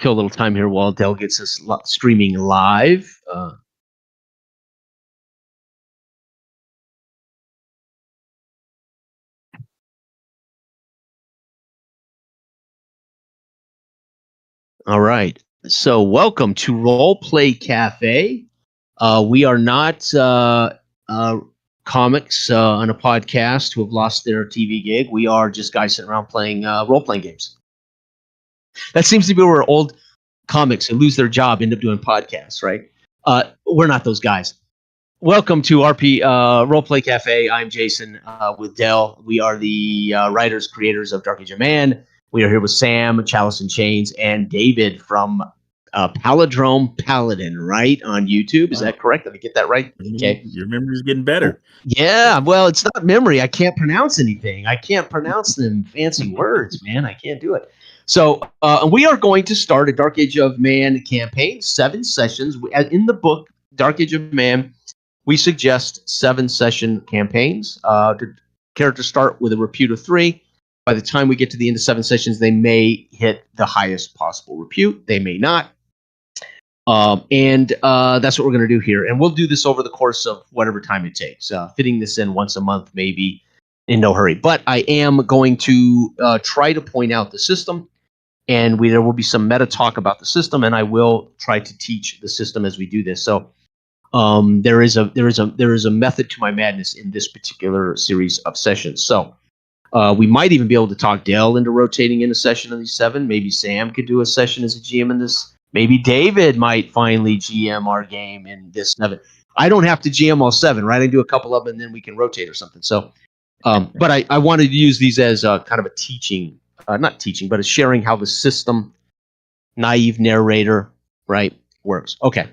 kill a little time here while Dell gets us streaming live. All right. So welcome to Roleplay Cafe. We are not comics on a podcast who have lost their TV gig. We are just guys sitting around playing role-playing games. That seems to be where old comics who lose their job end up doing podcasts, right? We're not those guys. Welcome to RP Roleplay Cafe. I'm Jason with Dell. We are the writers, creators of Dark Age of Man. We are here with Sam, Chalice and Chains, and David from Palindrome Paladin, right, on YouTube. Is that correct? Did I get that right? Okay. Your memory's getting better. Yeah, well, it's not memory. I can't pronounce anything. I can't pronounce them fancy words, man. I can't do it. So we are going to start a Dark Age of Man campaign, 7 sessions. In the book, Dark Age of Man, we suggest 7-session campaigns. Characters start with a repute of 3. By the time we get to the end of 7 sessions, they may hit the highest possible repute. They may not. And that's what we're going to do here. And we'll do this over the course of whatever time it takes. Fitting this in once a month, maybe, in no hurry. But I am going to try to point out the system. And there will be some meta talk about the system. And I will try to teach the system as we do this. So there is a method to my madness in this particular series of sessions. So we might even be able to talk Dell into rotating in a session of these 7. Maybe Sam could do a session as a GM in this. Maybe David might finally GM our game in this 7. I don't have to GM all 7, right? I do a couple of them and then we can rotate or something. So, but I wanted to use these as kind of a teaching, not teaching, but a sharing how the system, naive narrator, right, works. Okay.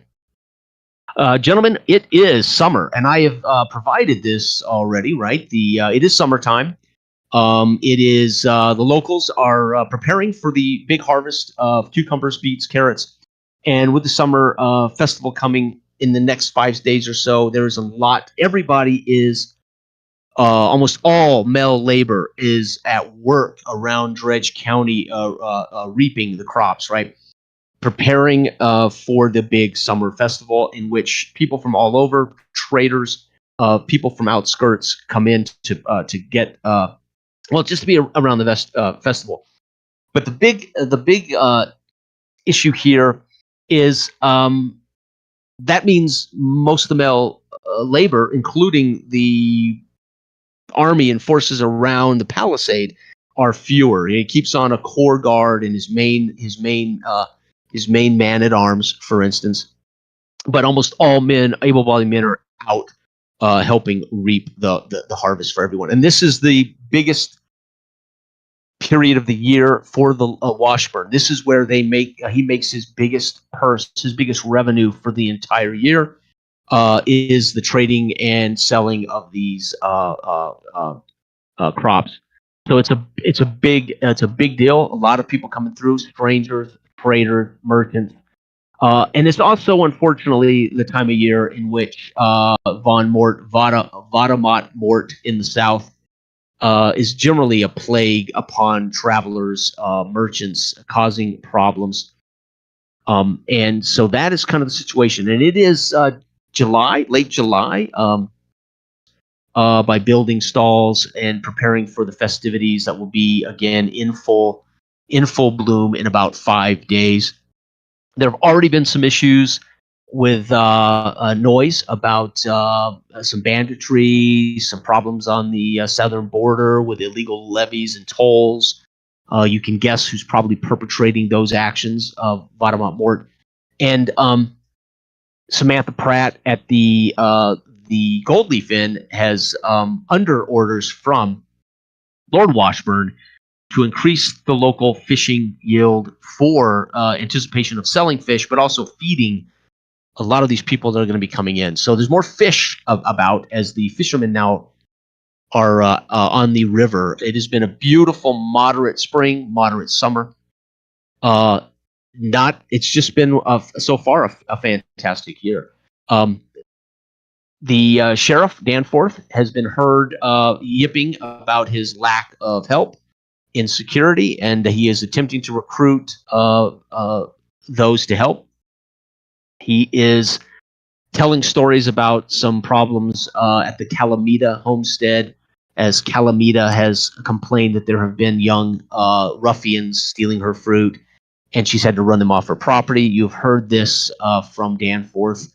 Gentlemen, it is summer, and I have provided this already, right? It is summertime. It is the locals are preparing for the big harvest of cucumbers, beets, carrots, and with the summer festival coming in the next 5 days or so, there is a lot. Everybody is almost all male labor is at work around Dredge County, reaping the crops, right? Preparing for the big summer festival in which people from all over, traders, people from outskirts come in to get just to be around the festival. But the big issue here is that means most of the male labor, including the army and forces around the palisade, are fewer. He keeps on a core guard and his main man at arms, for instance. But almost all men, able-bodied men, are out helping reap the harvest for everyone. And this is the biggest period of the year for the Washburn. This is where he makes his biggest purse, his biggest revenue for the entire year, is the trading and selling of these crops. So it's a big deal. A lot of people coming through, strangers, traders, merchants. And it's also, unfortunately, the time of year in which Vadamot Mort in the south is generally a plague upon travelers, merchants, causing problems. And so that is kind of the situation. And it is late July, by building stalls and preparing for the festivities that will be, again, in full bloom in about 5 days. There have already been some issues with noise about some banditry, some problems on the southern border with illegal levies and tolls. You can guess who's probably perpetrating those actions of Vadamot Mort. And Samantha Pratt at the Goldleaf Inn has under orders from Lord Washburn to increase the local fishing yield for anticipation of selling fish, but also feeding a lot of these people that are going to be coming in. So there's more fish about as the fishermen now are on the river. It has been a beautiful, moderate spring, moderate summer. It's just been so far a fantastic year. The sheriff, Danforth, has been heard yipping about his lack of help in security, and he is attempting to recruit those to help. He is telling stories about some problems at the Calamita homestead, as Calamita has complained that there have been young ruffians stealing her fruit, and she's had to run them off her property. You've heard this from Danforth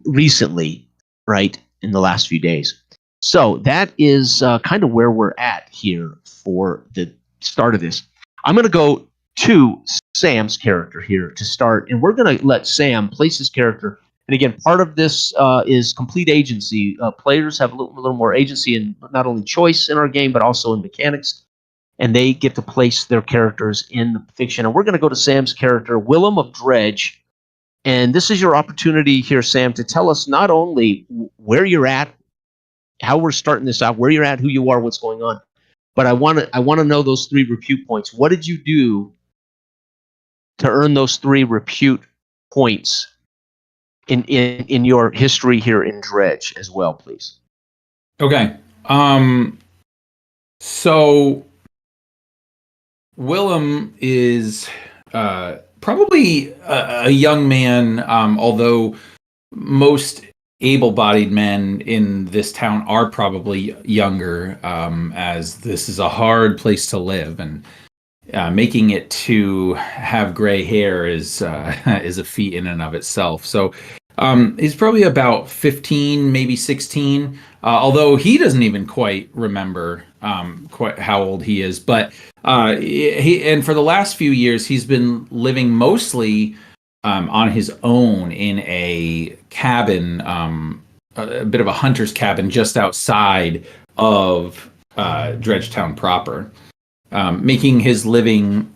recently, right, in the last few days. So that is kind of where we're at here for the start of this. I'm going to go to Sam's character here to start, and we're going to let Sam place his character. And again, part of this is complete agency. Players have a little more agency in not only choice in our game, but also in mechanics. And they get to place their characters in the fiction. And we're going to go to Sam's character, Willem of Dredge. And this is your opportunity here, Sam, to tell us not only where you're at, how we're starting this out, where you're at, who you are, what's going on. But I want to know those 3 repute points. What did you do to earn those 3 repute points in your history here in Dredge as well, please? Okay. So Willem is probably a young man, although most able-bodied men in this town are probably younger, as this is a hard place to live, and making it to have gray hair is a feat in and of itself. So he's probably about 15, maybe 16, although he doesn't even quite remember quite how old he is. But and for the last few years, he's been living mostly on his own in a cabin, a bit of a hunter's cabin just outside of Dredgetown proper, making his living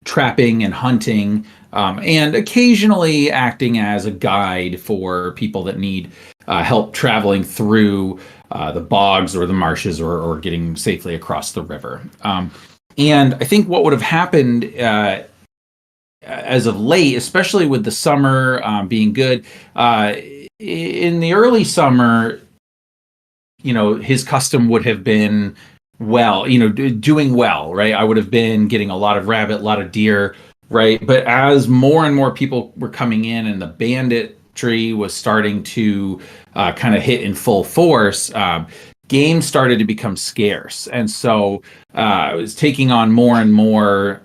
trapping and hunting, and occasionally acting as a guide for people that need help traveling through the bogs or the marshes, or getting safely across the river. And I think what would have happened as of late, especially with the summer being good, in the early summer, his custom would have been, doing well, right? I would have been getting a lot of rabbit, a lot of deer, right? But as more and more people were coming in and the banditry was starting to kind of hit in full force, game started to become scarce. And so I was taking on more and more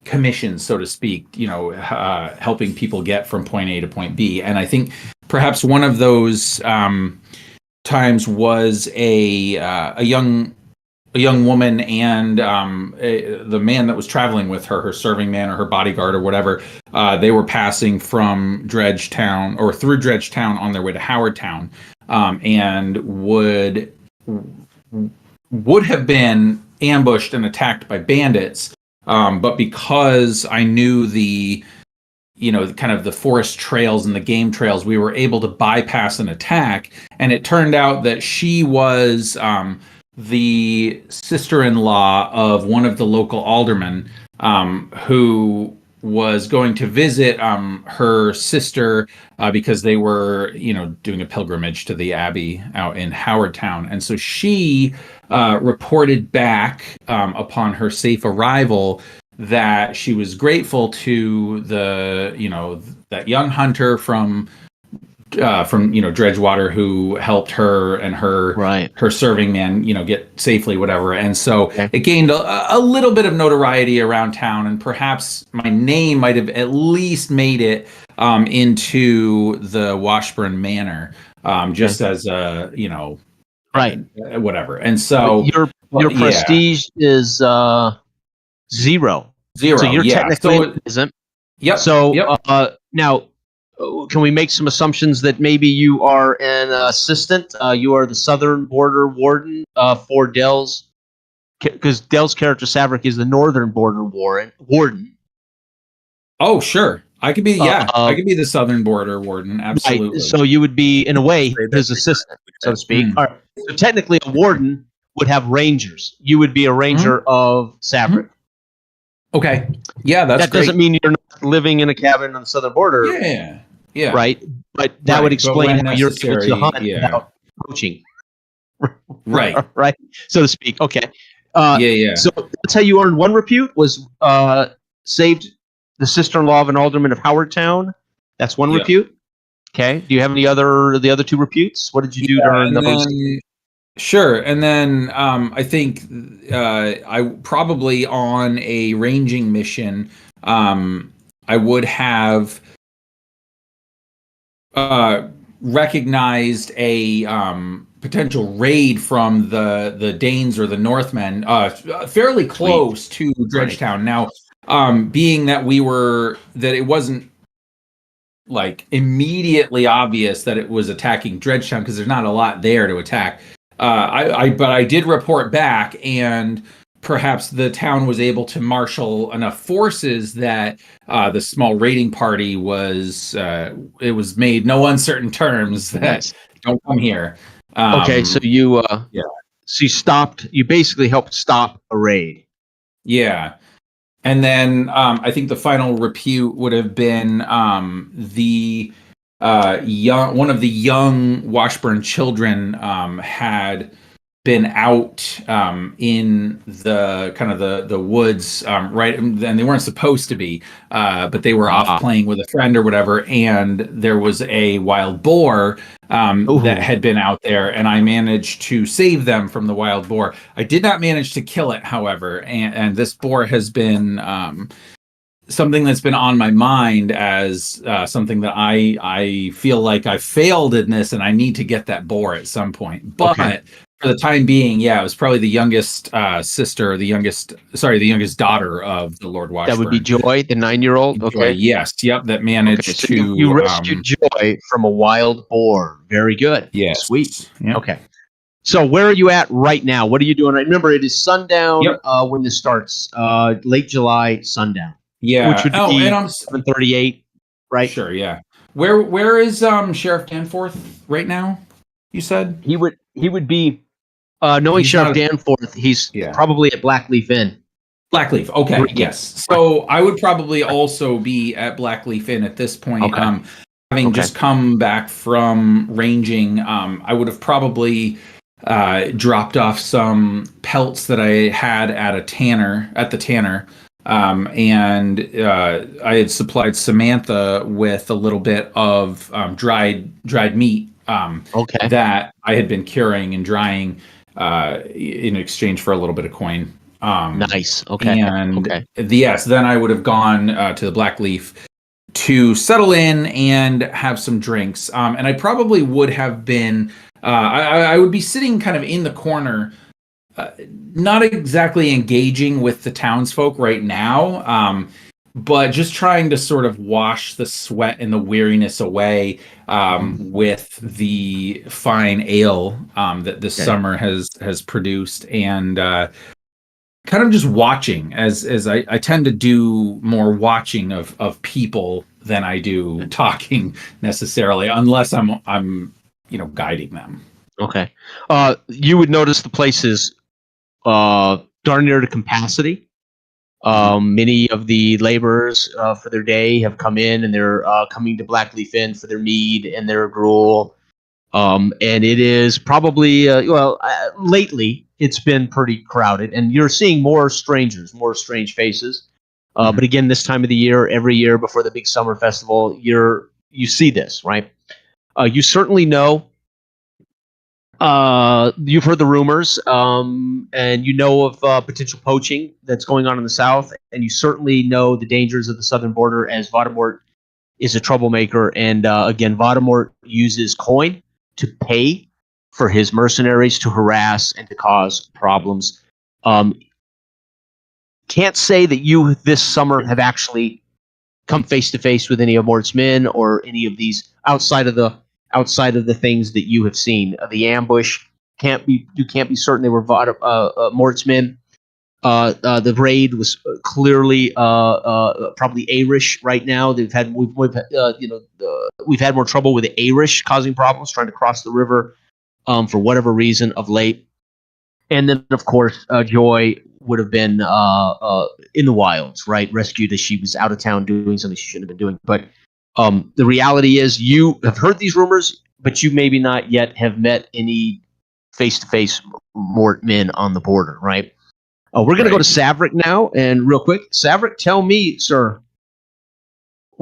commissions, so to speak, helping people get from point A to point B. And I think perhaps one of those times was a young woman and the man that was traveling with her, her serving man or her bodyguard or whatever, they were passing from Dredgetown or through Dredgetown on their way to Howardtown, and would have been ambushed and attacked by bandits. But because I knew the kind of the forest trails and the game trails, we were able to bypass an attack. And it turned out that she was the sister-in-law of one of the local aldermen, who was going to visit her sister because they were, doing a pilgrimage to the abbey out in Howardtown. And so she reported back upon her safe arrival that she was grateful to that young hunter from Dredgewater who helped her and her serving man, get safely, whatever. And so it gained a little bit of notoriety around town, and perhaps my name might have at least made it into the Washburn Manor, just as a, whatever. And so your prestige is 0. So you're technically isn't. Yep. So now, can we make some assumptions that maybe you are an assistant? You are the southern border warden for Dell's, because Dell's character Saverick is the northern border warden. Oh, sure. I could be, I could be the southern border warden. Absolutely. Right. So you would be, in a way, his assistant, so to speak. All right. So technically, a warden would have rangers. You would be a ranger of Saverick. Okay. Yeah, that's that great. Doesn't mean you're not living in a cabin on the southern border. Yeah. Right. But that would explain how you're able to hunt without poaching. Right. Right. So to speak. Okay. Yeah. So that's how you earned 1 repute, was saved the sister-in-law of an alderman of Howardtown. That's one Yep. repute. Okay. Do you have the other two reputes? What did you do to earn And those? then sure, and then I think I probably on a ranging mission, I would have recognized a potential raid from the Danes or the Northmen, fairly close to Dredgetown. Now, being that that it wasn't like immediately obvious that it was attacking Dredgetown because there's not a lot there to attack. But I did report back, and perhaps the town was able to marshal enough forces that the small raiding party was it was made no uncertain terms that Nice. don't come here. Okay, so you yeah. so you basically helped stop a raid. Yeah. And then I think the final repute would have been the one of the young Washburn children had been out in the kind of the woods, right, and they weren't supposed to be, but they were off playing with a friend or whatever, and there was a wild boar that had been out there, and I managed to save them from the wild boar. I did not manage to kill it, however, and this boar has been something that's been on my mind as something that I feel like I failed in this, and I need to get that boar at some point. But for the time being, yeah, it was probably the youngest sister, the youngest daughter of the Lord Washburn. That would be Joy, the 9-year-old. Okay. Joy, yes, yep, that managed so to. You rescued Joy from a wild boar. Very good. Yes. Sweet. Yep. Okay. So where are you at right now? What are you doing? Remember, it is sundown when this starts. Late July, sundown. Yeah. Which would be 7:38, right? Sure. Yeah. Where is Sheriff Danforth right now? You said he would be. Knowing Sheriff Danforth, he's probably at Blackleaf Inn. Blackleaf. Okay. Yes. So I would probably also be at Blackleaf Inn at this point. Having just come back from ranging, I would have probably dropped off some pelts that I had at the tanner. And I had supplied Samantha with a little bit of dried meat that I had been curing and drying in exchange for a little bit of coin. Nice. Okay. And yes, then I would have gone to the Blackleaf to settle in and have some drinks. And I probably would have been, I would be sitting kind of in the corner, not exactly engaging with the townsfolk right now, but just trying to sort of wash the sweat and the weariness away with the fine ale that this summer has produced, and kind of just watching as I tend to do more watching of people than I do talking necessarily, unless I'm guiding them. Okay. You would notice the place is darn near to capacity. Many of the laborers for their day have come in, and they're coming to Blackleaf Inn for their mead and their gruel. And it is probably, lately it's been pretty crowded, and you're seeing more strange faces. But again, this time of the year, every year before the big summer festival, you see this, right? You certainly know. You've heard the rumors, and you know of potential poaching that's going on in the south, and you certainly know the dangers of the southern border, as Voldemort is a troublemaker, and again, Voldemort uses coin to pay for his mercenaries to harass and to cause problems. Can't say that you this summer have actually come face to face with any of Mort's men or any of these outside of the things that you have seen. The ambush you can't be certain they were Mort's men. The raid was clearly probably Irish right now. We've had more trouble with the Irish causing problems trying to cross the river for whatever reason of late. And then, of course, Joy would have been in the wilds, right? Rescued as she was out of town doing something she shouldn't have been doing. But the reality is you have heard these rumors, but you maybe not yet have met any face-to-face Mort men on the border, right? We're going to go to Saverick now, and real quick, Saverick, tell me, sir,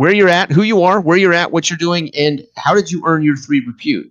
where you're at, who you are, where you're at, what you're doing, and how did you earn your 3 repute?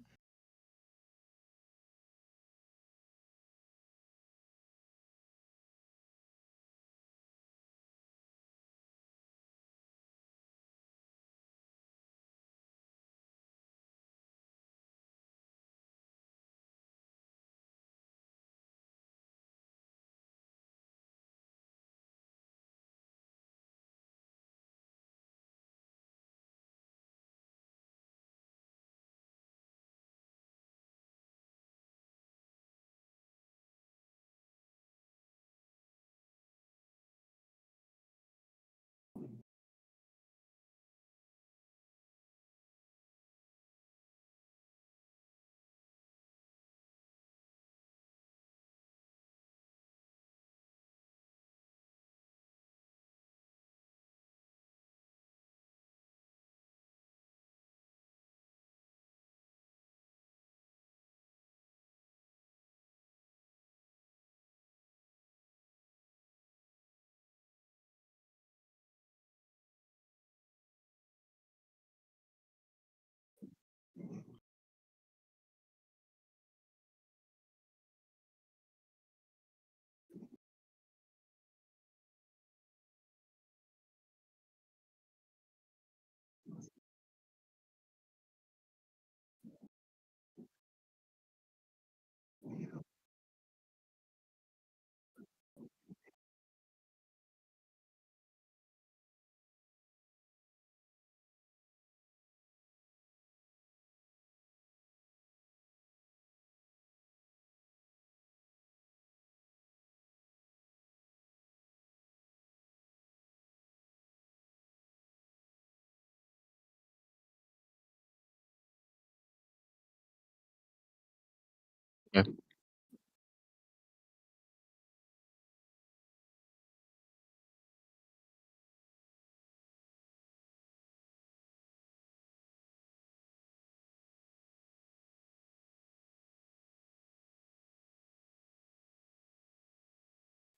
Okay.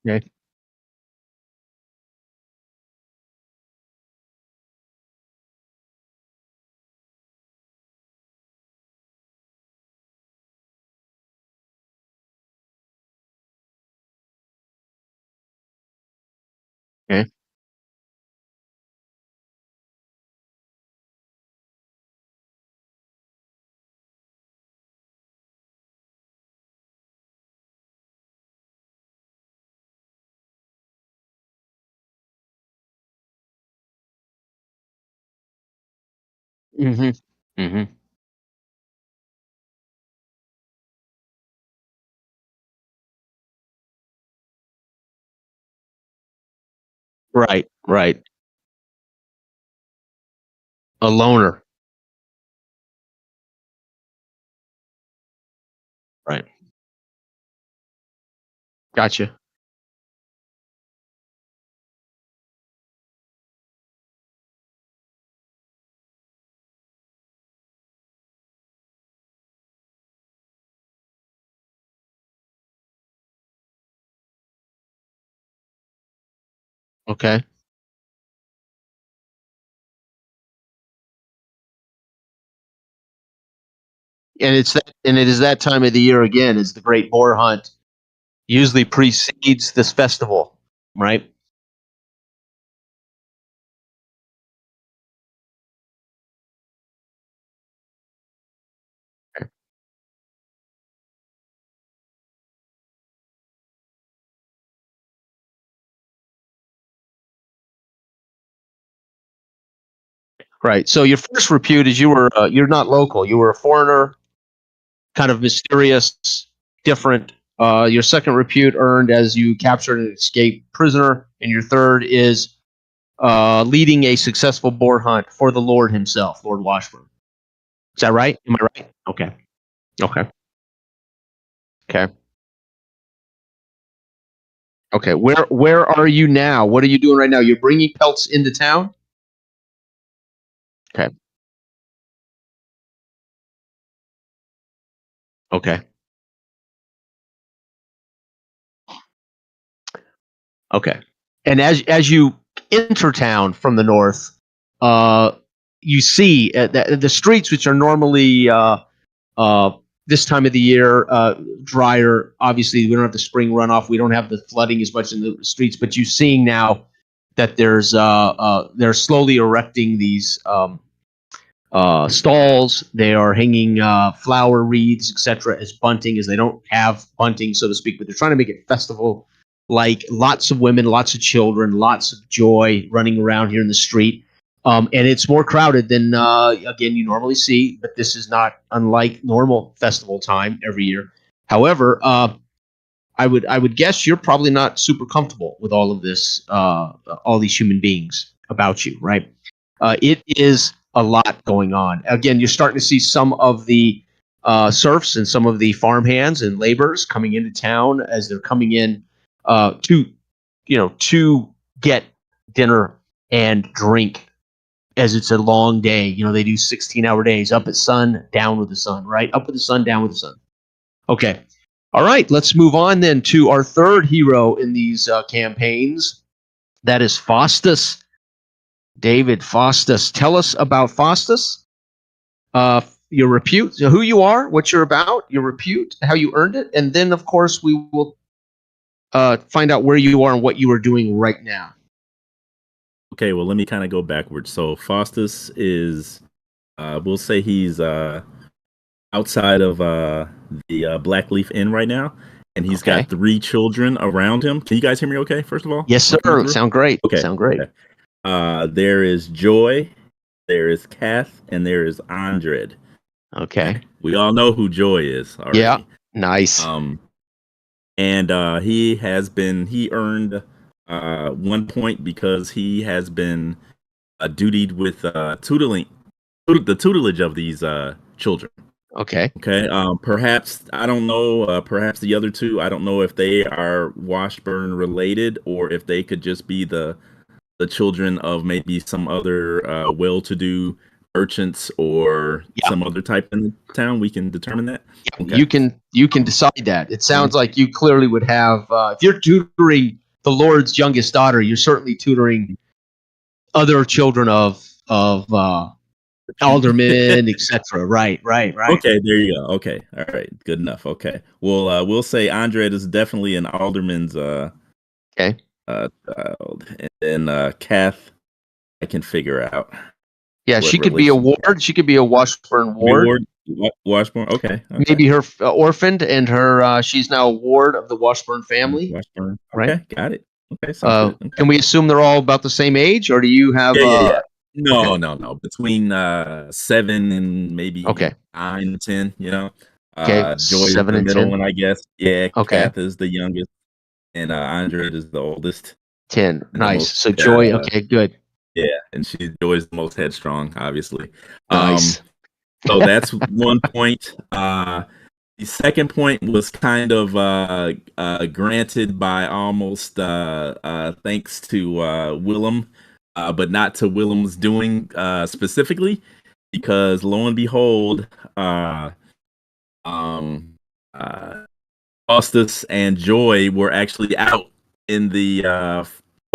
Okay. Okay. Mhm. Mhm. Right. Right. A loner. Right. Gotcha. Okay. And it is that time of the year again, is the great boar hunt usually precedes this festival, right? Right. So your first repute is you're not local. You were a foreigner, kind of mysterious, different. Your second repute earned as you captured an escaped prisoner, and your third is leading a successful boar hunt for the Lord himself, Lord Washburn. Is that right? Am I right? Okay. Okay. Okay. Okay. Where are you now? What are you doing right now? You're bringing pelts into town. Okay. Okay. Okay. And as you enter town from the north, you see the streets, which are normally this time of the year drier. Obviously, we don't have the spring runoff. We don't have the flooding as much in the streets. But you're seeing now that they're slowly erecting these stalls. They are hanging flower wreaths, etc., as bunting, as they don't have bunting, so to speak. But they're trying to make it festival. Like lots of women, lots of children, lots of joy running around here in the street. And it's more crowded than, again, you normally see, but this is not unlike normal festival time every year. However, I would guess you're probably not super comfortable with all of this, all these human beings about you, right? It is a lot going on. Again, you're starting to see some of the serfs and some of the farmhands and laborers coming into town as they're coming in to get dinner and drink, as it's a long day. They do 16-hour days, up at sun, down with the sun, right? Up with the sun, down with the sun. Okay. All right, let's move on then to our third hero in these campaigns. That is Faustus. David, Faustus. Tell us about Faustus. Your repute, who you are, what you're about, your repute, how you earned it, and then, of course, we will find out where you are and what you are doing right now. Okay, well, let me kind of go backwards. So Faustus is, we'll say he's outside of the Blackleaf Inn right now, and he's got 3 children around him. Can you guys hear me okay, first of all? Yes, sir. Sound great. Okay. Sound great. Okay. There is Joy, there is Kath, and there is Andred. Okay. We all know who Joy is already. Yeah, nice. And he earned 1 point because he has been dutied with the tutelage of these children. Okay. Perhaps, I don't know, perhaps the other 2, I don't know if they are Washburn related or if they could just be the children of maybe some other well-to-do merchants or some other type in the town. We can determine that. Okay. You can decide that. It sounds like you clearly would have, if you're tutoring the Lord's youngest daughter, you're certainly tutoring other children of aldermen, etc. Right. Okay, there you go. Okay, all right, good enough. Okay, well, we'll say Andred is definitely an alderman's child, and then Kath, I can figure out. Yeah, she could be a ward. She could be a Washburn ward. Washburn. Okay. Maybe her orphaned, and her she's now a ward of the Washburn family. Washburn. Right. Okay, got it. Okay. Okay. Can we assume they're all about the same age, or do you have? Yeah. No. Between 7 and maybe 9 and 10. Okay. Joy 7 is and the middle 10. one, I guess. Yeah. Okay. Kath is the youngest, and Andred is the oldest. 10. Nice. So Joy. Okay. Good. Yeah, and Joy's the most headstrong, obviously. Nice. So that's 1 point. The second point was kind of granted by almost thanks to Willem, but not to Willem's doing specifically, because lo and behold, Faustus and Joy were actually out in the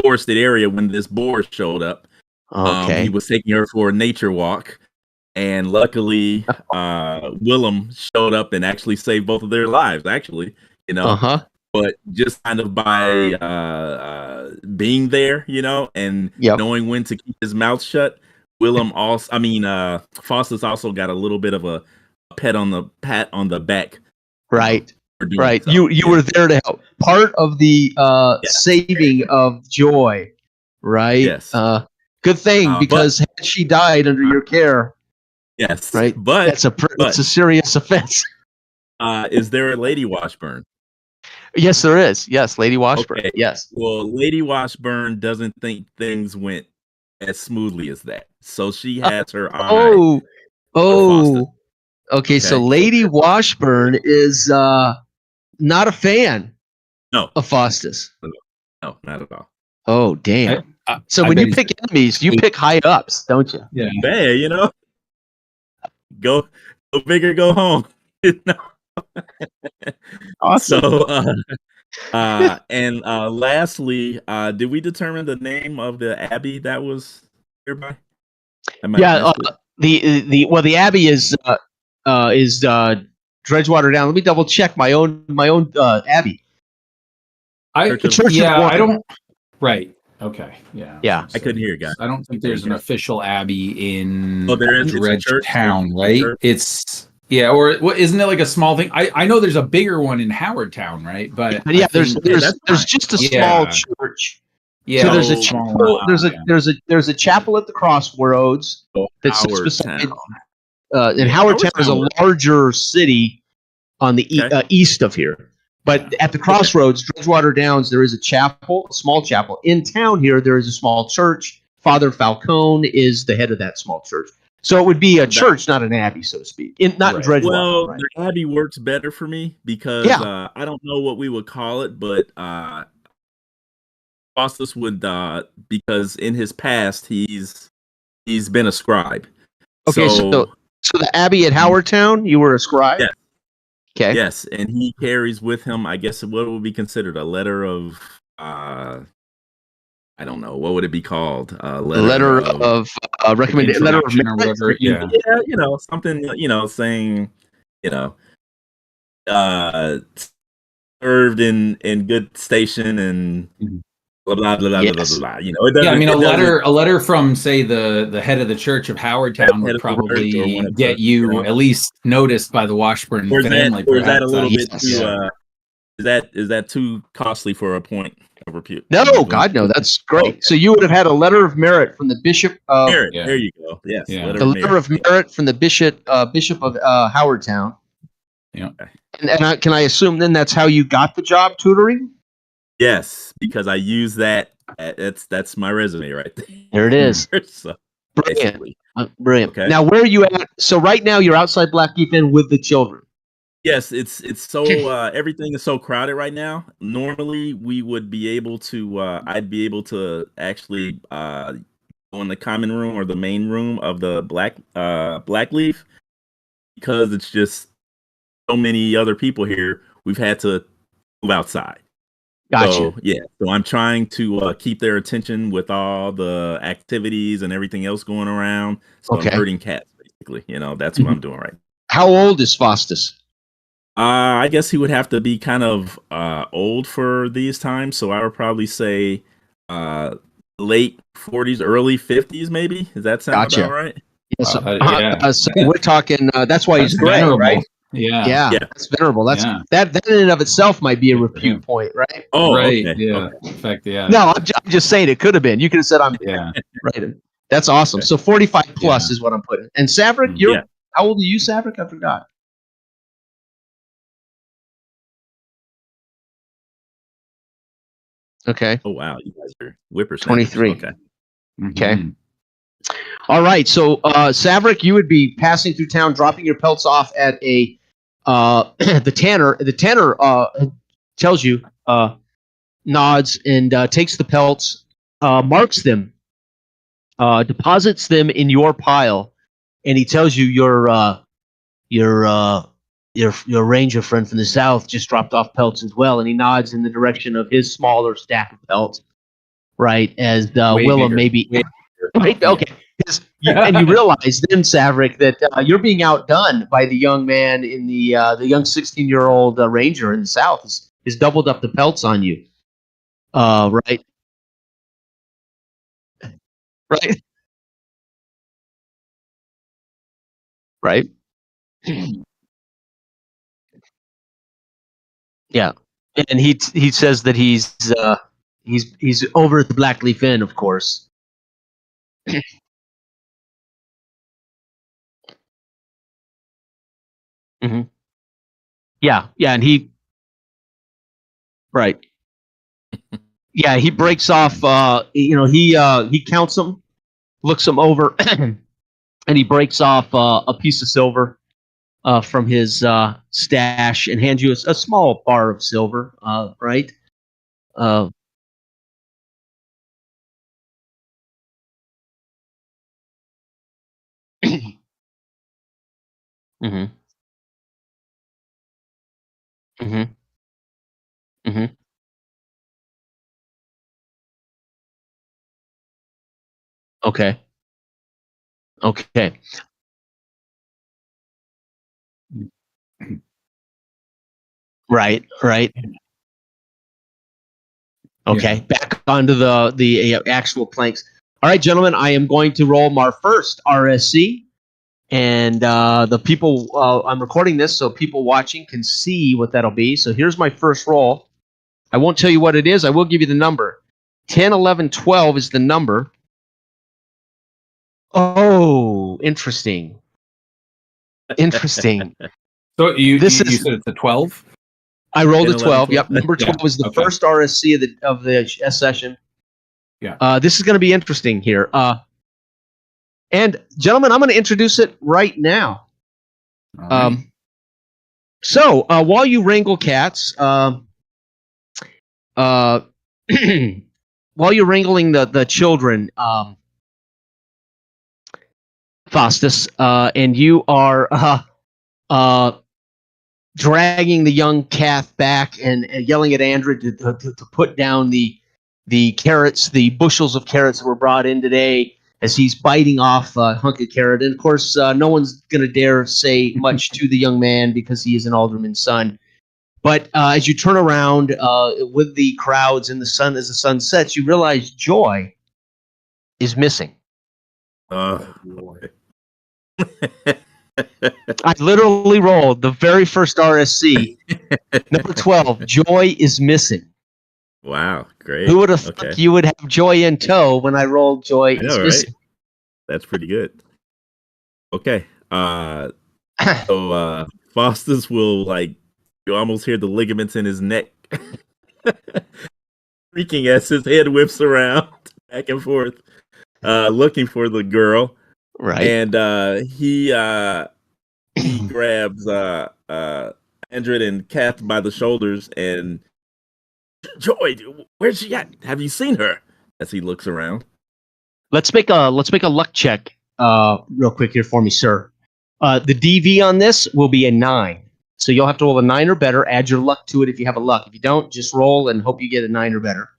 forested area when this boar showed up. He was taking her for a nature walk, and luckily Willem showed up and actually saved both of their lives, but just kind of by being there, and knowing when to keep his mouth shut. Faustus also got a little bit of a pat on the back. Right. So. You were there to help. Part of the saving of Joy, right? Yes. Good thing, because had she died under your care, yes, right? But it's a serious offense. Is there a Lady Washburn? Yes, there is. Yes, Lady Washburn. Okay. Yes. Well, Lady Washburn doesn't think things went as smoothly as that, so she has her eye. Okay. So Lady Washburn is not a fan. Of Faustus. No, not at all. Oh, damn. So when you pick enemies, you pick high ups, don't you? Yeah. Man, go big or go home. Awesome. So, and lastly, did we determine the name of the abbey that was nearby? I might have Yeah, missed it. the Abbey is Dredgewater down. Let me double check my own Abbey. I don't. Right. Okay. Yeah. Yeah. I couldn't hear you, guys. I don't think there's an official abbey in there is. Dredge It's a church. Town, right? It's or what? Isn't it like a small thing? I know there's a bigger one in Howard Town, right? But yeah, there's just a small church. Yeah. So there's a chapel. There's a chapel at the crossroads that sits beside. And Howard Town is a larger city on the east of here. But at the crossroads, Dredgewater Downs, there is a chapel, a small chapel. In town here, there is a small church. Father Falcone is the head of that small church. So it would be a church, not an abbey, so to speak. Not in Dredgewater. Well, the abbey works better for me because I don't know what we would call it, but Faustus would, because in his past, he's been a scribe. Okay, so the abbey at Howard Town, you were a scribe? Yes. Okay. Yes, and he carries with him, I guess, what would be considered a letter of, I don't know, what would it be called? Letter of recommendation, letter of or whatever. Yeah, something, saying, served in good station and blah blah blah blah blah blah. A letter from, say, the head of the Church of Howard Town would probably get you at least noticed by the Washburn family. Or is that a little bit too? Is that too costly for a point of repute? No, God, no. That's great. Okay. So you would have had a letter of merit from the bishop of. Merit. Yeah. There you go. Yes. Yeah. The letter of merit from the bishop of Howard Town. Yeah. And can I assume then that's how you got the job tutoring? Yes, because I use that. That's my resume right there. There it is. So, brilliant. Brilliant. Okay. Now, where are you at? So right now you're outside Blackheath Inn with the children. Yes, it's so everything is so crowded right now. Normally we would be able to I'd be able to actually go in the common room or the main room of the Blackleaf, because it's just so many other people here. We've had to move outside. Gotcha. So I'm trying to keep their attention with all the activities and everything else going around. So I'm herding cats, basically. That's what I'm doing right now. How old is Faustus? I guess he would have to be kind of old for these times. So I would probably say late 40s, early 50s, maybe. Does that sound about right? So we're talking, that's why he's gray, right? Yeah. That's venerable. That in and of itself might be a repute point, right? Oh, right. Okay. Yeah. In fact, No, I'm just saying it could have been. You could have said I'm right. That's awesome. So 45 plus is what I'm putting. And Savric, how old are you, Savric? I forgot. Okay. Oh wow, you guys are whippersnappers. 23. Okay. Okay. All right. So Savric, you would be passing through town, dropping your pelts off at a the tanner. The tanner tells you, nods, and takes the pelts, marks them, deposits them in your pile, and he tells you your ranger friend from the south just dropped off pelts as well, and he nods in the direction of his smaller stack of pelts, right? As Willem maybe. Right? Okay. And you realize then, Savric, that you're being outdone by the young man in the young 16-year-old ranger in the south has doubled up the pelts on you. Right. Right. Right. Yeah. And he says that he's over at the Blackleaf Inn, of course. Mm-hmm. Yeah, and right. Yeah, he breaks off. He counts them, looks them over, and he breaks off a piece of silver from his stash and hands you a small bar of silver. Right. Mm-hmm. Mm-hmm. Mm-hmm. Okay. Okay. Right. Okay. Yeah. Back onto the actual planks. All right, gentlemen, I am going to roll our first RSC. And the people, I'm recording this so people watching can see what that'll be. So here's my first roll. I won't tell you what it is. I will give you the number. 10, 11, 12 is the number. Oh, interesting. So you This said is it's a 12? I rolled 10, a 12. 11, 12. Yep, number 12 is the Okay. first RSC of the session. Yeah. This is going to be interesting here. And gentlemen, I'm going to introduce it right now. All right. So while you wrangle cats, while you're wrangling the children, Faustus, and you are dragging the young calf back and yelling at Andrew to put down the carrots, the bushels of carrots that were brought in today, as he's biting off a hunk of carrot. And of course, no one's going to dare say much to the young man because he is an alderman's son. But as you turn around with the crowds in the sun, as the sun sets, you realize Joy is missing. I literally rolled the very first RSC, number 12. Joy is missing. Wow, great. Who would have thought you would have Joy in tow when I rolled Joy is missing? Right? That's pretty good. Okay. So Faustus will you almost hear the ligaments in his neck creaking as his head whips around back and forth, looking for the girl. Right. And he grabs Andred and Kath by the shoulders and, Joy, where's she at? Have you seen her? As he looks around. Let's make a luck check real quick here for me, sir. The DV on this will be a 9. So you'll have to roll a 9 or better. Add your luck to it if you have a luck. If you don't, just roll and hope you get a 9 or better.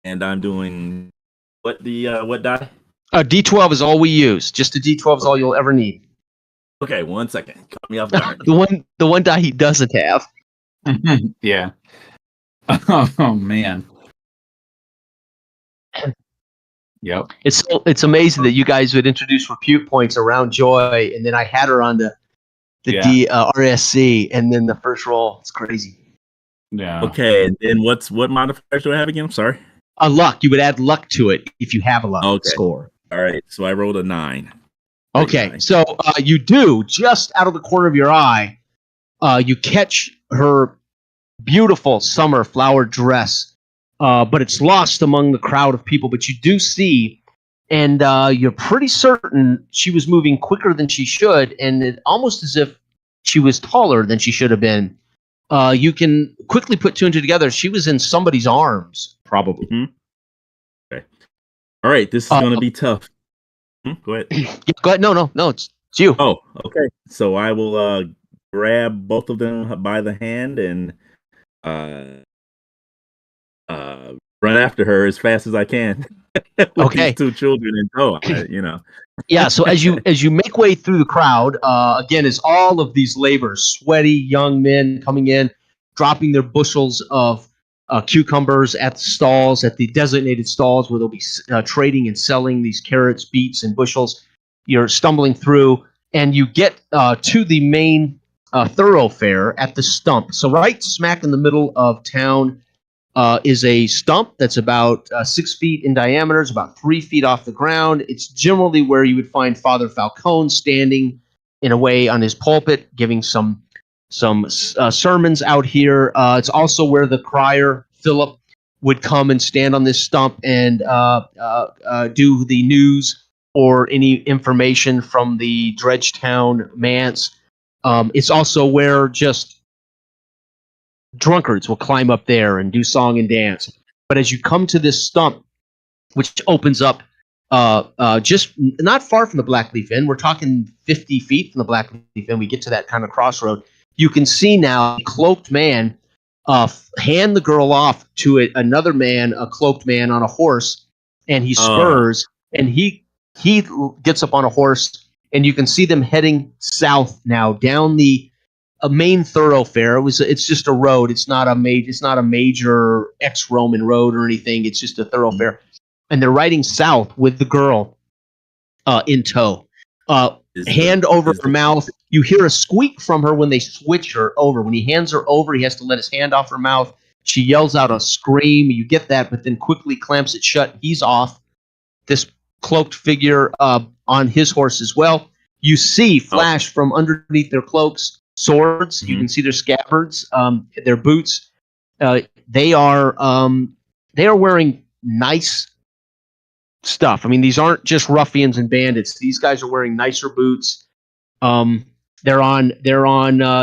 And I'm doing what die? D12 is all we use. Just a D12 is all you'll ever need. Okay, 1 second. Caught me off guard. the one die he doesn't have. Yeah. Oh man. Yep. It's amazing that you guys would introduce repute points around Joy, and then I had her on the RSC, and then the first roll. It's crazy. Yeah. Okay, and then what modifiers do I have again? I'm sorry. A luck. You would add luck to it if you have a luck score. All right, so I rolled a 9. Okay, so you do, just out of the corner of your eye, you catch her beautiful summer flower dress, but it's lost among the crowd of people. But you do see, and you're pretty certain she was moving quicker than she should, and it almost as if she was taller than she should have been. You can quickly put 2 and 2 together. She was in somebody's arms, probably. Mm-hmm. Okay. All right, this is going to be tough. Go ahead. Yeah, go ahead. No, it's you. Oh, okay. So I will grab both of them by the hand and run after her as fast as I can. With these 2 children in tow, Yeah. So as you make way through the crowd, again, as all of these laborers, sweaty young men coming in, dropping their bushels of cucumbers at the stalls, at the designated stalls where they'll be trading and selling these carrots, beets, and bushels. You're stumbling through, and you get to the main thoroughfare at the stump. So right smack in the middle of town is a stump that's about 6 feet in diameter. It's about 3 feet off the ground. It's generally where you would find Father Falcone standing in a way on his pulpit, giving some sermons out here. It's also where the crier, Philip, would come and stand on this stump and do the news or any information from the Dredgetown manse. It's also where just drunkards will climb up there and do song and dance. But as you come to this stump, which opens up just not far from the Blackleaf Inn, we're talking 50 feet from the Blackleaf Inn, we get to that kind of crossroad. You can see now a cloaked man hand the girl off to another man, a cloaked man on a horse, and he spurs, and he he gets up on a horse, and you can see them heading south now down a main thoroughfare. It's just a road. It's not a major ex-Roman road or anything. It's just a thoroughfare, and they're riding south with the girl in tow. Hand over her mouth. You hear a squeak from her when they switch her over. When he hands her over, he has to let his hand off her mouth. She yells out a scream. You get that, but then quickly clamps it shut. He's off. This cloaked figure on his horse as well. You see flash from underneath their cloaks swords. You can see their scabbards, their boots. They are wearing nice stuff. I mean, these aren't just ruffians and bandits. These guys are wearing nicer boots. They're on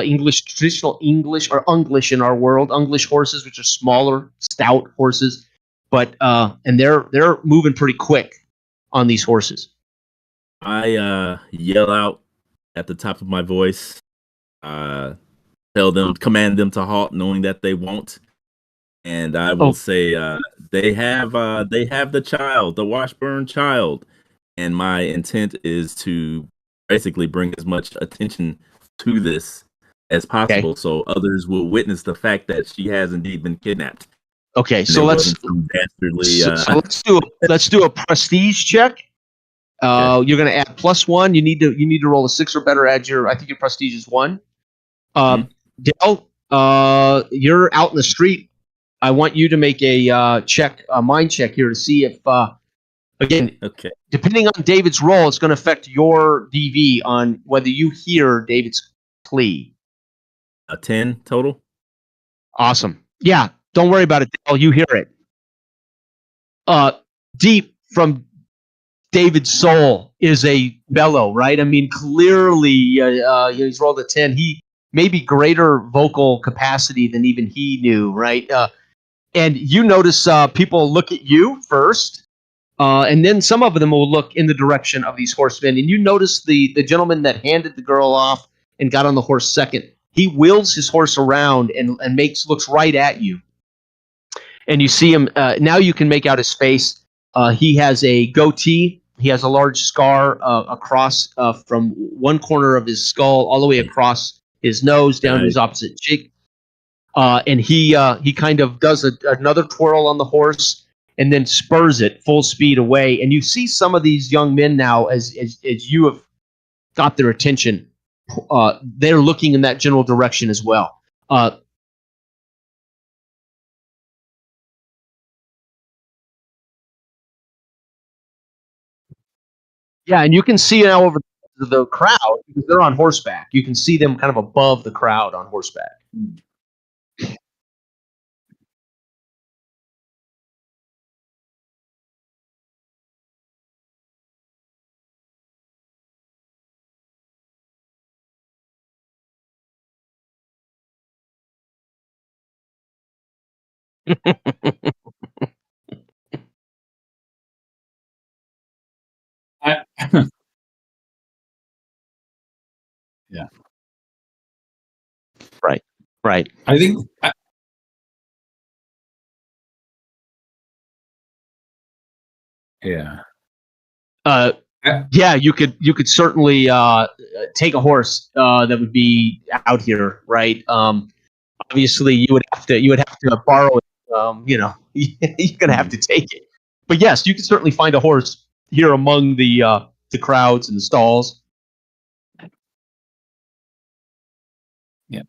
English, traditional English, or Unglish in our world, Unglish horses, which are smaller, stout horses. But and they're moving pretty quick on these horses. I yell out at the top of my voice, command them to halt, knowing that they won't. And I will say, they have the child, the Washburn child, and my intent is to basically bring as much attention to this as possible, so others will witness the fact that she has indeed been kidnapped. Okay, so let's do a prestige check. You're going to add +1. You need to roll a 6 or better. I think your prestige is 1. Dale, you're out in the street. I want you to make a mind check here to see if, depending on David's roll, it's going to affect your DV on whether you hear David's plea. A 10 total. Awesome. Yeah, don't worry about it, Dale. You hear it. Deep from David's soul is a bellow, right? I mean, clearly, he's rolled a 10. He maybe greater vocal capacity than even he knew, right? And you notice people look at you first, and then some of them will look in the direction of these horsemen. And you notice the gentleman that handed the girl off and got on the horse second. He wheels his horse around and looks right at you. And you see him, now you can make out his face. He has a goatee. He has a large scar across from one corner of his skull all the way across his nose down to his opposite cheek. And he kind of does another twirl on the horse and then spurs it full speed away. And you see some of these young men now, as you have got their attention, they're looking in that general direction as well. Yeah, and you can see now over the crowd because they're on horseback. You can see them kind of above the crowd on horseback. Yeah. Right. I think. Yeah. Yeah, you could certainly take a horse that would be out here, right? Obviously, you would have to borrow it. You're gonna have to take it. But yes, you can certainly find a horse here among the crowds and the stalls. Yeah.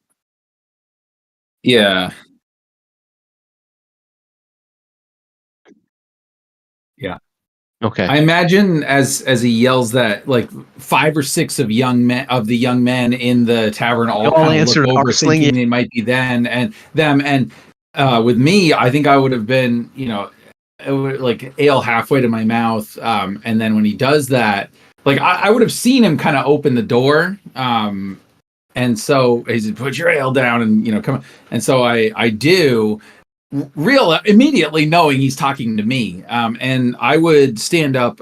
Yeah. Yeah. Okay. I imagine as he yells that, like 5 or 6 of the young men in the tavern all kind of look over, thinking they might be them. And with me, I think I would have been, like ale halfway to my mouth. And then when he does that, like I would have seen him kind of open the door. And so he said, "Put your ale down," and come on. And so I do. Immediately knowing he's talking to me, and I would stand up,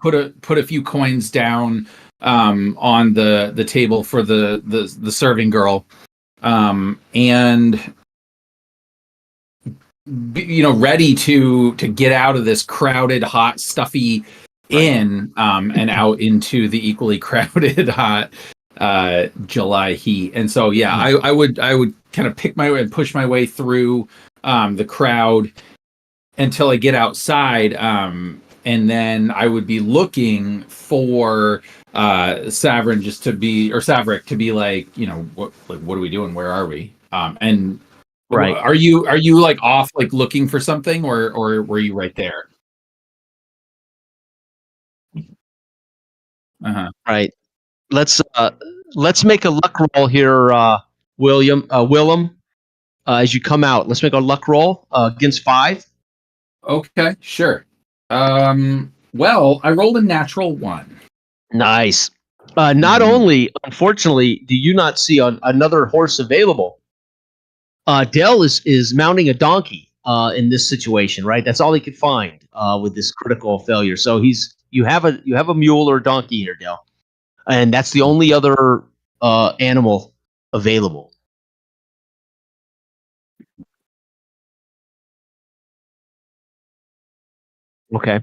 put a few coins down on the table for the serving girl, and ready to get out of this crowded, hot, stuffy in and out into the equally crowded hot July heat. And so I would kind of push my way through the crowd until I get outside, and then I would be looking for Saverick to be like, what are we doing? Where are we? And Right. Are you like off like looking for something, or were you right there? Right. Let's make a luck roll here, Willem. As you come out, let's make a luck roll against 5. Okay, sure. Well, I rolled a natural 1. Nice. Not only, unfortunately, do you not see another horse available. Dell is mounting a donkey in this situation, right? That's all he could find with this critical failure. So you have a mule or a donkey here, Dell, and that's the only other animal available. Okay.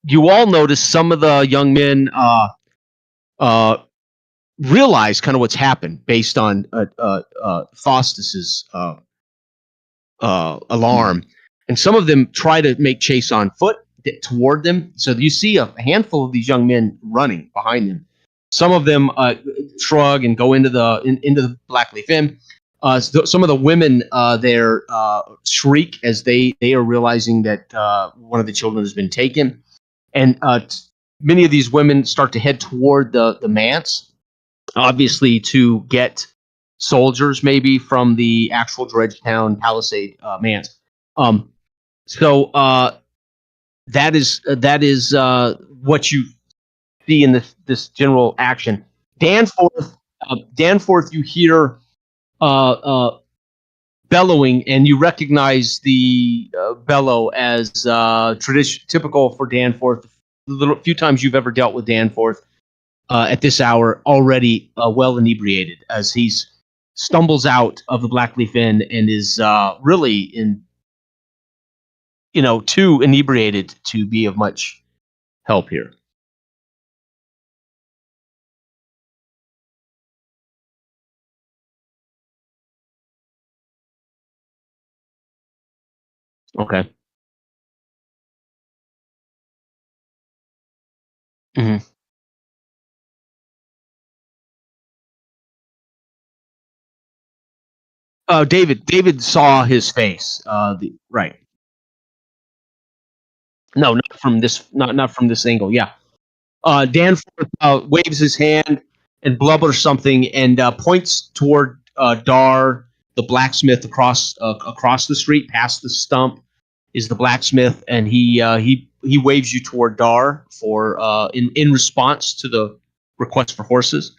You all notice some of the young men realize kind of what's happened based on Faustus's alarm, and some of them try to make chase on foot toward them. So you see a handful of these young men running behind them. Some of them shrug and go into the Blackleaf Inn. Some of the women there shriek as they are realizing that one of the children has been taken, and many of these women start to head toward the manse, obviously to get soldiers maybe from the actual Dredgetown Palisade manse. So that is what you see in this general action. Danforth, you hear bellowing, and you recognize the bellow as typical for Danforth. The few times you've ever dealt with Danforth at this hour, already well inebriated, as he stumbles out of the Blackleaf Inn and is really too inebriated to be of much help here. Okay. Mm-hmm. David saw his face. Right. No, not from this. Not from this angle. Yeah. Danforth waves his hand and blubbers something and points toward Dar, the blacksmith across the street, past the stump, is the blacksmith, and he waves you toward Dar for in response to the request for horses.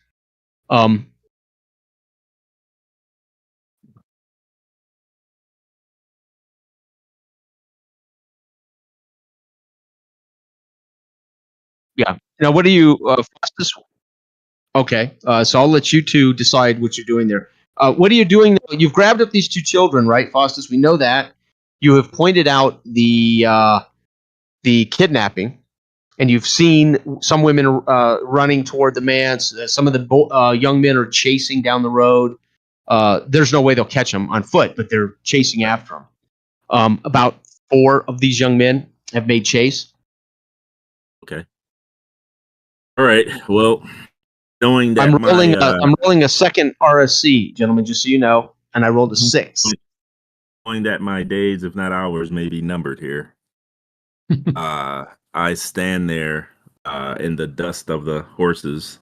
Yeah. Now, what do you, Faustus? Okay, so I'll let you two decide what you're doing there. What are you doing now? You've grabbed up these 2 children, right, Faustus? We know that. You have pointed out the kidnapping, and you've seen some women running toward the manse. Some of the young men are chasing down the road. There's no way they'll catch them on foot, but they're chasing after them. About 4 of these young men have made chase. Okay. All right. Well, knowing that I'm rolling a second RSC, gentlemen, just so you know, and I rolled a 6. Knowing that my days, if not hours, may be numbered here, I stand there in the dust of the horses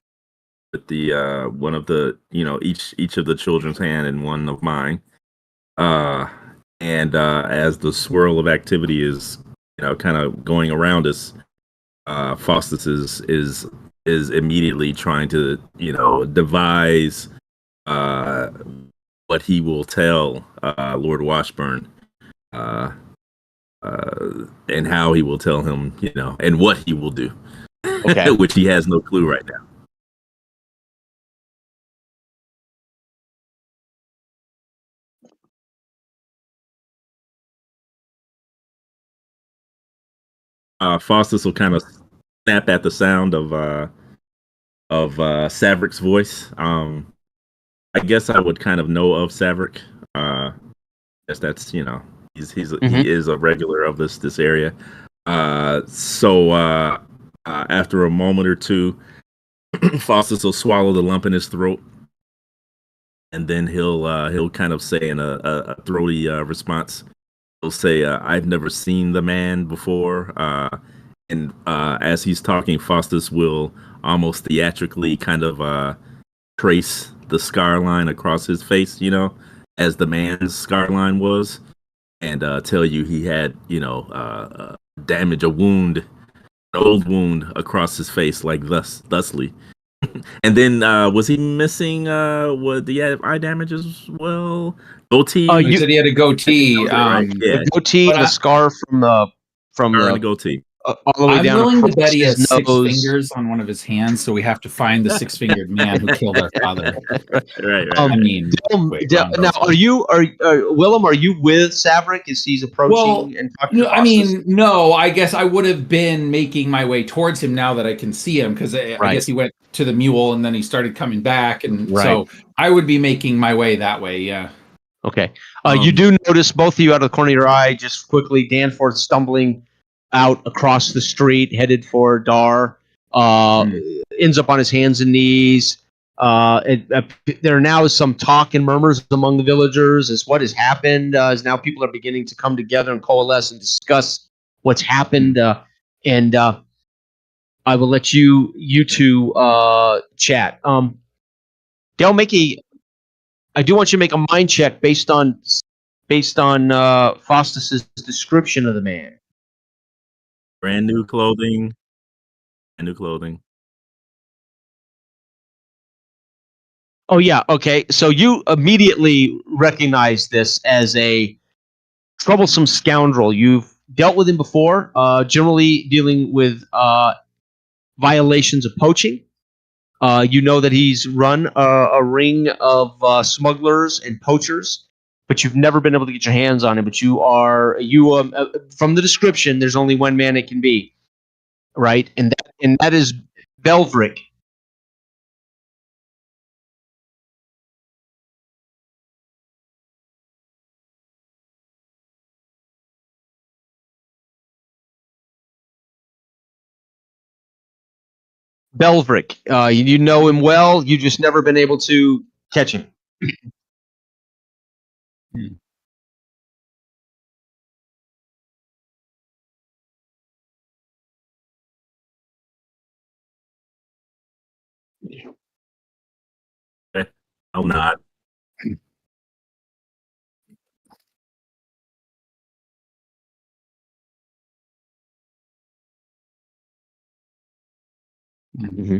with the one of the each of the children's hand and one of mine, and as the swirl of activity is kind of going around us, Faustus is immediately trying to devise what he will tell Lord Washburn, and how he will tell him, and what he will do, okay. Which he has no clue right now. Faustus will kind of snap at the sound of Savric's voice. I guess I would kind of know of Savric. Guess that's he is a regular of this area. So after a moment or two, Faustus will swallow the lump in his throat, and then he'll kind of say in a throaty response, he'll say, "I've never seen the man before." And as he's talking, Faustus will almost theatrically kind of trace the scar line across his face, as the man's scar line was, and tell you he had, damage, a wound, an old wound across his face, like thusly. And then was he missing? What did he have eye damage as well? Goatee. You said he had a goatee. Right? Yeah, the goatee and a scar from the goatee. All the way I'm down willing to bet he his has 6 nose. fingers on one of his hands, so we have to find the 6-fingered man who killed our father. Right. I mean, now, are Willem? Are you with Savric as he's approaching and talking? I mean, no. I guess I would have been making my way towards him now that I can see him, because I guess he went to the mule and then he started coming back, and so I would be making my way that way. Yeah. Okay. You do notice, both of you out of the corner of your eye, just quickly, Danforth stumbling out across the street, headed for Dar. Ends up on his hands and knees. There now is some talk and murmurs among the villagers as what has happened. As now people are beginning to come together and coalesce and discuss what's happened. And I will let you two chat. Dale, I do want you to make a mind check based on Faustus's description of the man. Brand new clothing. Oh, yeah. Okay. So you immediately recognize this as a troublesome scoundrel. You've dealt with him before, generally dealing with violations of poaching. You know that he's run a ring of smugglers and poachers, but you've never been able to get your hands on him. But from the description, there's only one man it can be, right? And that is Belvric. Belvric. You know him well. You just never been able to catch him. I'm not. Mm-hmm.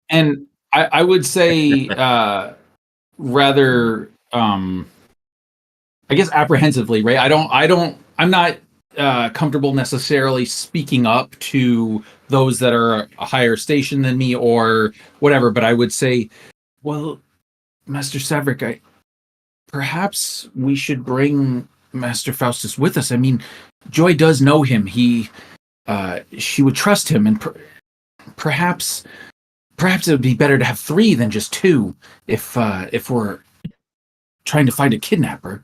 And I would say rather I guess apprehensively, right? I'm not comfortable necessarily speaking up to those that are a higher station than me or whatever, but I would say, well, Master Savric, perhaps we should bring Master Faustus with us. I mean, Joy does know him. She would trust him, and perhaps it would be better to have 3 than just 2 if we're trying to find a kidnapper.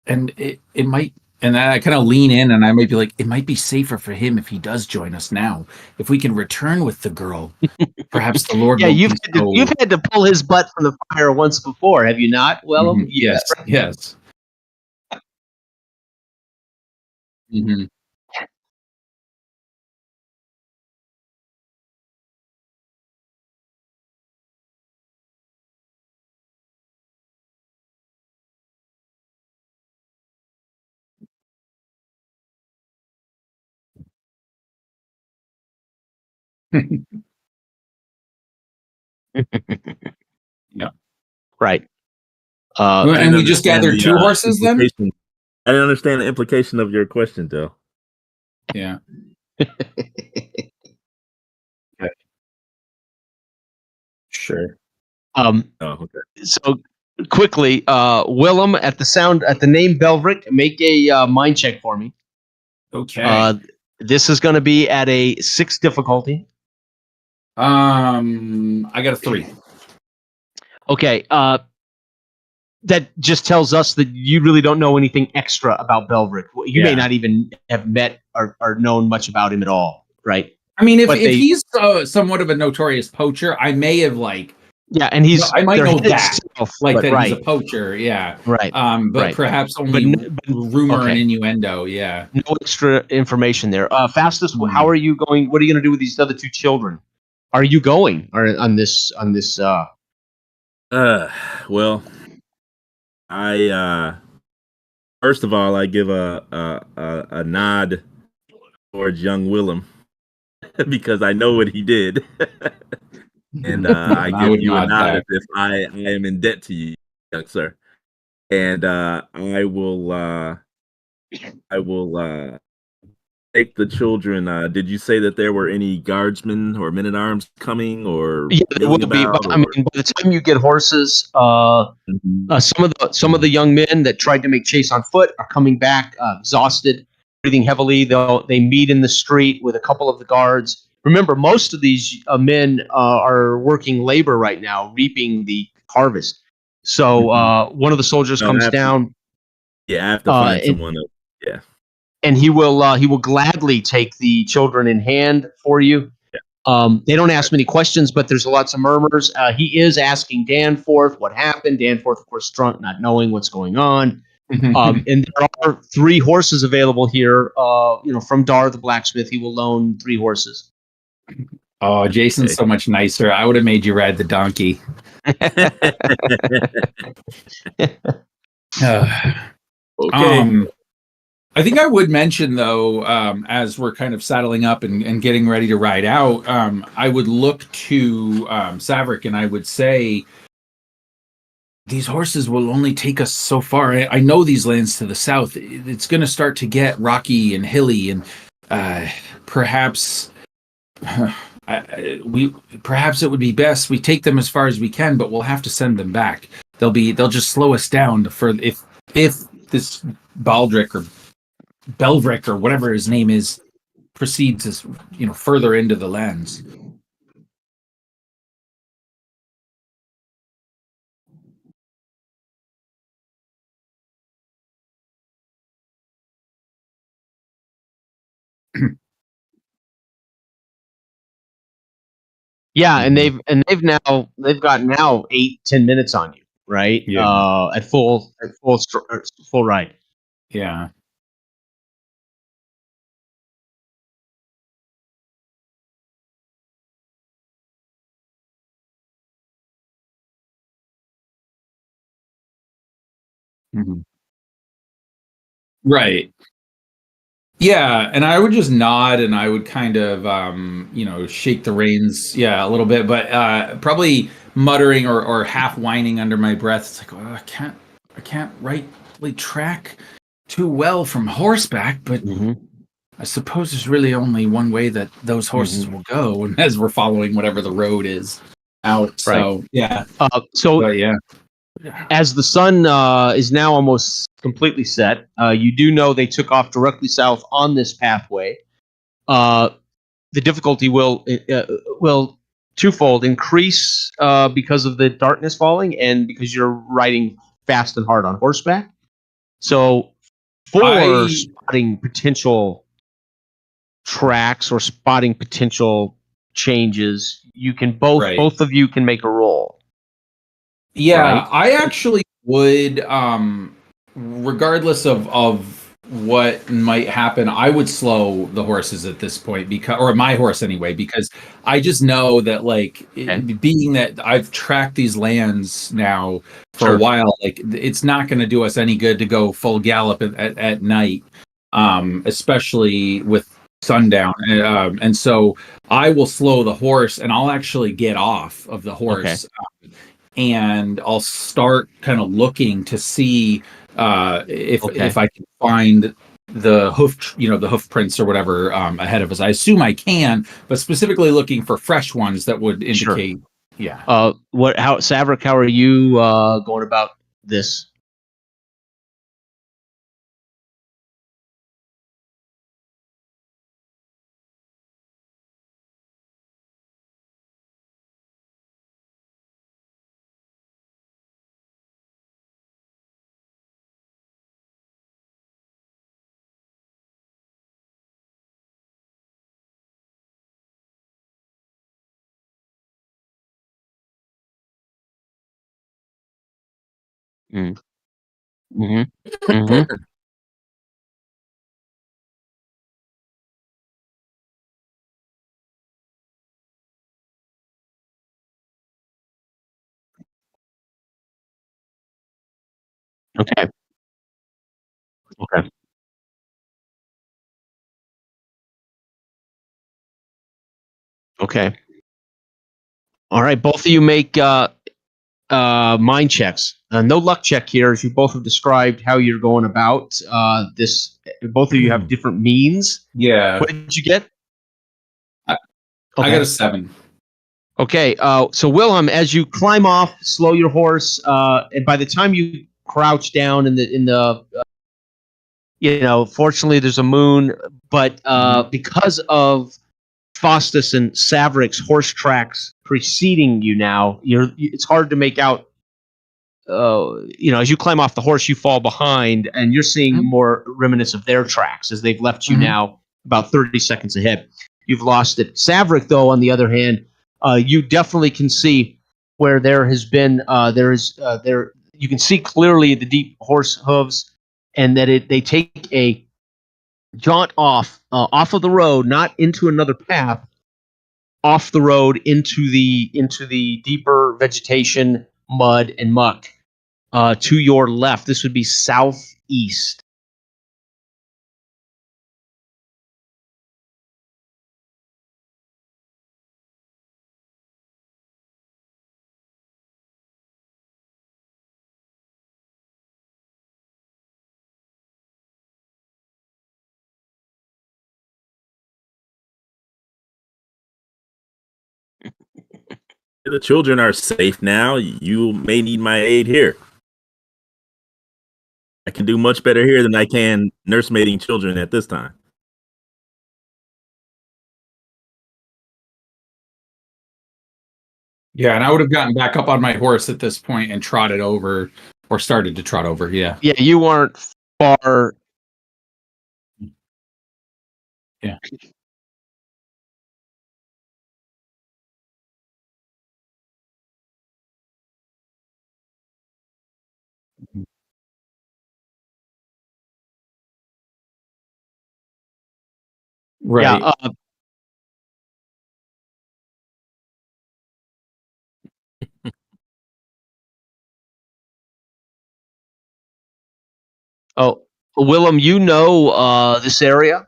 And it might, and I kind of lean in, and I might be like, it might be safer for him if he does join us now. If we can return with the girl, perhaps the Lord. Yeah, you've had to pull his butt from the fire once before, have you not? Well, mm-hmm. Yes. Mm-hmm. Yeah. Right. And we just gathered 2 horses then? I didn't understand the implication of your question, though. Yeah. Okay. Sure. Okay. So quickly, Willem, at the name Belvrick, make a mind check for me. Okay. This is going to be at a 6 difficulty. I got a 3. Okay. That just tells us that you really don't know anything extra about Belvrick. You may not even have met or known much about him at all, right? I mean, if he's somewhat of a notorious poacher, I may have and I might know that, that he's a poacher, right? But perhaps only rumor and innuendo, No extra information there. Fastest, how are you going? What are you going to do with these other 2 children? Are you going on this? Well, I first of all, I give a nod towards young Willem because I know what he did, and I give you a nod as if I am in debt to you, young sir. And I will take the children. Did you say that there were any guardsmen or men at arms coming or there will be? But, I mean, by the time you get horses, some of the young men that tried to make chase on foot are coming back exhausted, breathing heavily. They meet in the street with a couple of the guards. Remember, most of these men are working labor right now, reaping the harvest. So one of the soldiers comes down. Yeah, I have to find someone. And he will gladly take the children in hand for you. They don't ask many questions, but there's lots of murmurs. He is asking Danforth what happened. Danforth, of course, drunk, not knowing what's going on. And there are 3 horses available here. From Dar the blacksmith, he will loan 3 horses. Oh, Jason's so much nicer. I would have made you ride the donkey. Okay. I think I would mention, though, as we're kind of saddling up and getting ready to ride out, I would look to Saverick and I would say, these horses will only take us so far. I know these lands to the south. It's going to start to get rocky and hilly, and perhaps it would be best we take them as far as we can, but we'll have to send them back. They'll just slow us down for if this Baldric or Belvrick or whatever his name is proceeds as further into the lands. Yeah, and they've got 8-10 minutes on you, right? Yeah. At full ride. Yeah. Mm-hmm. Right. Yeah, and I would just nod and I would kind of shake the reins a little bit, but probably muttering or half whining under my breath. It's like, I can't rightly track too well from horseback, but I suppose there's really only one way that those horses will go, and as we're following whatever the road is out. So as the sun is now almost completely set, you do know they took off directly south on this pathway. The difficulty will twofold increase because of the darkness falling and because you're riding fast and hard on horseback. So for spotting potential tracks or spotting potential changes, you can both of you can make a roll. Yeah, right? I actually would, regardless of what might happen, I would slow the horses at this point, or my horse anyway, because I just know that, being that I've tracked these lands now for a while, it's not going to do us any good to go full gallop at night, especially with sundown. And so I will slow the horse, and I'll actually get off of the horse. Okay. And I'll start kind of looking to see if I can find the hoof prints or whatever ahead of us. I assume I can, but specifically looking for fresh ones that would indicate Yeah. Saverick, how are you going about this? Mm. Mm-hmm. Mm-hmm. Okay. Okay. Okay. All right. Both of you make mind checks. No luck check here, as you both have described how you're going about this. Both of you have different means. Yeah. What did you get? I got a 7. Okay. So Willem, as you climb off, slow your horse, and by the time you crouch down fortunately there's a moon, but because of Faustus and Saverick's horse tracks preceding you now, it's hard to make out. As you climb off the horse, you fall behind, and you're seeing more remnants of their tracks as they've left you now about 30 seconds ahead. You've lost it. Saverick, though, on the other hand, you definitely can see where there has been there. You can see clearly the deep horse hooves, and that they take a jaunt off of the road, not into another path, off the road into the deeper vegetation, mud and muck. To your left, this would be southeast. The children are safe now. You may need my aid here. I can do much better here than I can nursemaiding children at this time. Yeah, and I would have gotten back up on my horse at this point and trotted over, or started to trot over. Yeah. Yeah, you aren't far. Yeah. Right. Yeah. Oh, Willem, you know this area.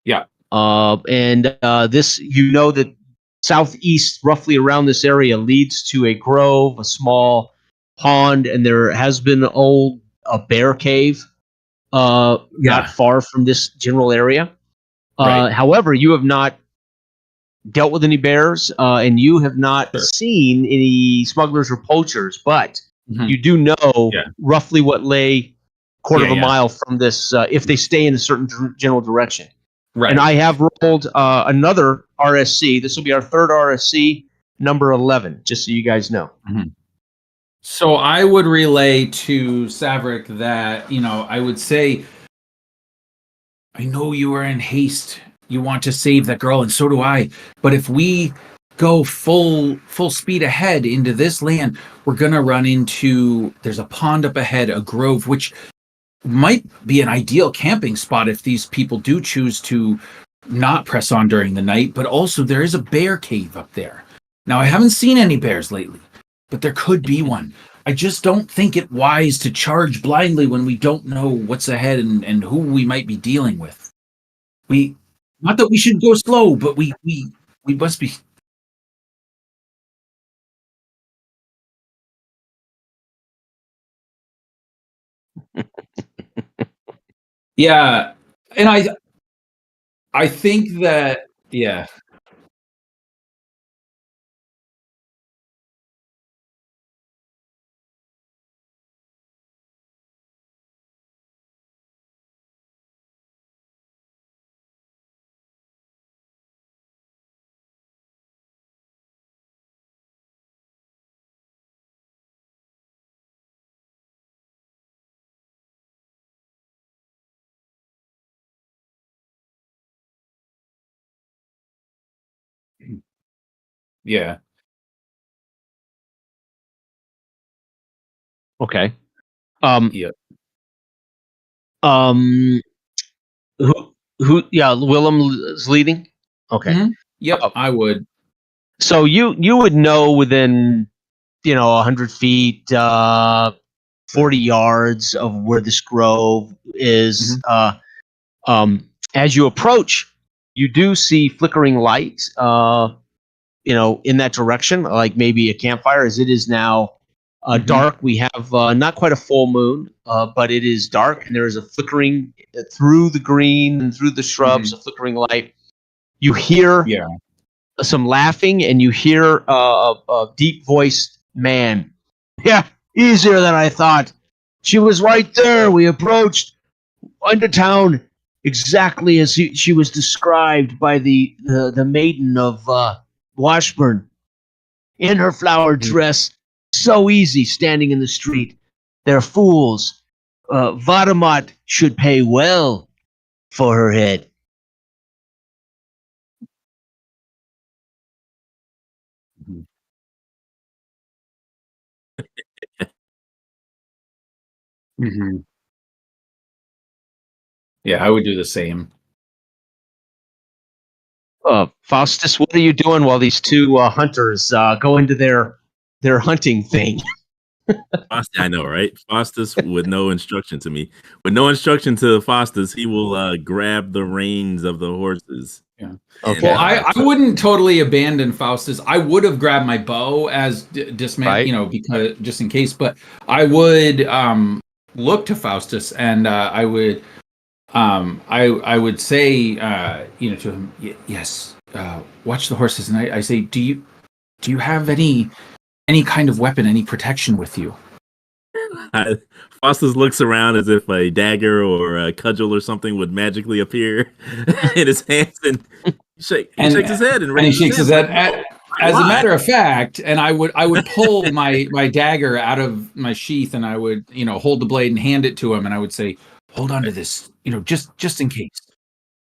Yeah. And this, that southeast, roughly around this area, leads to a grove, a small pond, and there has been a bear cave not far from this general area. Right. However, you have not dealt with any bears, and you have not seen any smugglers or poachers, but you do know roughly what lay quarter of a mile from this if they stay in a certain general direction. Right. And I have rolled another RSC. This will be our third RSC, number 11, just so you guys know. So I would relay to Saverick that, I would say, I know you are in haste. You want to save that girl, and so do I. But if we go full speed ahead into this land, we're gonna run into, there's a pond up ahead, a grove, which might be an ideal camping spot if these people do choose to not press on during the night. But also there is a bear cave up there. Now I haven't seen any bears lately, but there could be one. I just don't think it wise to charge blindly when we don't know what's ahead and who we might be dealing with. Not that we should go slow, but we must be. Yeah, and I think that, yeah. Yeah. Okay. Yeah. Who? Yeah, Willem is leading. Okay. Mm-hmm. Yep, Uh, I would. so you would know within 100 feet, 40 yards of where this grove is. As you approach, you do see flickering light. In that direction, like maybe a campfire, as it is now dark. We have not quite a full moon, but it is dark, and there is a flickering through the green and through the shrubs, a flickering light. You hear some laughing, and you hear a deep-voiced man. Yeah, easier than I thought. She was right there. We approached into town exactly as she was described by the maiden of Washburn in her flower dress. So easy standing in the street. They're fools. Vadamat should pay well for her head. Yeah, I would do the same. Faustus, what are you doing while these two hunters go into their hunting thing? I know, right? Faustus with no instruction to me. With no instruction to Faustus, he will grab the reins of the horses. Yeah. Okay. Well, I wouldn't totally abandon Faustus. I would have grabbed my bow as dismount, Right. because just in case. But I would look to Faustus, and I would I would say to him, yes, watch the horses, and I say, do you have any kind of weapon, any protection with you? Faustus looks around as if a dagger or a cudgel or something would magically appear in his hands, and he shakes his head and he shakes his head. Like, as a matter of fact, and I would pull my dagger out of my sheath, and I would hold the blade and hand it to him, and I would say, hold on to this, just in case.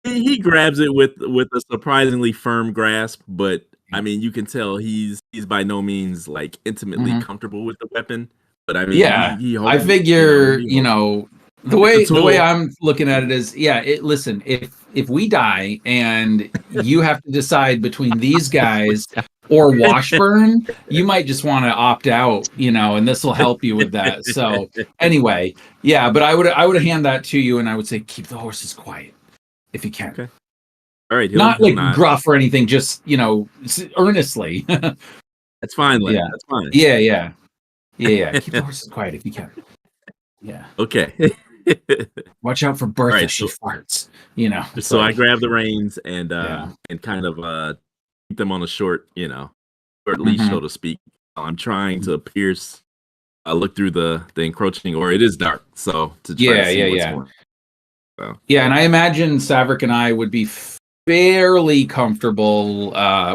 He grabs it with a surprisingly firm grasp, but I mean, you can tell he's by no means like intimately comfortable with the weapon. But I mean, yeah, he I figure, the way I'm looking at it is, listen, if we die and you have to decide between these guys or Washburn, you might just want to opt out, and this will help you with that. So anyway, yeah, but I would hand that to you, and I would say, keep the horses quiet if you can. Okay. All right, not gruff or anything, just earnestly. That's fine, Len. Yeah, that's fine. Yeah. Keep the horses quiet if you can. Yeah. Okay. Watch out for Bertha. Right, she farts. So I grab the reins and kind of keep them on a short, or at least so to speak. I'm trying to pierce, look through the encroaching, or it is dark, so to try to see what's going on. So. Yeah, and I imagine Savrik and I would be fairly comfortable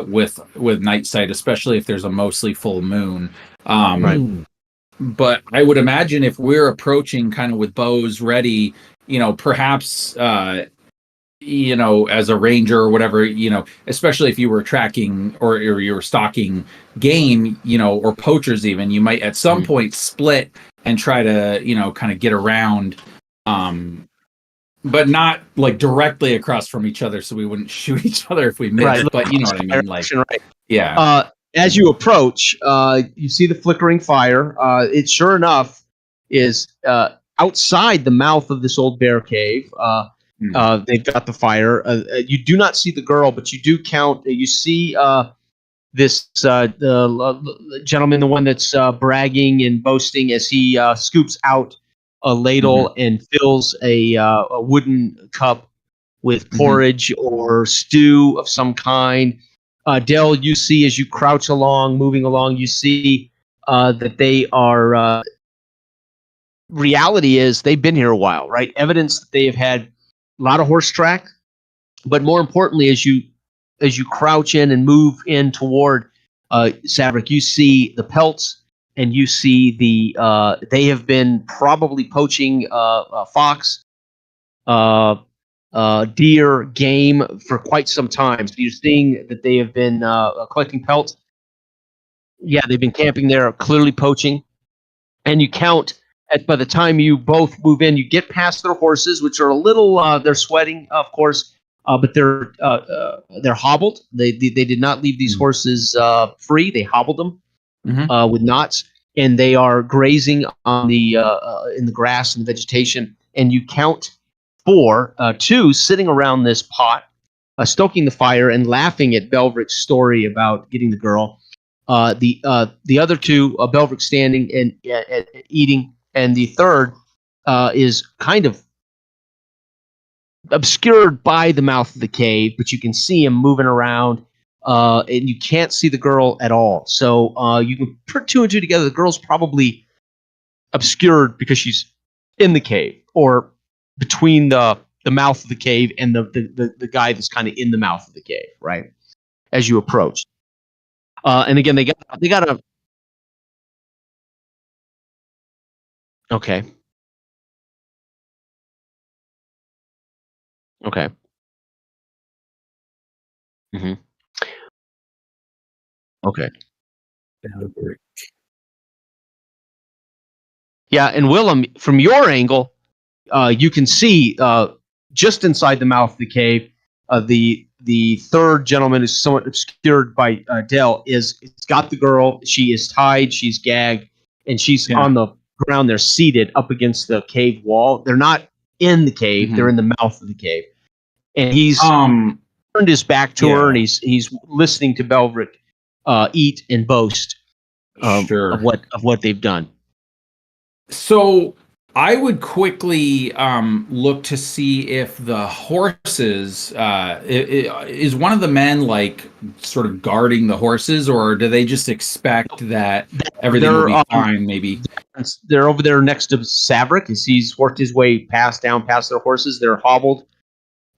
with night sight, especially if there's a mostly full moon. Right. But I would imagine if we're approaching kind of with bows ready, perhaps as a ranger or whatever, especially if you were tracking or you were stalking game, or poachers even, you might at some point split and try to, kind of get around, but not like directly across from each other, so we wouldn't shoot each other if we missed. Right. But you know what I mean, like yeah. As you approach, you see the flickering fire. It sure enough is outside the mouth of this old bear cave. They've got the fire. You do not see the girl, but you do count. You see this the gentleman, the one that's bragging and boasting, as he scoops out a ladle and fills a wooden cup with porridge or stew of some kind. Dell, you see as you crouch along, moving along, you see that they are. Reality is they've been here a while, right? Evidence that they have had a lot of horse track, but more importantly, as you crouch in and move in toward Savrik, you see the pelts, and you see they have been probably poaching fox, deer, game for quite some time. So you're seeing that they have been collecting pelts. Yeah, they've been camping there, clearly poaching. And you count by the time you both move in, you get past their horses, which are a little, they're sweating, of course, but they're hobbled. They did not leave these horses free. They hobbled them with knots, and they are grazing on the in the grass and the vegetation. And you count two sitting around this pot, stoking the fire and laughing at Belvrick's story about getting the girl. The other two, Belvrick standing and eating, and the third is kind of obscured by the mouth of the cave, but you can see him moving around, and you can't see the girl at all. So you can put two and two together. The girl's probably obscured because she's in the cave, or between the mouth of the cave and the guy that's kind of in the mouth of the cave, right? As you approach. And again, they got a. Okay. Okay. Mm-hmm. Okay. Yeah, and Willem, from your angle, you can see just inside the mouth of the cave, the third gentleman is somewhat obscured by Dell. It's got the girl. She is tied. She's gagged, and she's on the ground. They're seated up against the cave wall. They're not in the cave. They're in the mouth of the cave, and he's turned his back to her, and he's listening to Belvrick eat and boast of what they've done. So I would quickly look to see if the horses is one of the men like sort of guarding the horses, or do they just expect that everything will be fine? Maybe they're over there next to Savric as he's worked his way past their horses. They're hobbled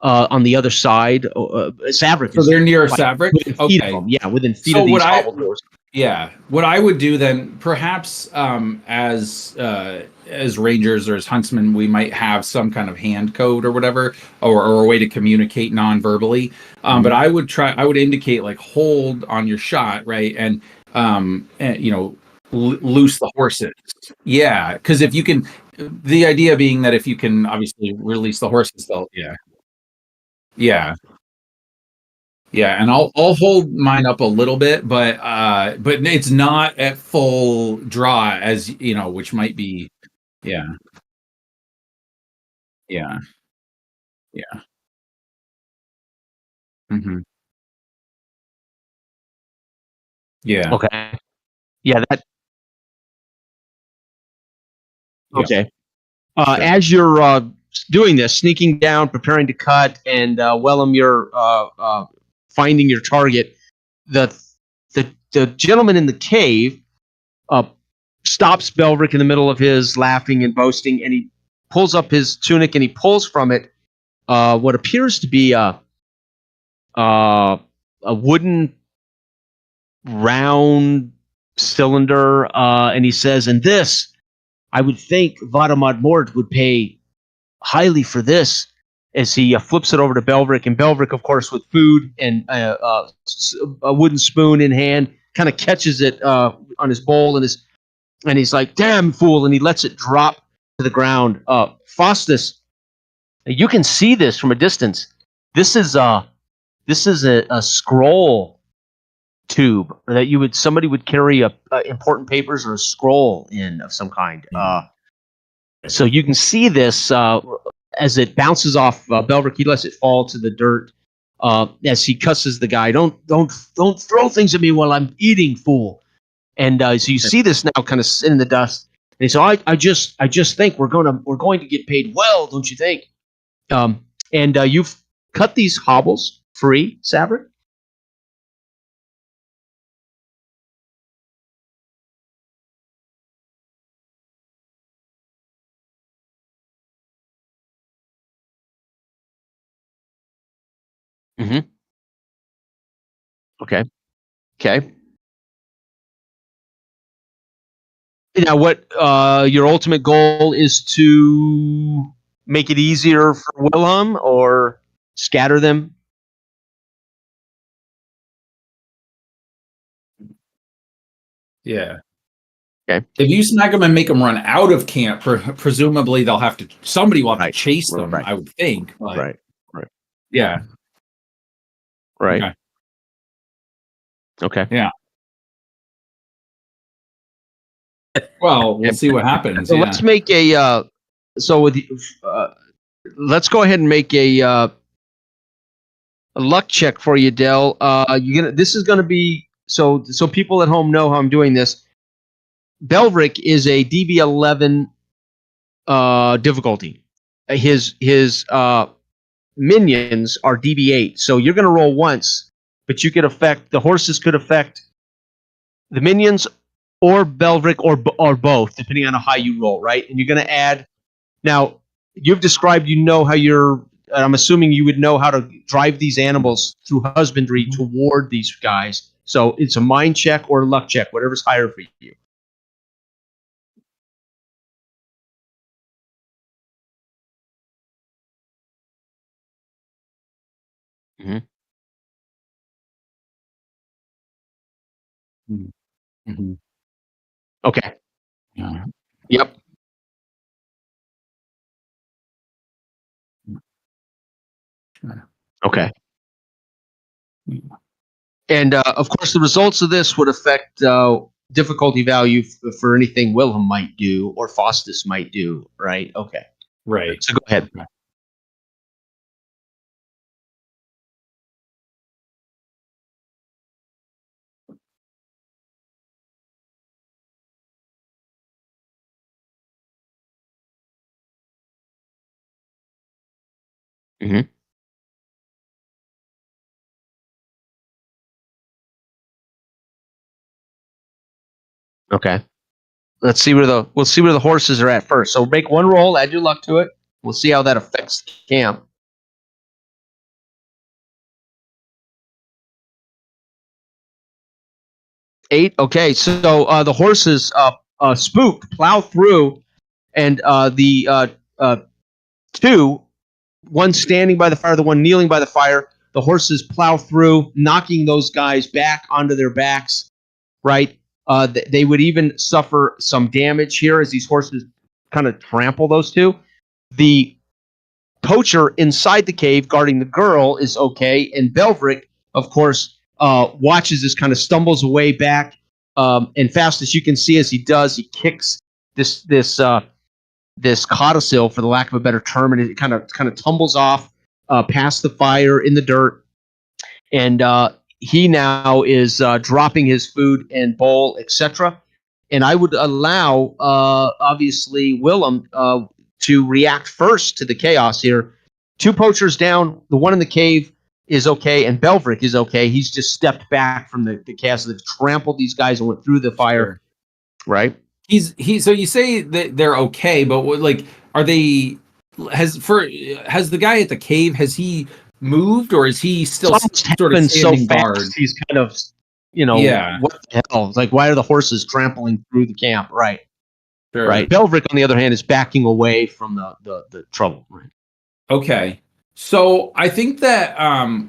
on the other side. Savric. So they're near Savric. Okay. Yeah, within feet of these hobbled horses. Yeah, what I would do then, perhaps as rangers or as huntsmen, we might have some kind of hand code or whatever, or a way to communicate non-verbally. But I would indicate like hold on your shot, right, and loose the horses. Yeah, because if you can, the idea being that if you can obviously release the horses, they'll yeah. Yeah, and I'll hold mine up a little bit, but it's not at full draw, as you know, which might be yeah. Yeah. Mm-hmm. Yeah. Okay. Yeah, that okay. Sure. As you're doing this, sneaking down, preparing to cut, and Willem, you're finding your target. The gentleman in the cave stops Belvrick in the middle of his laughing and boasting, and he pulls up his tunic and he pulls from it what appears to be a wooden round cylinder, and he says, "And this, I would think Vadamad Mort would pay highly for this." As he flips it over to Belvrick, and Belvrick, of course, with food and a wooden spoon in hand, kind of catches it on his bowl, and he's like, "Damn fool!" and he lets it drop to the ground. Faustus, you can see this from a distance. This is a scroll tube that somebody would carry important papers or a scroll in of some kind. So you can see this as it bounces off Belvrick. He lets it fall to the dirt as he cusses the guy. Don't throw things at me while I'm eating, fool. And so you see this now kind of sit in the dust. And he said, I just think we're going to get paid well, don't you think? And you've cut these hobbles free, Savric? Mm-hmm. Okay. Now, what your ultimate goal is to make it easier for Wilhelm or scatter them? Yeah. Okay. If you snag them and make them run out of camp, presumably somebody will have to chase them, Right. I would think. But, Right. yeah. Right. Okay. Yeah. Well, we'll see what happens. So let's make a let's go ahead and make a luck check for you, Del. This is gonna be so people at home know how I'm doing this. Belvrick is a DB11 difficulty. His minions are DB8. So you're gonna roll once, but you could affect the horses could affect the minions or Belvrick or both, depending on how high you roll, right? And you're going to add. Now, you've described, how I'm assuming you would know how to drive these animals through husbandry toward these guys. So it's a mind check or a luck check, whatever's higher for you. Mm-hmm. Okay. Yeah. Yep. Okay. And of course, the results of this would affect difficulty value for anything Wilhelm might do or Faustus might do, right? Okay. Right. So go ahead. Okay. Mm-hmm. Okay. We'll see where the horses are at first. So make one roll, add your luck to it. We'll see how that affects the camp. 8. Okay, so the horses spook, plow through, and the 2, one standing by the fire, the one kneeling by the fire. The horses plow through, knocking those guys back onto their backs. Right. They would even suffer some damage here as these horses kind of trample those two. The poacher inside the cave guarding the girl is okay, and Belvrick, of course, watches this, kind of stumbles away back, and fast as you can see, as he does, he kicks this codicil, for the lack of a better term, and it kind of tumbles off past the fire in the dirt, and he now is dropping his food and bowl, etc. And I would allow, obviously, Wilhelm to react first to the chaos here. 2 poachers down. The one in the cave is okay, and Belvrick is okay. He's just stepped back from the chaos. They've trampled these guys and went through the fire. Sure. Right? So you say that they're okay, but are they? Has the guy at the cave, has he moved, or is he still sort of standing guard? He's kind of, what the hell? It's like, why are the horses trampling through the camp? Right. Sure. Right. Belvrick, on the other hand, is backing away from the trouble. Right. Okay. So I think that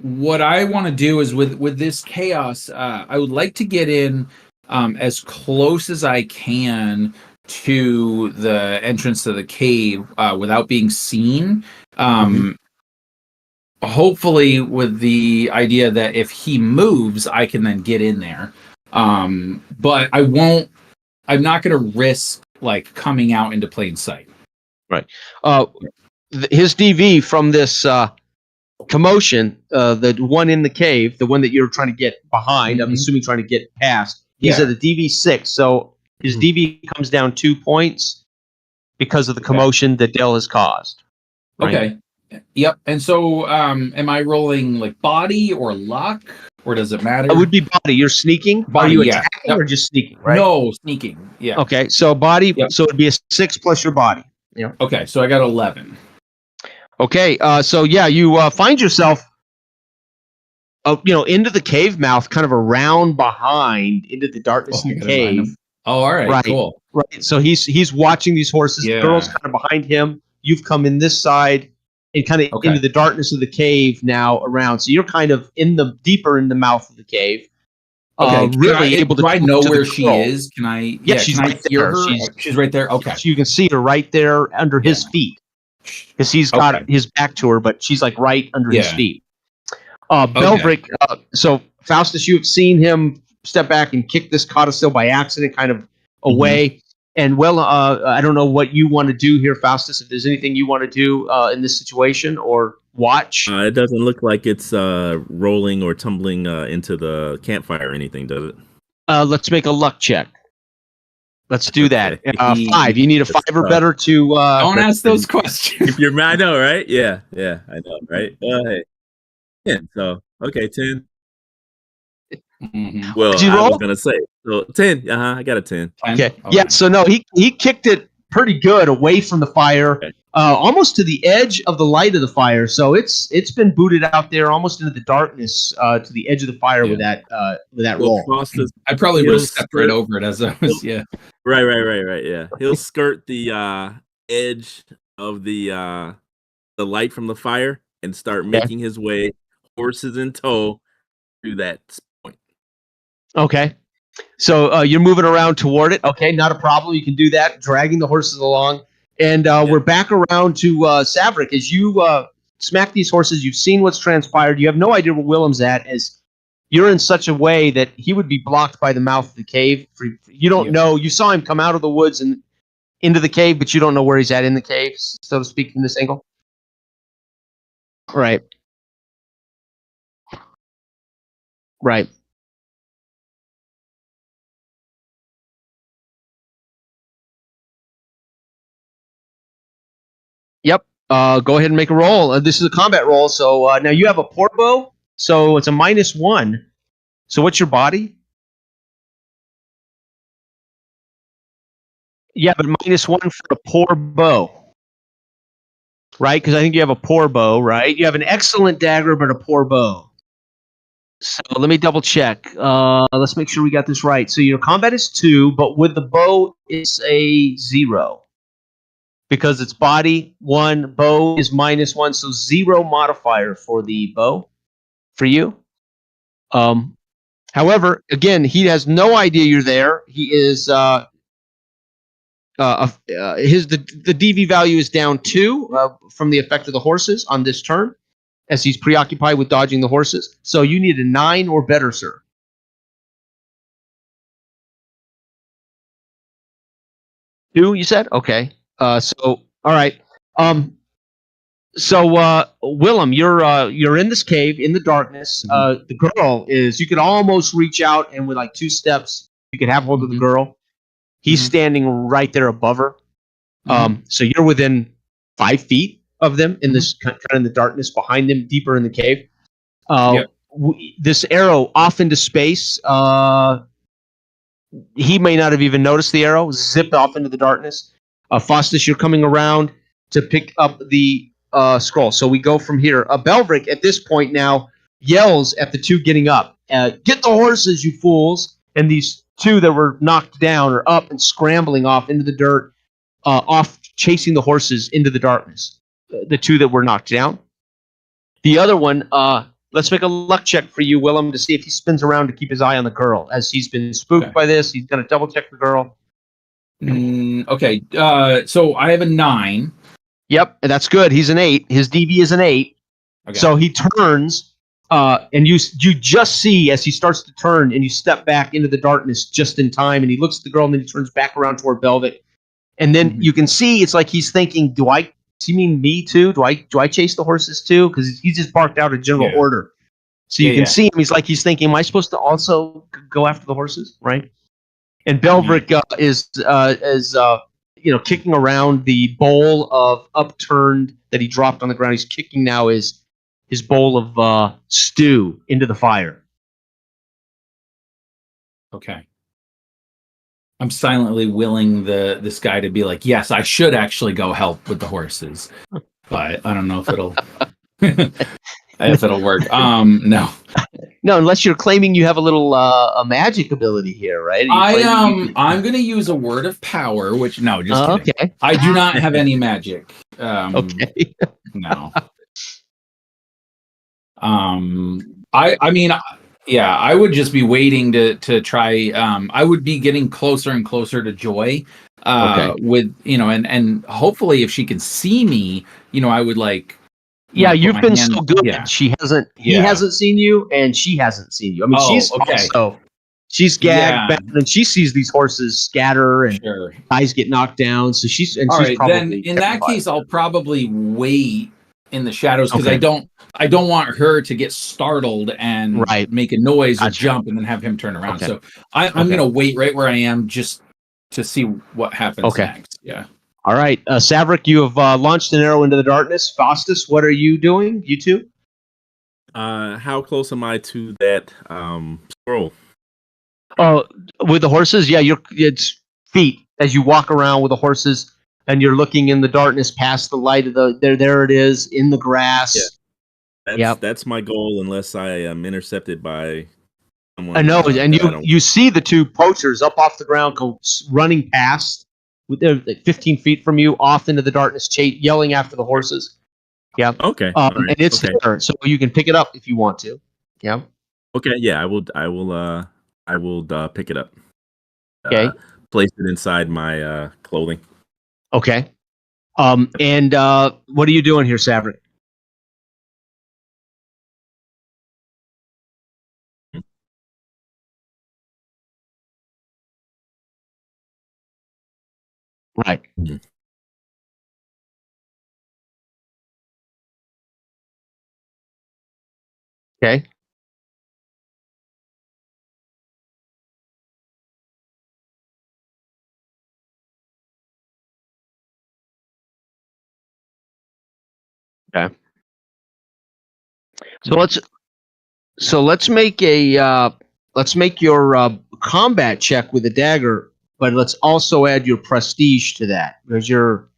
what I want to do is with this chaos, I would like to get in as close as I can to the entrance to the cave without being seen. Hopefully with the idea that if he moves, I can then get in there. But I'm not going to risk coming out into plain sight. Right. His DV from this commotion, the one in the cave, the one that you're trying to get behind, I'm assuming trying to get past, he's at a DV6. So his DV comes down 2 points because of the commotion that Dell has caused. Right? Okay. Yep. And so am I rolling body or luck, or does it matter? It would be body. You're sneaking? Body, are you attacking or just sneaking? Right? No, sneaking. Yeah. Okay. So body, so it'd be a 6 plus your body. Yeah. Okay. So I got 11. Okay. So yeah, you find yourself into the cave mouth, kind of around behind into the darkness in the cave. Oh, all right. Cool. Right. So he's watching these horses. The girl's kind of behind him, you've come in this side and kind of into the darkness of the cave now around. So you're kind of deeper in the mouth of the cave. Okay. Really able to. Do I know where she is? Can I? Yeah, she's can I right hear there. her? She's right there. Okay. You can see her right there under his feet, because he's got his back to her, but she's like right under his feet. Belvric. So Faustus, you have seen him step back and kick this codicil by accident, kind of away. And I don't know what you want to do here, Faustus. If there's anything you want to do in this situation or watch. It doesn't look like it's rolling or tumbling into the campfire or anything, does it? Let's make a luck check. Let's do that. 5. You need a 5 or better to. Don't ask those questions. If you're, I know, right? Yeah, I know, right? Hey, 10. So 10. Well, I was gonna say 10. I got a 10. Okay. Yeah. So no, he kicked it pretty good away from the fire, almost to the edge of the light of the fire. So it's been booted out there almost into the darkness to the edge of the fire with that roll. I probably would have stepped right over it as I was. Yeah. Right. Yeah. He'll skirt the edge of the light from the fire and start making his way, horses in tow, through that point. Okay. So you're moving around toward it. Okay, not a problem. You can do that, dragging the horses along. And we're back around to Saverick. As you smack these horses, you've seen what's transpired. You have no idea where Willem's at, as you're in such a way that he would be blocked by the mouth of the cave. You don't know. You saw him come out of the woods and into the cave, but you don't know where he's at in the cave, so to speak, from this angle. Right. Yep. Go ahead and make a roll. This is a combat roll. So now you have a poor bow, so it's a -1. So what's your body? Yeah, but -1 for a poor bow. Right? Because I think you have a poor bow, right? You have an excellent dagger, but a poor bow. So let me double check. Let's make sure we got this right. So your combat is 2, but with the bow, it's a 0. Because it's body 1, bow is -1, so 0 modifier for the bow for you. However, again, he has no idea you're there. He is the DV value is down 2 from the effect of the horses on this turn, as he's preoccupied with dodging the horses. So you need a 9 or better, sir. 2, you said? Okay. So all right. So Willem, you're in this cave in the darkness. The girl is. You could almost reach out, and with like 2 steps, you could have hold of the girl. He's standing right there above her. So you're within 5 feet of them in this kind of in the darkness behind them, deeper in the cave. This arrow off into space. He may not have even noticed the arrow zip off into the darkness. Faustus, you're coming around to pick up the scroll. So we go from here. Belvric, at this point now, yells at the 2 getting up. Get the horses, you fools! And these 2 that were knocked down are up and scrambling off into the dirt, off chasing the horses into the darkness. The 2 that were knocked down. The other one, let's make a luck check for you, Willem, to see if he spins around to keep his eye on the girl. As he's been spooked by this, he's going to double check the girl. Okay. So I have a 9. Yep, and that's good. He's an 8. His DV is an 8. Okay. So he turns, and you just see as he starts to turn, and you step back into the darkness just in time, and he looks at the girl, and then he turns back around toward Belvic. And then you can see it's like he's thinking, does he mean me too? Do I chase the horses too? Because he just barked out a general order. So you can see him. He's thinking, am I supposed to also go after the horses? Right? And Belvric is kicking around the bowl of upturned that he dropped on the ground. He's kicking now his bowl of stew into the fire. Okay. I'm silently willing this guy to be like, yes, I should actually go help with the horses, but I don't know if it'll. if it'll work. No. No, unless you're claiming you have a little a magic ability here, right? I'm going to use a word of power, which no, just kidding. Okay. I do not have any magic. Okay. No. I mean, yeah, I would just be waiting to try. I would be getting closer and closer to Joy. With and hopefully if she can see me, I would like. Yeah, you've been so good. Yeah. She hasn't. He hasn't seen you, and she hasn't seen you. I mean, she's gagged back, and she sees these horses scatter and guys get knocked down. So she's probably. Then in that case, I'll probably wait in the shadows because I don't want her to get startled and make a noise or jump and then have him turn around. So I'm gonna wait right where I am just to see what happens next. Yeah. All right, Savrik, you have launched an arrow into the darkness. Faustus, what are you doing? You two? How close am I to that scroll? With the horses, it's feet as you walk around with the horses, and you're looking in the darkness past the light of the. There it is in the grass. Yeah. That's my goal, unless I am intercepted by someone. I know, and you see the two poachers up off the ground go running past. They're like 15 feet from you, off into the darkness, yelling after the horses. Yeah. Okay. And it's there, so you can pick it up if you want to. Yeah. Okay. Yeah, I will pick it up. Okay. Place it inside my clothing. Okay. And what are you doing here, Savrik? Right. Mm-hmm. Okay. Okay. So let's make your combat check with a dagger, but let's also add your prestige to that because you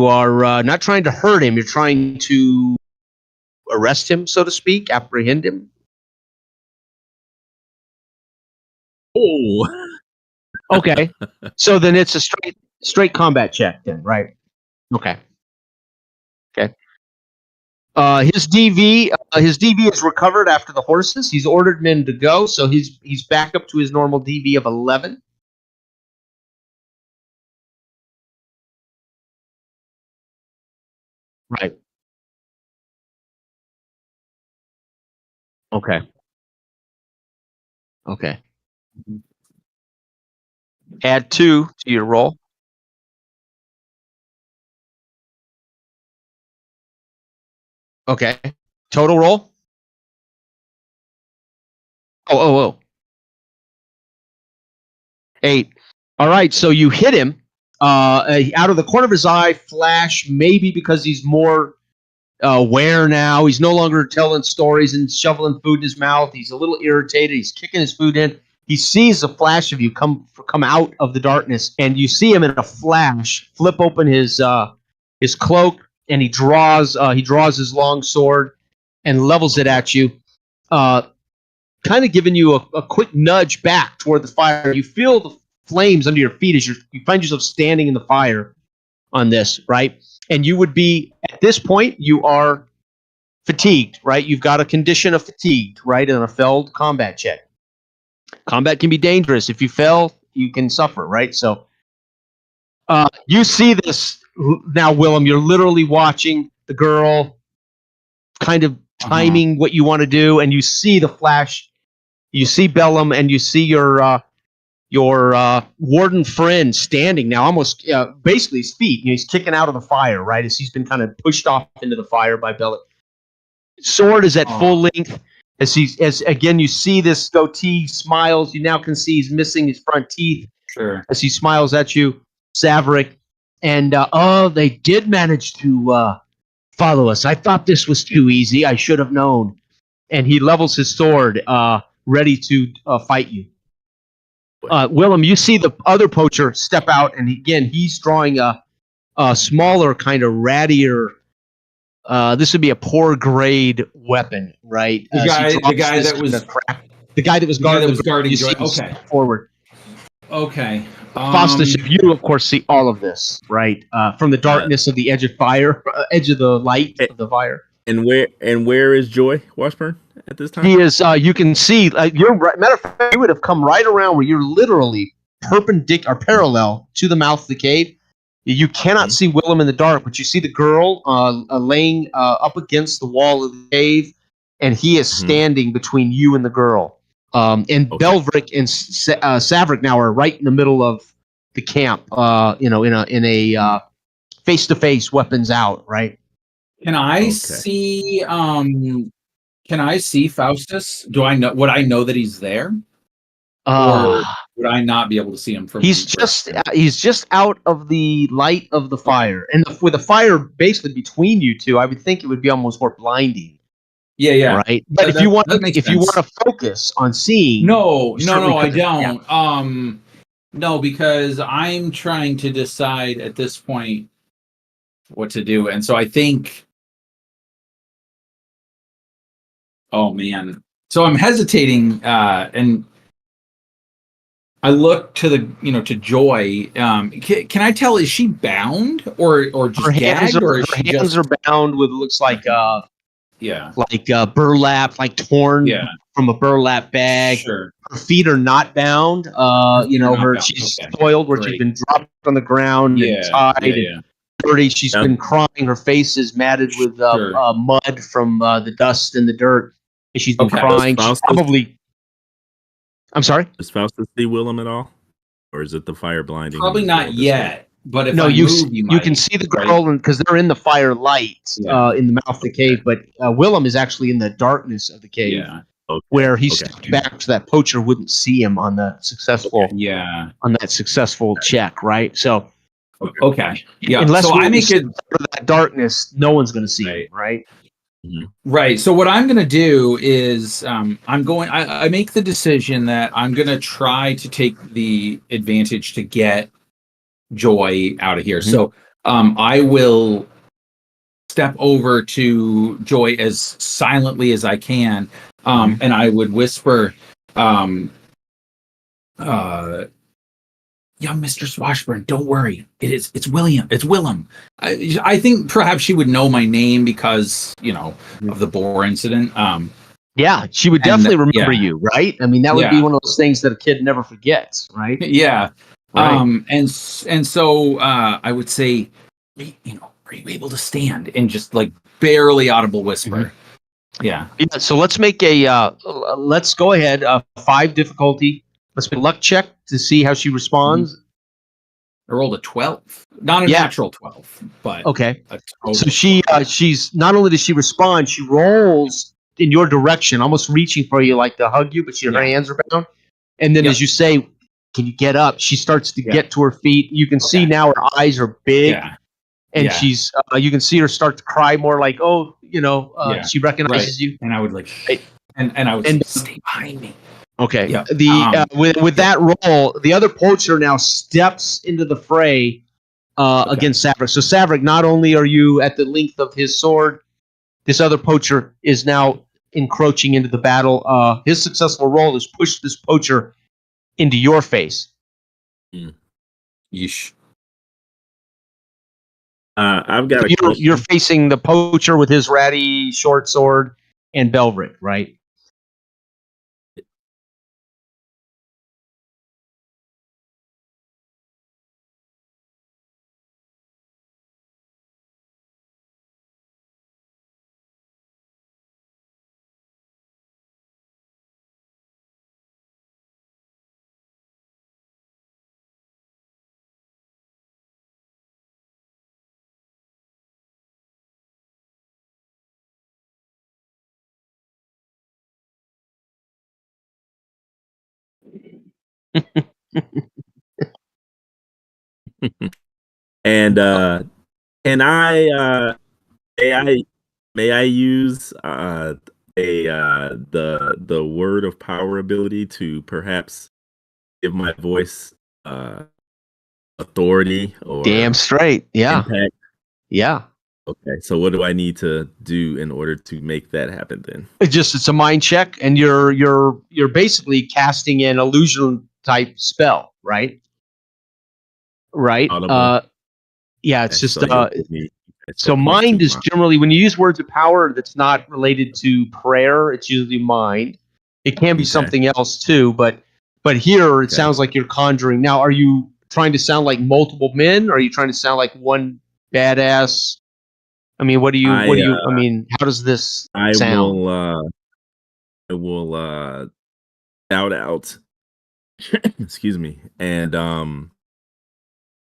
are not trying to hurt him. You're trying to arrest him, so to speak, apprehend him. Oh. Okay. So then it's a straight combat check then, right? Okay. Okay. His DV is recovered after the horses. He's ordered men to go, so he's back up to his normal DV of 11. Right. Okay. Okay. Add 2 to your roll. Okay. Total roll? Oh. 8. All right, so you hit him. Out of the corner of his eye, flash, maybe because he's more aware now. He's no longer telling stories and shoveling food in his mouth. He's a little irritated. He's kicking his food in. He sees a flash of you come out of the darkness, and you see him in a flash flip open his cloak, and he draws his long sword and levels it at you, kind of giving you a quick nudge back toward the fire. You feel the flames under your feet as you find yourself standing in the fire on this, right? And you would be, at this point, you are fatigued, right? You've got a condition of fatigue, right, in a failed combat check. Combat can be dangerous. If you fail, you can suffer, right? So you see this now, Willem. You're literally watching the girl kind of timing what you want to do, and you see the flash. You see Bellum, and you see your warden friend standing now, almost basically his feet. He's kicking out of the fire, right, as he's been kind of pushed off into the fire by Bellum. Sword is at full length. As again, you see this goatee smiles. You now can see he's missing his front teeth. Sure. As he smiles at you, Savrik, and they did manage to follow us. I thought this was too easy. I should have known. And he levels his sword, ready to fight you. Willem, you see the other poacher step out, and again, he's drawing a smaller, kind of rattier this would be a poor grade weapon, right? The guy that was guarding Joy. Okay. Forward. Okay. Faustus, you of course see all of this, right? From the darkness of the edge of the light of the fire. And where is Joy Washburn at this time? He is. You can see. You're right. Matter of fact, you would have come right around where you're literally parallel to the mouth of the cave. You cannot see Willem in the dark, but you see the girl laying up against the wall of the cave, and he is standing between you and the girl. And Belvric and Savric now are right in the middle of the camp. In a face-to-face, weapons out, right? Can I see? Can I see Faustus? Would I know that he's there? Or would I not be able to see him from? He's just out of the light of the fire, and with the fire basically between you two, I would think it would be almost more blinding. Yeah. Right. But if you want to focus on seeing, no, I don't. Yeah. No, because I'm trying to decide at this point what to do, and so I think. Oh man! So I'm hesitating, and I look to to Joy. Can I tell? Is she bound or just her gagged? Her hands are bound with looks like burlap, like torn from a burlap bag. Sure. Her feet are not bound. She's soiled where she's been dropped on the ground and tied and dirty. She's been crying. Her face is matted with mud from the dust and the dirt. And she's been crying. She's probably. I'm sorry? Does Faustus see Willem at all? Or is it the fire blinding? Probably not yet. But if you can see the girl because they're in the fire light in the mouth of the cave. But Willem is actually in the darkness of the cave, where he stepped back so that poacher wouldn't see him on the successful check. Right. So unless I make it out of that darkness, no one's going to see him. Right. Mm-hmm. Right. So what I'm going to do is I make the decision that I'm going to try to take the advantage to get Joy out of here. Mm-hmm. So I will step over to Joy as silently as I can, and I would whisper, young Mistress Washburn, don't worry. It's William. It's Willem. I think perhaps she would know my name because, of the boar incident. Yeah, she would definitely remember you, right? I mean, that would be one of those things that a kid never forgets, right? Yeah. Right. And so I would say, are you able to stand? And just like barely audible whisper. Mm-hmm. Yeah. So let's make let's go ahead. 5 difficulty. Let's make a luck check to see how she responds. I rolled a 12, not a natural 12, but okay. So she's not only does she respond, she rolls in your direction, almost reaching for you, like to hug you, but her hands are bound. And then as you say, "Can you get up?" She starts to get to her feet. You can see now her eyes are big, and she's. You can see her start to cry more, like, she recognizes you. And I would and I would stay behind me. Okay. Yeah. With that roll, the other poacher now steps into the fray against Savric. So Savric, not only are you at the length of his sword, this other poacher is now encroaching into the battle. His successful roll is push this poacher into your face. Yeesh. I've got you're facing the poacher with his ratty short sword and Belvric, right? And can I may I use the word of power ability to perhaps give my voice authority or damn straight, yeah, impact? Yeah. Okay, so what do I need to do in order to make that happen then? It's a mind check, and you're basically casting an illusion type spell, right? Right. Audible. Yeah, it's Okay, just so you'll give me so plus mind 2 is mind. generally when you use words of power that's not related to prayer, it's usually mind. It can be Okay. something else too, but here it Okay. sounds like you're conjuring. Now, are you trying to sound like multiple men? Or are you trying to sound like one badass? I mean, what do you I mean, how does this I sound? will shout out excuse me, and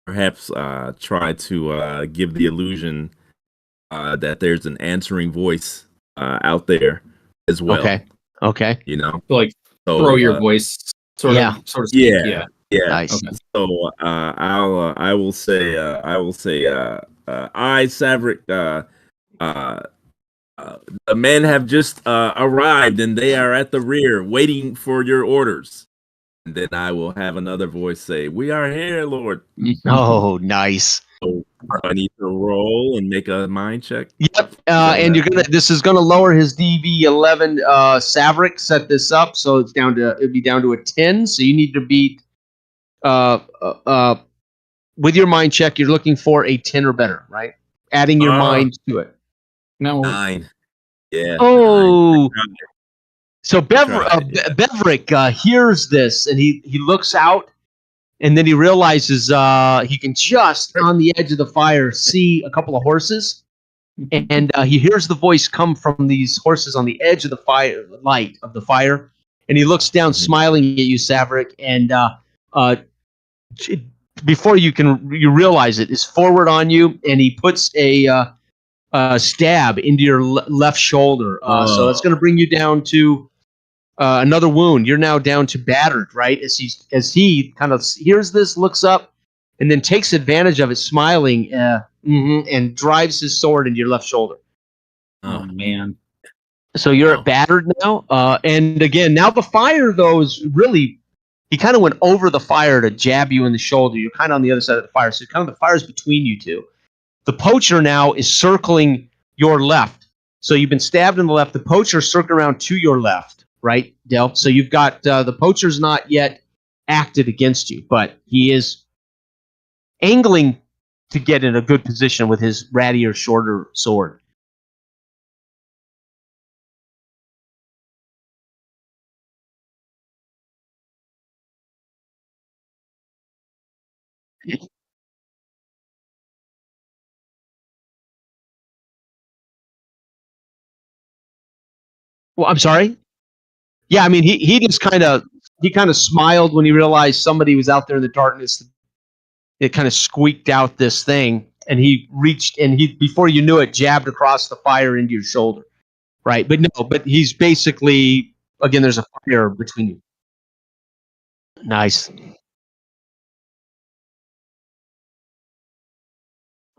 perhaps try to give the illusion that there's an answering voice out there as well. Okay. You know, Like so throw your voice, sort yeah. of, so to speak. yeah, Yeah. Nice. Okay. So I will say I Saverick the men have just arrived and they are at the rear waiting for your orders. And then I will have another voice say, "We are here, Lord." Oh, nice. So I need to roll and make a mind check. Yep, and this is gonna lower his DV11. Saverick set this up, so it'd be down to a 10. So you need to beat with your mind check. You're looking for a 10 or better, right? Adding your mind to it. No. 9. Yeah. Oh, 9. so Beverick hears this and he looks out, and then he realizes he can just on the edge of the fire see a couple of horses. And he hears the voice come from these horses on the edge of the fire, light of the fire, and he looks down, smiling at you, Saverick. And before you realize it, is forward on you, and he puts a stab into your left shoulder. So that's going to bring you down to another wound. You're now down to battered, right? As he kind of hears this, looks up, and then takes advantage of it, smiling, and drives his sword into your left shoulder. Oh man! So you're battered now, and again, now the fire though is really. He kind of went over the fire to jab you in the shoulder. You're kind of on the other side of the fire, so kind of the fire's between you two. The poacher now is circling your left. So you've been stabbed in the left. The poacher is circling around to your left, right, Del? So you've got the poacher's not yet acted against you, but he is angling to get in a good position with his rattier, shorter sword. Well, I'm sorry. Yeah, I mean, he just kind of smiled when he realized somebody was out there in the darkness. It kind of squeaked out this thing, and he reached and he before you knew it, jabbed across the fire into your shoulder. Right, but he's basically again. There's a fire between you. Nice.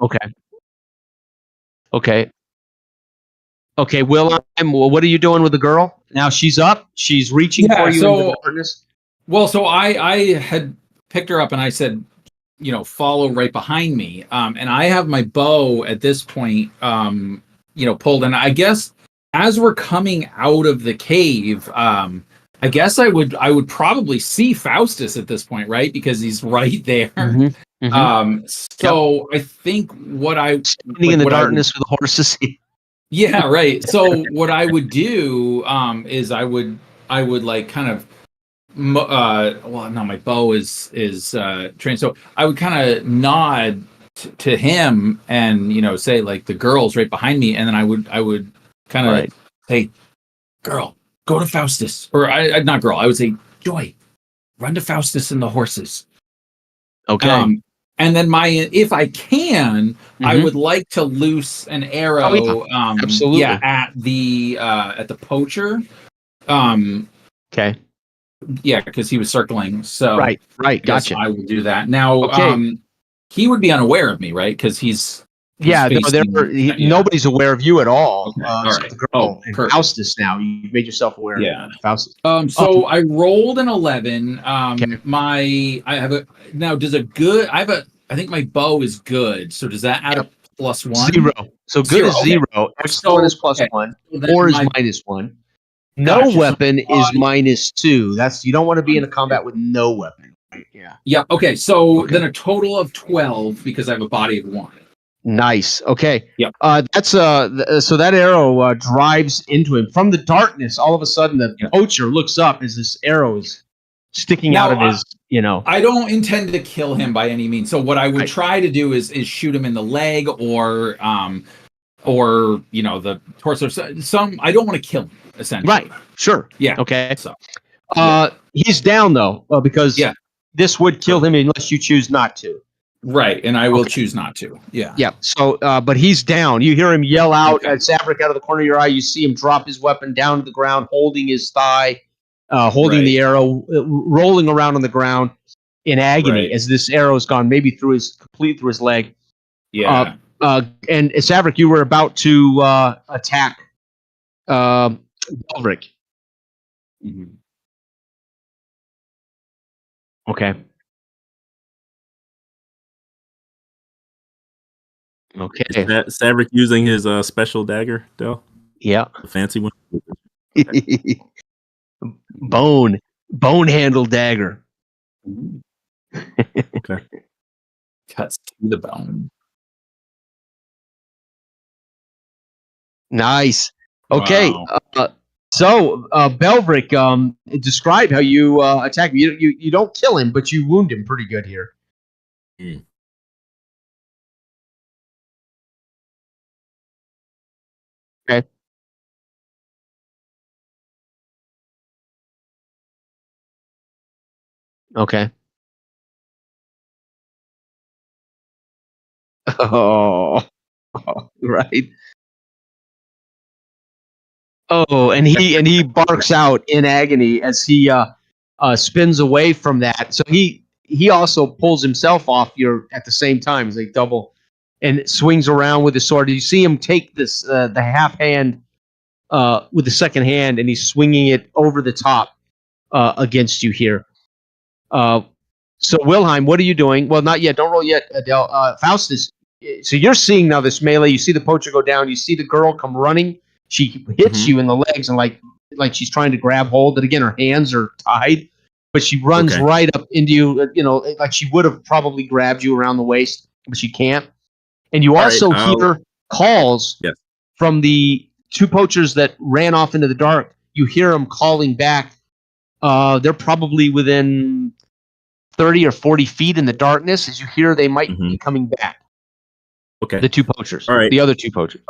Okay. Will, what are you doing with the girl? Now she's up. She's reaching for you in the darkness. Well, so I had picked her up and I said, follow right behind me. And I have my bow at this point, pulled. And I guess as we're coming out of the cave, I guess I would probably see Faustus at this point, right? Because he's right there. Mm-hmm. Mm-hmm. So I think standing in the darkness with the horses. Yeah, right. So what I would do is I would like kind of my bow is trained, so I would kind of nod to him and say like the girl's right behind me, and then I would kind of say, girl, go to Faustus, or not girl, I would say, Joy, run to Faustus and the horses. Okay. And then if I can, I would like to loose an arrow. Absolutely. Yeah, at the poacher. Okay. Yeah, because he was circling. So right. Gotcha. I will do that now. He would be unaware of me, right? Because he's nobody's aware of you at all. Okay. All right. The girl and Faustus. Now you've made yourself aware. Yeah. Of Faustus. So I rolled an 11. I have a now. I think my bow is good. So does that add a +1? 0. So good Zero, is okay. 0. Excellent is +1. So Or is my- -1. No Gotcha. weapon is -2. That's you don't want to be in a combat with no weapon. Yeah. Yeah. Okay. So then a total of 12 because I have a body of 1. Nice. Okay. Yep. That's so that arrow drives into him from the darkness. All of a sudden, the poacher looks up as this arrow is sticking out of his. I don't intend to kill him by any means. So what I would try to do is shoot him in the leg or the torso. Some I don't want to kill him essentially. Right. Sure. Yeah. Okay. So he's down though because this would kill him unless you choose not to. Right, and I will choose not to. Yeah. Yeah. So, but he's down. You hear him yell out at Saverick out of the corner of your eye. You see him drop his weapon down to the ground, holding his thigh, holding the arrow, rolling around on the ground in agony as this arrow has gone maybe complete through his leg. Yeah. And Saverick, you were about to attack Belric. Mm-hmm. Okay. Okay. Is that Saverick using his special dagger, Del? Yeah. The fancy one? Okay. Bone handle dagger. Okay. Cuts to the bone. Nice. Okay. Wow. So Belric, describe how you attack him. You don't kill him, but you wound him pretty good here. Okay. Okay. Oh, right. Oh, and he barks out in agony as he spins away from that. So he also pulls himself off you at the same time as they double and swings around with his sword. You see him take this the half hand with the second hand, and he's swinging it over the top against you here. So Wilhelm, what are you doing? Well, not yet. Don't roll yet, Adele. Faustus. So you're seeing now this melee. You see the poacher go down. You see the girl come running. She hits you in the legs and like she's trying to grab hold. And again, her hands are tied, but she runs right up into you. Like she would have probably grabbed you around the waist, but she can't. And you also hear calls from the two poachers that ran off into the dark. You hear them calling back. They're probably within 30 or 40 feet in the darkness. As you hear, they might be coming back. Okay. The two poachers. All right. The other two poachers.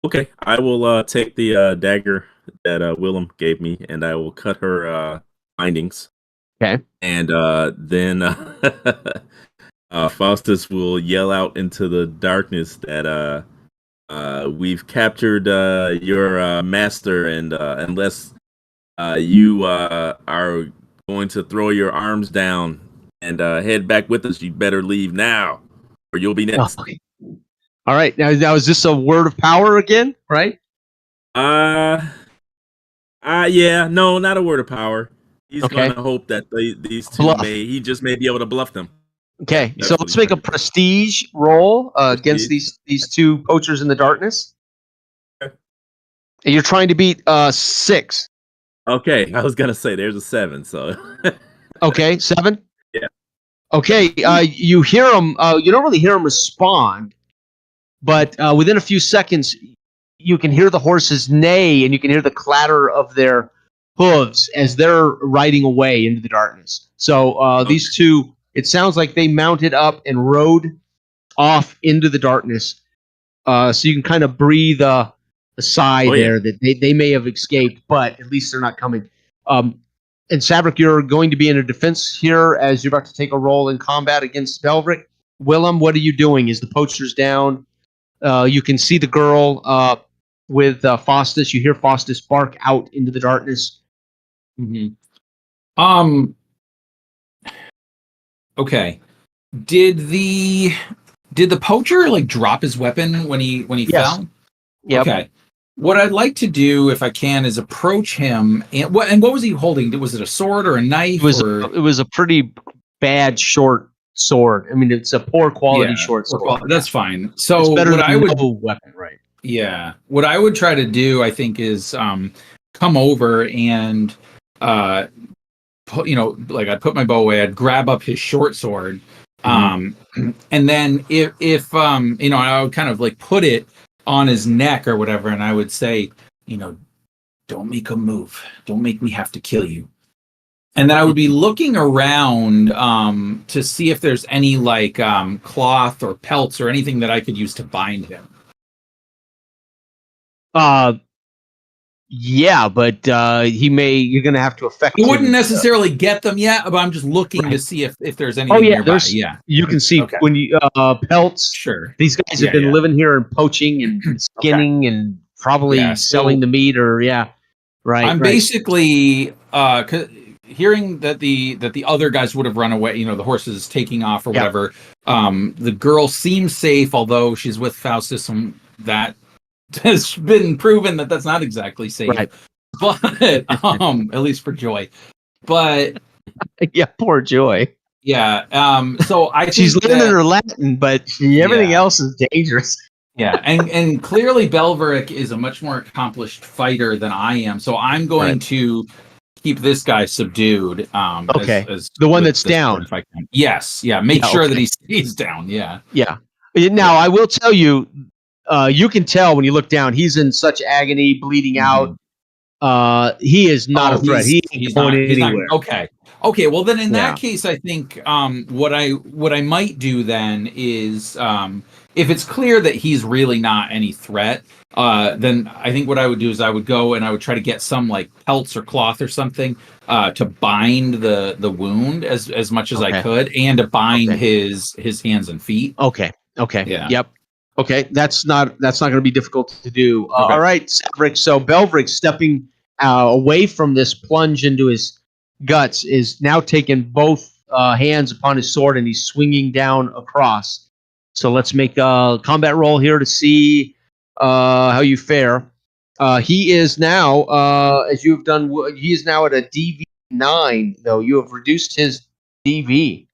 Okay. I will take the dagger that Willem gave me, and I will cut her bindings. Okay. And then Faustus will yell out into the darkness that we've captured your master, and unless you are going to throw your arms down and head back with us, you'd better leave now, or you'll be next. Oh, okay. All right. Now is this a word of power again? Right? Yeah, no, not a word of power. He's going to hope that these two he just may be able to bluff them. Okay, so let's make a prestige roll against these two poachers in the darkness. Okay. And you're trying to beat 6. Okay, I was gonna say there's a 7. So. Okay, 7. Yeah. Okay, you hear them. You don't really hear them respond, but within a few seconds, you can hear the horses neigh, and you can hear the clatter of their hooves as they're riding away into the darkness. So these two. It sounds like they mounted up and rode off into the darkness. So you can kind of breathe a sigh there that they may have escaped, but at least they're not coming. And Saverick, you're going to be in a defense here as you're about to take a role in combat against Belric. Willem, what are you doing? Is the poachers down? You can see the girl with Faustus. You hear Faustus bark out into the darkness. Mm-hmm. Okay. Did the poacher like drop his weapon when he fell? Yep. Okay. What I'd like to do, if I can, is approach him. And what was he holding? Was it a sword or a knife? It was a pretty bad short sword. I mean, it's a poor quality short sword. That's fine. So it's better what than I would no weapon, right? Yeah. What I would try to do, I think, is come over and put, like I'd put my bow away, I'd grab up his short sword, and then if I would kind of like put it on his neck or whatever, and I would say, don't make a move, don't make me have to kill you. And then I would be looking around to see if there's any like cloth or pelts or anything that I could use to bind him. Yeah, but you're going to have to affect You wouldn't necessarily get them yet, but I'm just looking to see if there's anything nearby. Yeah. You can see when you pelts. Sure. These guys have been living here and poaching and skinning and probably selling the meat right. I'm basically hearing that the other guys would have run away, the horses taking off or whatever. The girl seems safe, although she's with Faustus, and that has been proven that that's not exactly safe. Right. But at least for Joy. But yeah, poor Joy. Yeah. So I think she's learning her Latin, but everything else is dangerous. Yeah, and clearly Belveric is a much more accomplished fighter than I am. So I'm going to keep this guy subdued. As the one that's down. If I can. Yes. Yeah. Make sure that he stays down. Yeah. Yeah. Now I will tell you. You can tell when you look down, he's in such agony, bleeding out. He is not a threat. He's going anywhere. Okay. Well, then in that case, I think what I might do then is if it's clear that he's really not any threat, then I think what I would do is I would go and I would try to get some like pelts or cloth or something to bind the wound as much as I could, and to bind his hands and feet. Okay. Yeah. Yep. Okay, that's not going to be difficult to do. All right, Cedric. So Belveric stepping away from this plunge into his guts is now taking both hands upon his sword and he's swinging down across. So let's make a combat roll here to see how you fare. He is now, as you have done, he is now at a DV 9. Though you have reduced his DV.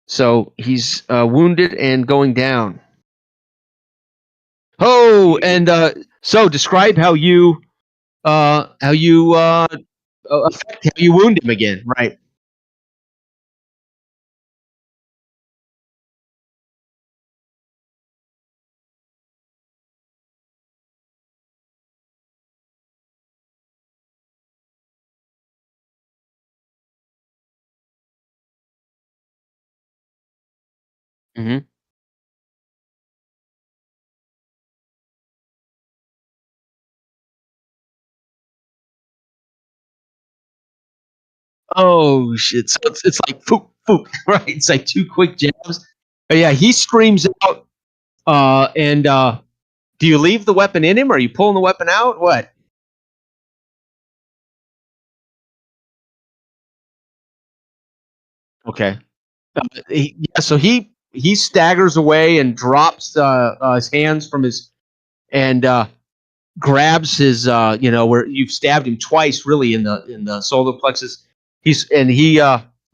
So he's wounded and going down. Oh, and so describe how you wound him again, right? Mm-hmm. Oh shit! So it's like poop, poop, right? It's like 2 quick jabs. But yeah, he screams out. And do you leave the weapon in him? Or are you pulling the weapon out? What? Okay. So he staggers away and drops his hands from his and grabs his where you've stabbed him twice really in the solar plexus. He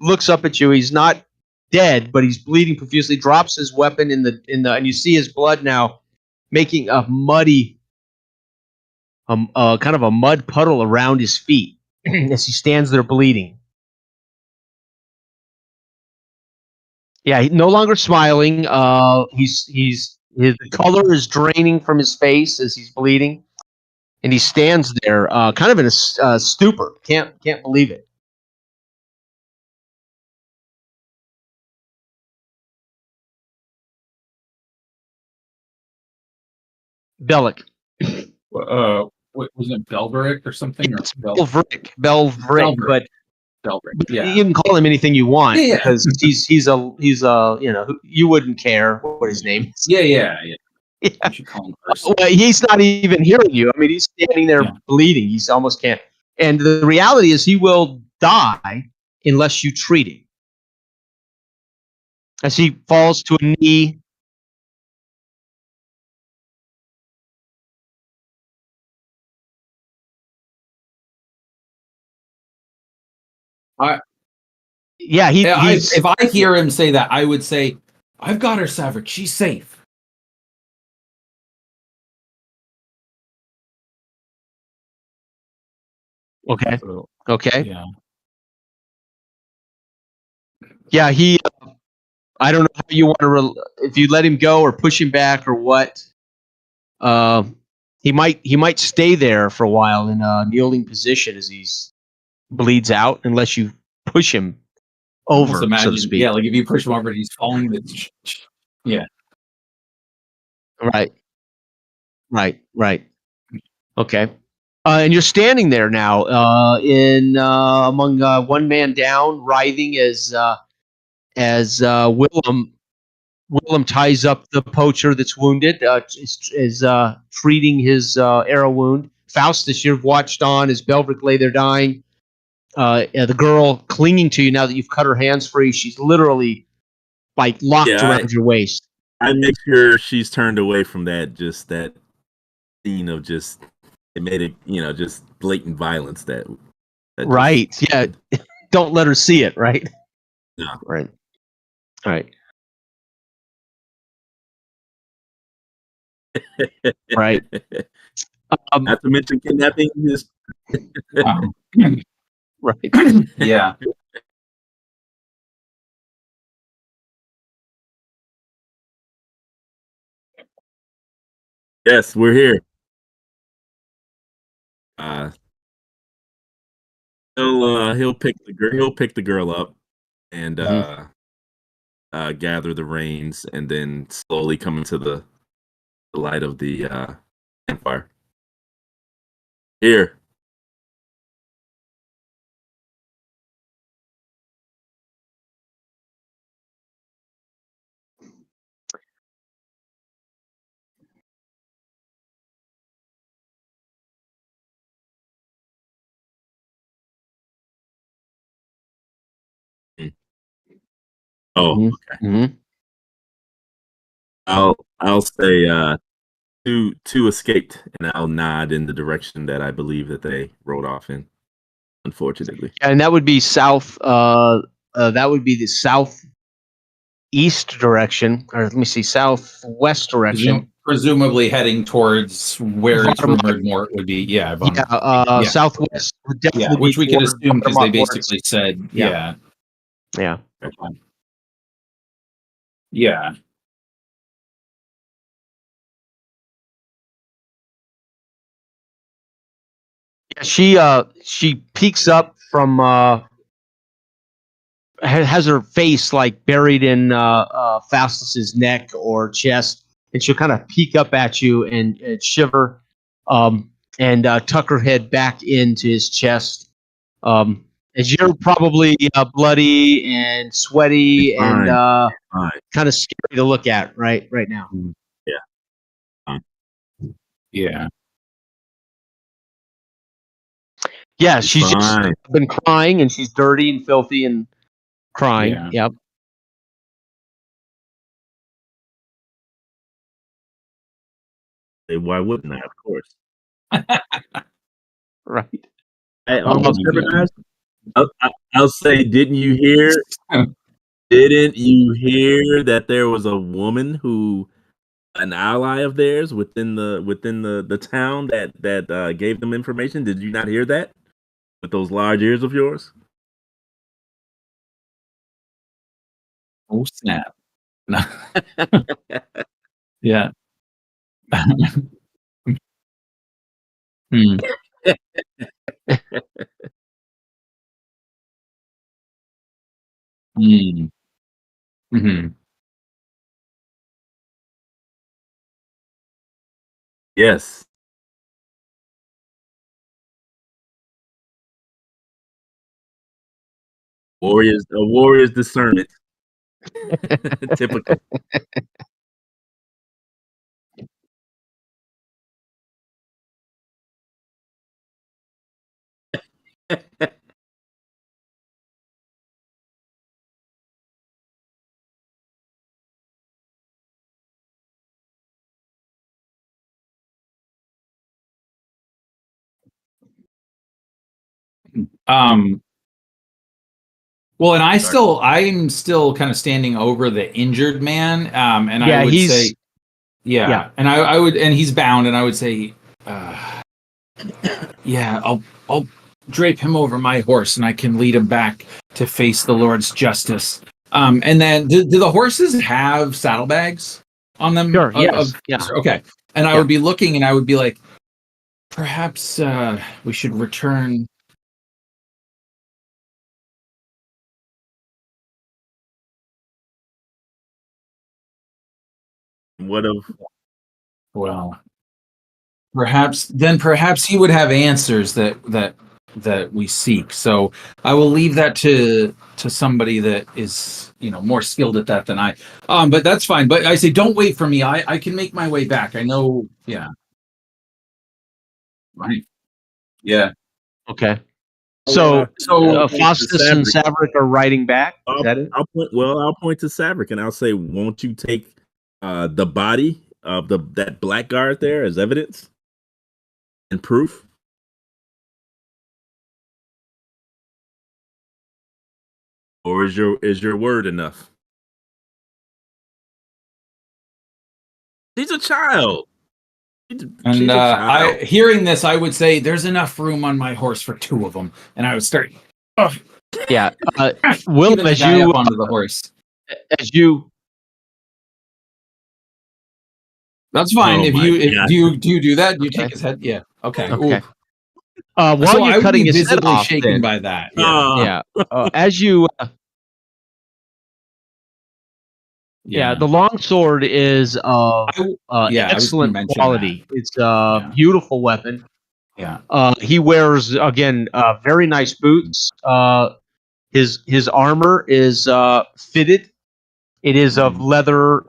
looks up at you. He's not dead, but he's bleeding profusely. Drops his weapon in the and you see his blood now making a muddy kind of a mud puddle around his feet as he stands there bleeding. Yeah, he's no longer smiling. His color is draining from his face as he's bleeding, and he stands there, kind of in a stupor. Can't believe it. Bellic. What was it, Belveric or something? It's Belveric, but Belveric. Yeah. You can call him anything you want because he's you wouldn't care what his name is. Yeah. You should call him well, he's not even hearing you. I mean, he's standing there bleeding. He's almost can't. And the reality is, he will die unless you treat him. As he falls to a knee. Yeah, he's. If I hear him say that, I would say, "I've got her, Saverick. She's safe." Okay. So, Okay. yeah. Yeah, he. I don't know how you want to. If you let him go or push him back or what. Uh, he might stay there for a while in a kneeling position as he's bleeds out, unless you push him Almost over, so to imagine, speak. yeah, like if you push him over and he's falling, yeah. Right. Right. Okay. And you're standing there now, in among one man down, writhing as Willem ties up the poacher that's wounded, is treating his arrow wound. Faustus, you've watched on as Belric lay there dying. The girl clinging to you now that you've cut her hands free. She's literally like locked Yeah, around your waist. I make sure she's turned away from that scene of just it made it, just blatant violence that just Right. Yeah. Don't let her see it. Right. no. Right. All right. Right. Not to mention kidnapping is Wow. Right. Yeah. yes, we're here. Uh he'll pick the girl up and Mhm. gather the reins and then slowly come into the light of the campfire. Here. Mm. Oh, Mhm. okay. Mhm. I'll say two escaped and I'll nod in the direction that I believe that they rode off in, unfortunately. And that would be south. That would be the southeast direction, or let me see, southwest direction. Presumably heading towards where it's Varmont. rumored Mort would be. Yeah, Yeah. yeah, Southwest would yeah. definitely be Which we could toward assume because they Varmont Woods. basically said, Yeah. yeah, Yeah. okay. Yeah. Yeah. She peeks up from has her face like buried in Faustus's neck or chest, and she'll kind of peek up at you and shiver, and tuck her head back into his chest. As you're probably bloody and It's sweaty and fine. Fine. kind of scary to look at right now. Yeah. Fine. Yeah. Yeah, It's she's just fine. been crying and she's dirty and filthy and crying. Yeah. Yep. Why wouldn't I? Of course. Right. Hey, Um, Synchronize, I'll say, didn't you hear? Didn't you hear that there was a woman who, an ally of theirs within the town that gave them information? Did you not hear that with those large ears of yours? Oh snap! No. Yeah. Hmm. Hmm. Mhm. Yes, a warrior's discernment. Typical. Um. Well, and I'm still kind of standing over the injured man, and I would say, and I would, and he's bound, and I would say, I'll drape him over my horse, and I can lead him back to face the Lord's justice. And then, do the horses have saddlebags on them? Sure. Yes. Okay. And I would be looking, and I would be like, perhaps we should return. What of? Well, perhaps he would have answers that we seek. So I will leave that to somebody that is, more skilled at that than I. But that's fine. But I say, don't wait for me. I can make my way back. I know. Yeah. Right. Yeah. Okay. So Faustus and Saverick are riding back. Is that it? I'll point to Saverick and I'll say, won't you take the body of that blackguard there as evidence and proof? Or is your word enough? He's a child. Hearing this, I would say there's enough room on my horse for 2 of them, and I would start. Yeah, Willem, as you up onto the horse, that's fine. Oh if you do that, you take his head. Yeah. Okay. While so you're cutting his head visibly off, shaken by that. Yeah. As you. The long sword is of excellent quality. That. It's a beautiful weapon. Yeah. He wears again very nice boots. His armor is fitted. It is of leather,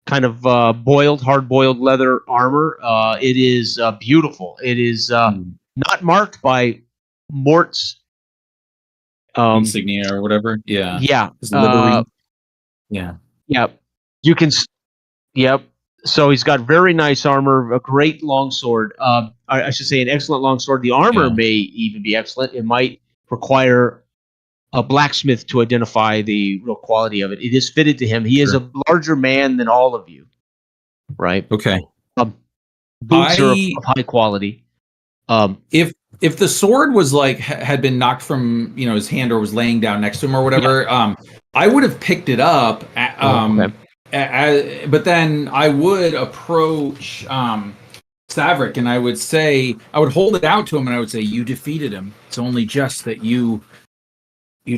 kind of hard boiled leather armor. It is beautiful. It is not marked by Mort's insignia or whatever. Yeah. Yeah. His livery. Yeah. You can. Yep. So he's got very nice armor, a great longsword. I should say an excellent longsword. The armor may even be excellent. It might require a blacksmith to identify the real quality of it. It is fitted to him. He is a larger man than all of you, right? Okay. Boots are of high quality. If the sword was had been knocked from his hand or was laying down next to him or whatever, I would have picked it up. But then I would approach Saverick and I would hold it out to him and I would say, "You defeated him. It's only just that you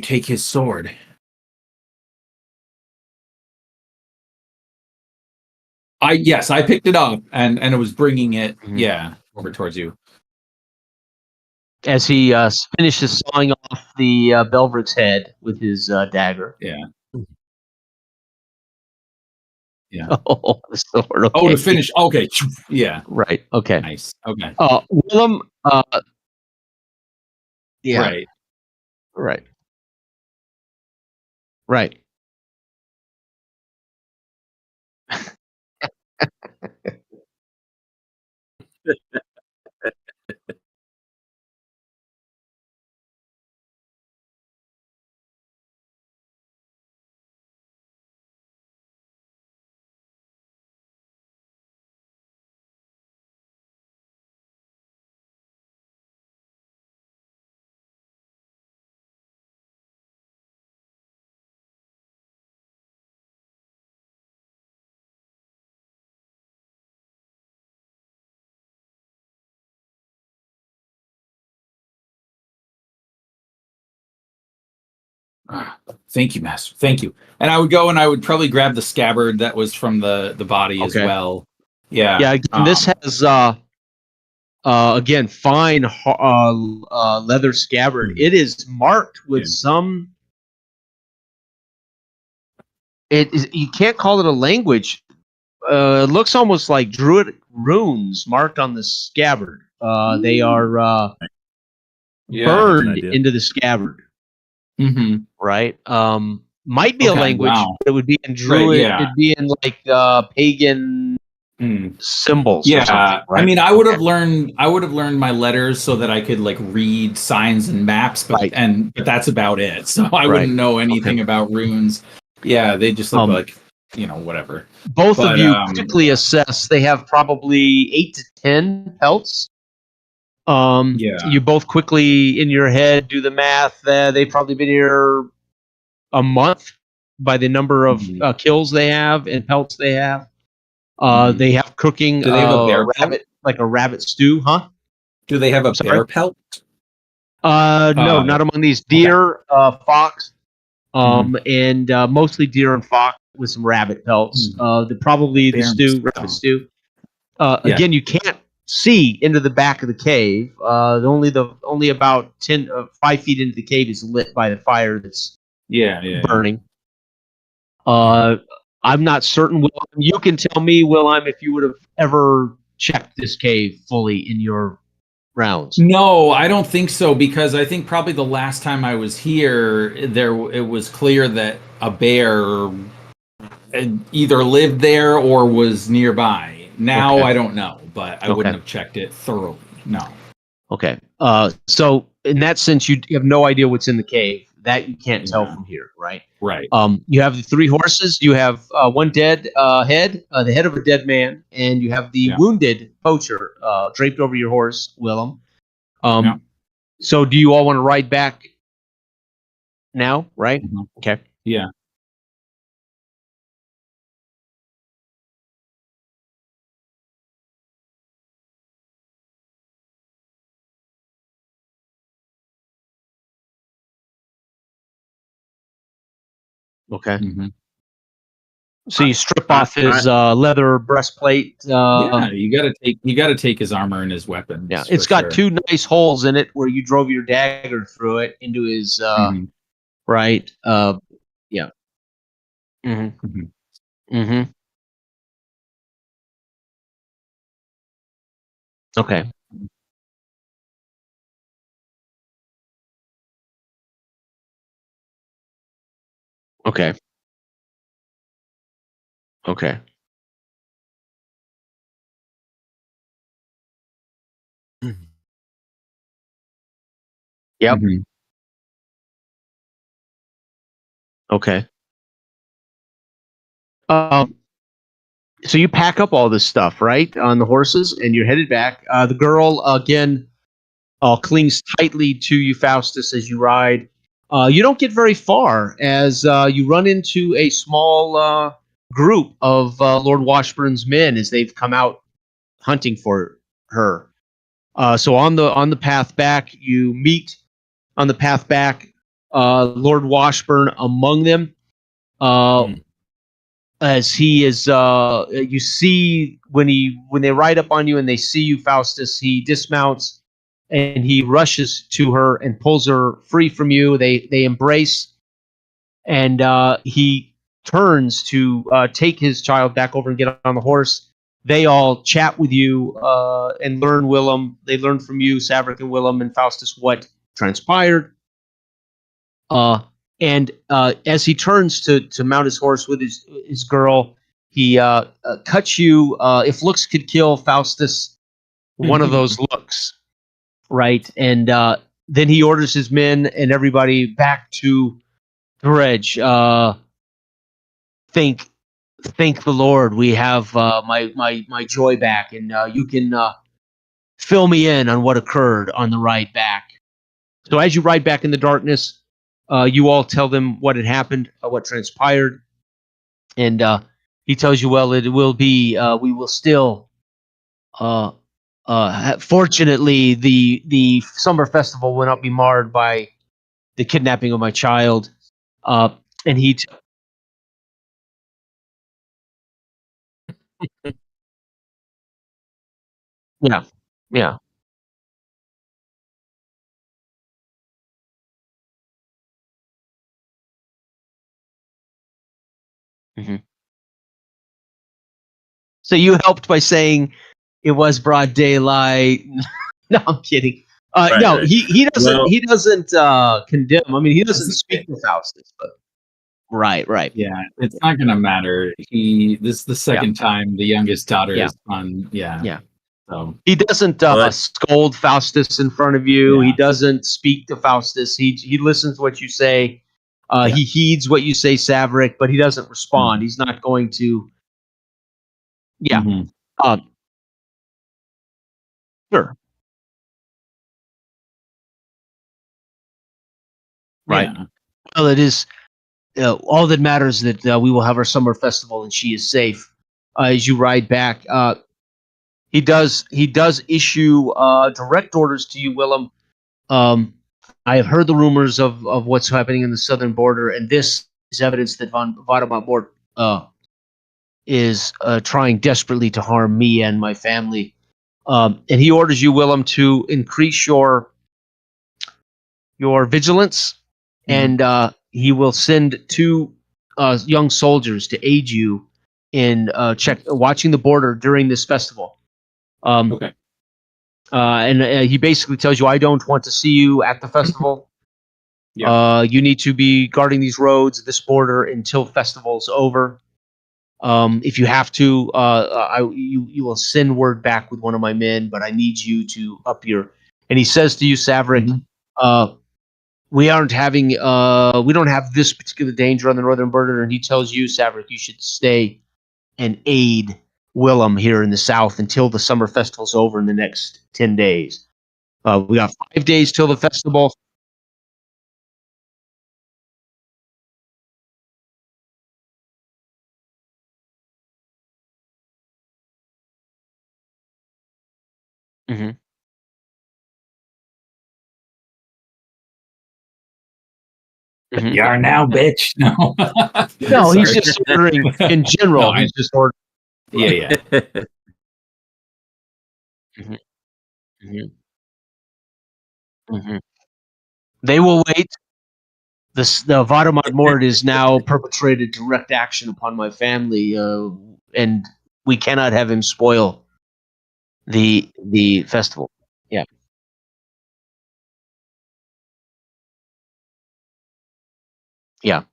take his sword." I picked it up and it was bringing it over towards you. As he finishes sawing off the Belvert's head with his dagger. Yeah. Oh, the sword. Okay. Oh, to finish. Okay. Yeah. Right. Okay. Nice. Okay. Willem. Yeah. Right. Right. Right. Thank you, Master. Thank you. And I would go and I would probably grab the scabbard that was from the body as well. Yeah. Yeah. Again, this has again fine leather scabbard. It is marked with some. You can't call it a language. It looks almost like Druidic runes marked on the scabbard. They are burned into the scabbard. Mm-hmm. Right. Might be a language. Wow. But it would be in Druid. Right, It'd be in pagan symbols or something, right? I mean, I would have learned my letters so that I could like read signs and maps, but that's about it. So I wouldn't know anything about runes. Yeah, they just look like, whatever. Both of you quickly assess. They have probably 8 to 10 pelts. You both quickly in your head do the math. They've probably been here a month by the number of kills they have and pelts they have. They have cooking. Do they have a bear rabbit, like a rabbit stew, huh? Do they have a bear pelt? No, not among these. Deer, fox, and mostly deer and fox with some rabbit pelts. Probably the stew, rabbit stew. Again, you can't see into the back of the cave. Only about 5 feet into the cave is lit by the fire that's burning. I'm not certain, Willem. You can tell me, Willem, if you would have ever checked this cave fully in your rounds. No, I don't think so, because I think probably the last time I was here, it was clear that a bear either lived there or was nearby. Now I don't know, but I wouldn't have checked it thoroughly. No. Okay. So in that sense, you have no idea what's in the cave. That you can't tell from here, right? Right. You have the 3 horses. You have one dead head, the head of a dead man, and you have the wounded poacher draped over your horse, Willem. So do you all want to ride back now, right? Okay. Yeah. Okay. So you strip off his leather breastplate. You gotta take his armor and his weapons. Yeah, it's got 2 nice holes in it where you drove your dagger through it into his right. Yeah. Okay. Okay. Okay. Yep. Okay. So you pack up all this stuff, right, on the horses, and you're headed back. The girl again clings tightly to you, Faustus, as you ride. You don't get very far as you run into a small group of Lord Washburn's men as they've come out hunting for her. So on the path back, you meet on the path back Lord Washburn among them. As he is, you see when they ride up on you and they see you, Faustus, he dismounts and he rushes to her and pulls her free from you. They embrace, and he turns to take his child back over and get on the horse. They all chat with you and learn, Willem. They learn from you, Saverick and Willem and Faustus, what transpired. And as he turns to mount his horse with his girl, he cuts you. If looks could kill, Faustus, one of those looks, right? And then he orders his men and everybody back to the Reg. Thank the Lord, we have my joy back, and you can fill me in on what occurred on the ride back. So as you ride back in the darkness, you all tell them what had happened, what transpired, and he tells you, well, it will be, we will still, fortunately, the summer festival will not be marred by the kidnapping of my child, and he. Yeah, yeah. So you helped by saying it was broad daylight. No, I'm kidding. No, right. He doesn't condemn. I mean, he doesn't speak to Faustus, but Right. Yeah, it's not going to matter. This is the second time the youngest daughter is on. Yeah. So he doesn't scold Faustus in front of you. He doesn't speak to Faustus. He listens to what you say. He heeds what you say, Saverick, but he doesn't respond. Mm-hmm. He's not going to. Yeah. Mm-hmm. Sure. Right. Yeah. Well, it is. All that matters is that we will have our summer festival and she is safe. As you ride back, he does issue direct orders to you, Willem. I have heard the rumors of what's happening in the southern border, and this is evidence that Vladimir Mort is trying desperately to harm me and my family. And he orders you, Willem, to increase your vigilance, and he will send 2 young soldiers to aid you in watching the border during this festival. Okay. And he basically tells you, I don't want to see you at the festival. You need to be guarding these roads, this border, until festival's over. If you have to, you will send word back with one of my men, but I need you to up your. And he says to you, Saverick, we don't have this particular danger on the northern border. And he tells you, Saverick, you should stay and aid Willem here in the south until the summer festival's over in the next 10 days. We got 5 days till the festival. Mm-hmm. Mm-hmm. You are now, bitch. No, no, he's just ordering in general. He's just ordering. Yeah. Mm-hmm. Mm-hmm. Mm-hmm. They will wait. The Vladimir Mort is now perpetrated direct action upon my family, and we cannot have him spoil the festival. Yeah. Yeah.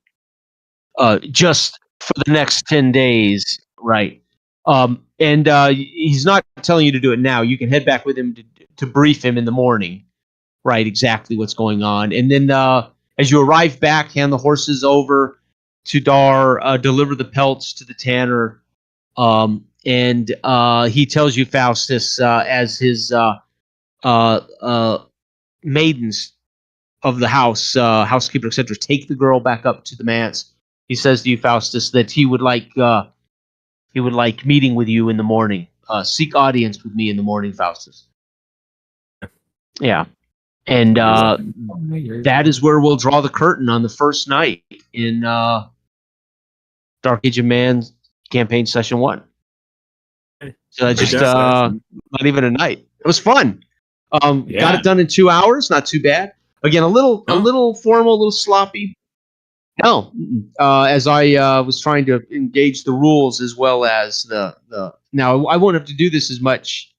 Just for the next 10 days, right? And he's not telling you to do it now. You can head back with him to brief him in the morning, right? Exactly what's going on, and then as you arrive back, hand the horses over to Dar, deliver the pelts to the tanner, and he tells you, Faustus, as his maidens of the house, housekeeper, etc., take the girl back up to the manse. He says to you, Faustus, that he would like meeting with you in the morning. Seek audience with me in the morning, Faustus. Yeah. And that is where we'll draw the curtain on the first night in Dark Age of Man campaign session 1. So just not even a night. It was fun. Got it done in 2 hours. Not too bad. Again, a little formal, a little sloppy. No, as I was trying to engage the rules as well as the. Now I won't have to do this as much,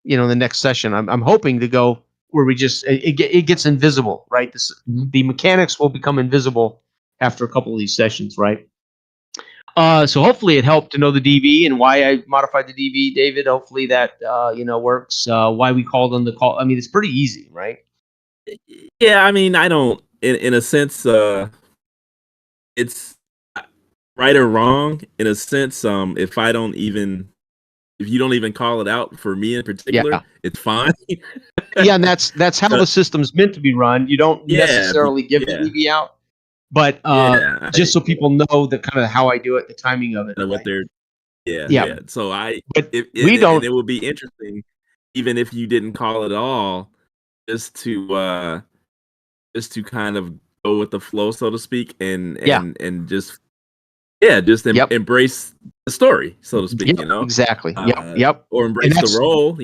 the next session. I'm hoping to go where we just it gets invisible, right? The mechanics will become invisible after a couple of these sessions, right? So hopefully it helped to know the DV and why I modified the DV, David. Hopefully that works. Why we called on the call. I mean, it's pretty easy, right? Yeah, I mean, I don't. In a sense, it's right or wrong. In a sense, if you don't even call it out for me in particular, it's fine. Yeah, and that's how the system's meant to be run. You don't necessarily give the DV out, but just so people know the kind of how I do it, the timing of it, what right? they're. Yeah. So we don't. And it would be interesting, even if you didn't call it all, just to kind of go with the flow, so to speak, and just embrace the story, so to speak. Exactly. Yep. Or embrace the role.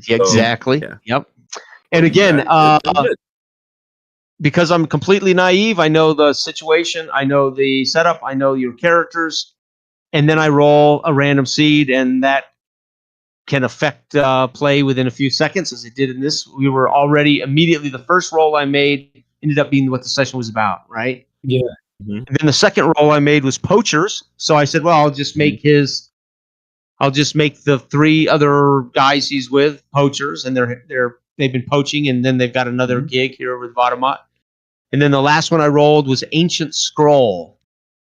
Exactly. So, Yep. And again, because I'm completely naive, I know the situation, I know the setup, I know your characters, and then I roll a random seed, and that can affect play within a few seconds, as it did in this. We were already immediately, the first roll I made ended up being what the session was about, right? Yeah. And then the second roll I made was poachers. So I said, well, I'll just make the 3 other guys he's with poachers, and they've been poaching, and then they've got another gig here with Vadamot. And then the last one I rolled was Ancient Scroll,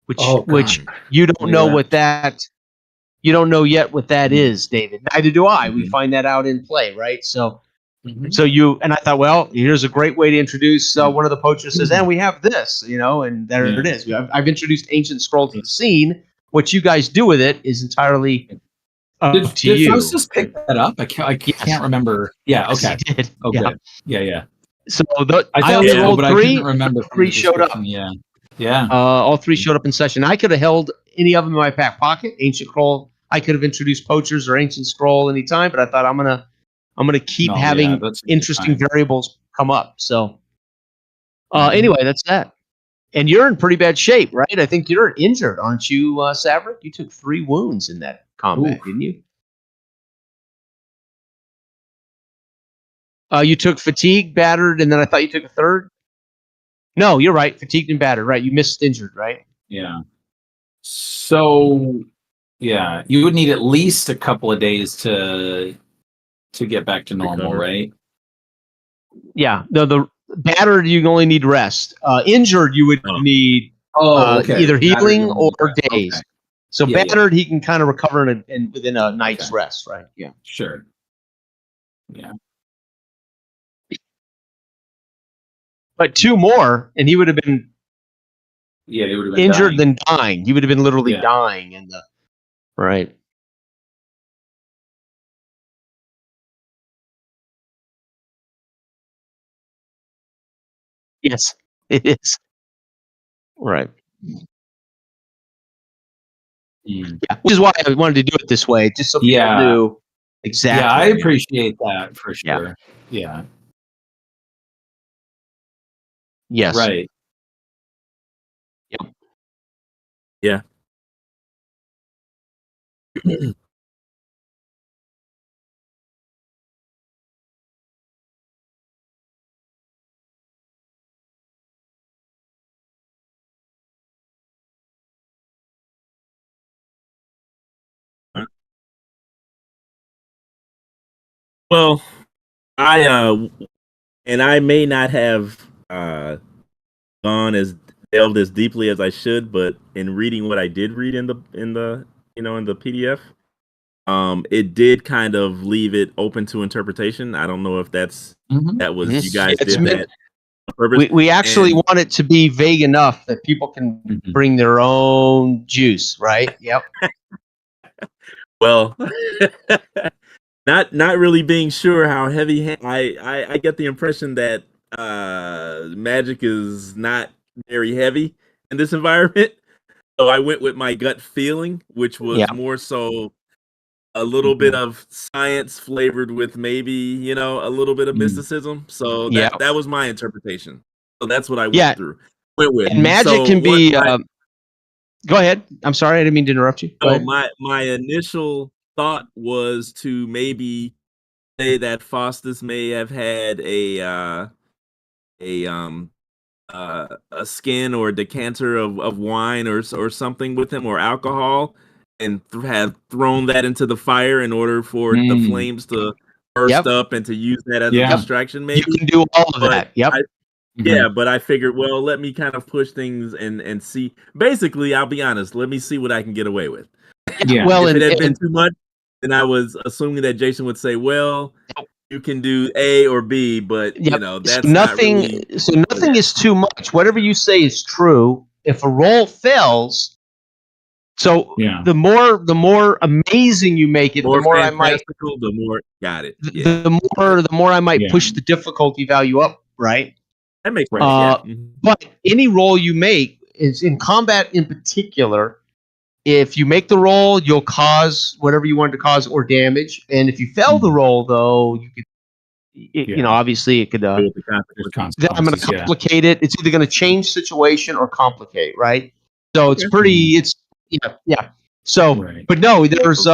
which you don't know what that. You don't know yet what that is, David. Neither do I. We find that out in play, right? So I thought, well, here's a great way to introduce one of the poachers says, and we have this, and there it is. I've introduced Ancient Scroll to the scene. What you guys do with it is entirely up to you. Did Faustus pick that up? I can't remember. Yeah, okay. Yes, he did. Okay. Yeah. So I only rolled 3. I couldn't remember. 3 showed up. Yeah. All 3 showed up in session. I could have held any of them in my back pocket. Ancient Scroll. I could have introduced poachers or Ancient Scroll anytime, but I thought I'm gonna keep having interesting variables come up. So anyway, that's that. And you're in pretty bad shape, right? I think you're injured, aren't you, Saverick? You took 3 wounds in that combat, didn't you? You took fatigue, battered, and then I thought you took a third. No, you're right. Fatigued and battered, right? You missed injured, right? Yeah. So, yeah, you would need at least a couple of days to get back to normal, right? Yeah. The battered, you only need rest. Injured, you would need either healing or days. Okay. So battered, he can kind of recover in within a night's rest, right? Yeah. Sure. Yeah. But 2 more, and he would have been injured dying. than dying. He would have been literally dying in the right. Yes, it is. Right. Yeah, which is why I wanted to do it this way, just so people knew exactly. Yeah, I appreciate that for sure. Yeah. Yes. Right. Yep. Yeah. Well, I may not have delved as deeply as I should, but in reading what I did read in the PDF, it did kind of leave it open to interpretation. I don't know if that was you guys did that on purpose. We actually want it to be vague enough that people can bring their own juice, right? Yep. Well, not really being sure how heavy. I get the impression that magic is not very heavy in this environment, so I went with my gut feeling, which was more so a little bit of science flavored with maybe a little bit of mysticism. So that was my interpretation. So that's what I went with. And magic can be. Go ahead. I'm sorry, I didn't mean to interrupt you. So my initial thought was to maybe say that Faustus may have had a skin or a decanter of wine or something with him, or alcohol, and have thrown that into the fire in order for the flames to burst up and to use that as a distraction. Maybe you can do all of that. Yep. Yeah, but I figured, well, let me kind of push things and see. Basically, I'll be honest. Let me see what I can get away with. Yeah. Well, if it had been too much, then I was assuming that Jason would say, well, you can do A or B, but that's nothing. Not really, so nothing is too much. Whatever you say is true. If a roll fails, the more amazing you make it, the more I might. The more got it. The more I might push the difficulty value up. Right. That makes sense. But any roll you make is in combat in particular. If you make the roll, you'll cause whatever you want to cause or damage. And if you fail the roll, though, you could, obviously it could. Then I'm going to complicate it. It's either going to change situation or complicate, right? So it's pretty. So, but no, there's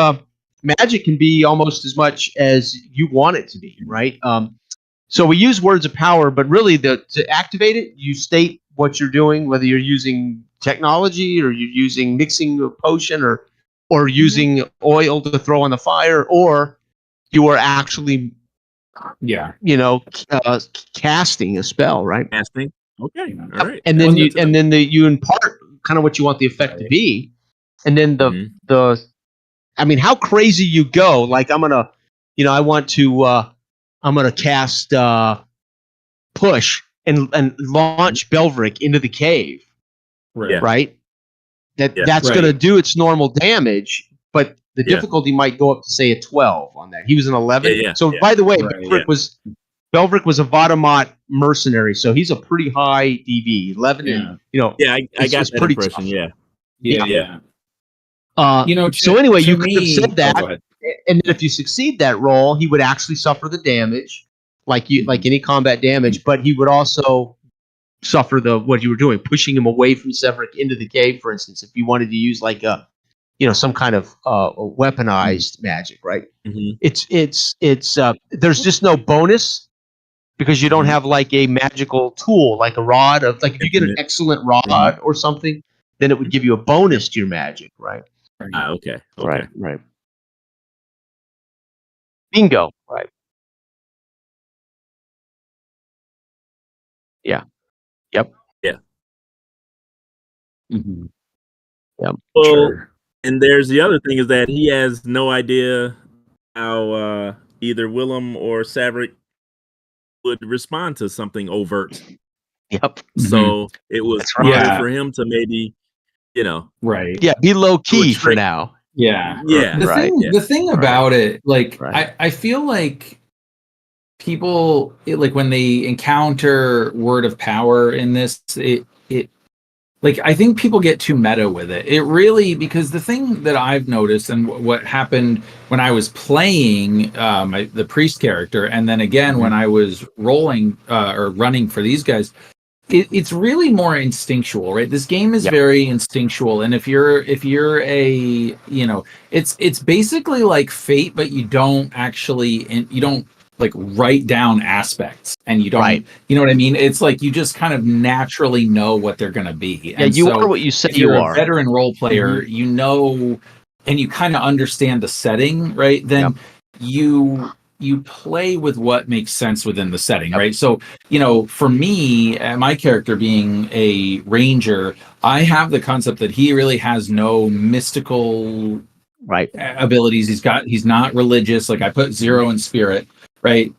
magic can be almost as much as you want it to be, right? So we use words of power, but really to activate it, you state what you're doing, whether you're using technology or you're using mixing a potion or using oil to throw on the fire, or you are actually, casting a spell, right? Casting. Okay. All right. And then you impart kind of what you want the effect to be, and then I mean, how crazy you go? Like I'm gonna cast push and launch Belveric into the cave, right? That's gonna do its normal damage, but the difficulty might go up to say a 12 on that. He was an 11. By the way, Belveric was a Vadamot mercenary, so he's a pretty high DV. 11, and I got that impression. Tough. Yeah. So anyway, you could have said that, and then if you succeed that roll, he would actually suffer the damage, like any combat damage, but he would also suffer what you were doing, pushing him away from Severick into the cave, for instance. If you wanted to use like some kind of weaponized magic, right? It's there's just no bonus because you don't have like a magical tool, like a rod of like if you get an excellent rod or something, then it would give you a bonus to your magic, right? Okay. Right. Bingo. Right. Yeah. Yep. Yeah. Yep. Well, and there's the other thing is that he has no idea how either Willem or Saverick would respond to something overt. Yep. So it was harder for him to maybe, right. Yeah, be low key for now. Yeah. Yeah. The thing about it, like, I feel like people, like, when they encounter word of power in this, it like, I think people get too meta with it. It really, because the thing that I've noticed and what happened when I was playing the priest character, and then again when I was rolling or running for these guys, it's really more instinctual, right? This game is very instinctual, and if you're a, it's basically like Fate, but you don't like write down aspects, and you don't, you know what I mean? It's like you just kind of naturally know what they're going to be. And you are what you say you are. If you're a veteran role player, you know, and you kind of understand the setting, right? Then you play with what makes sense within the setting, right? So, for me, my character being a ranger, I have the concept that he really has no mystical abilities. He's not religious. Like I put 0 in spirit, right?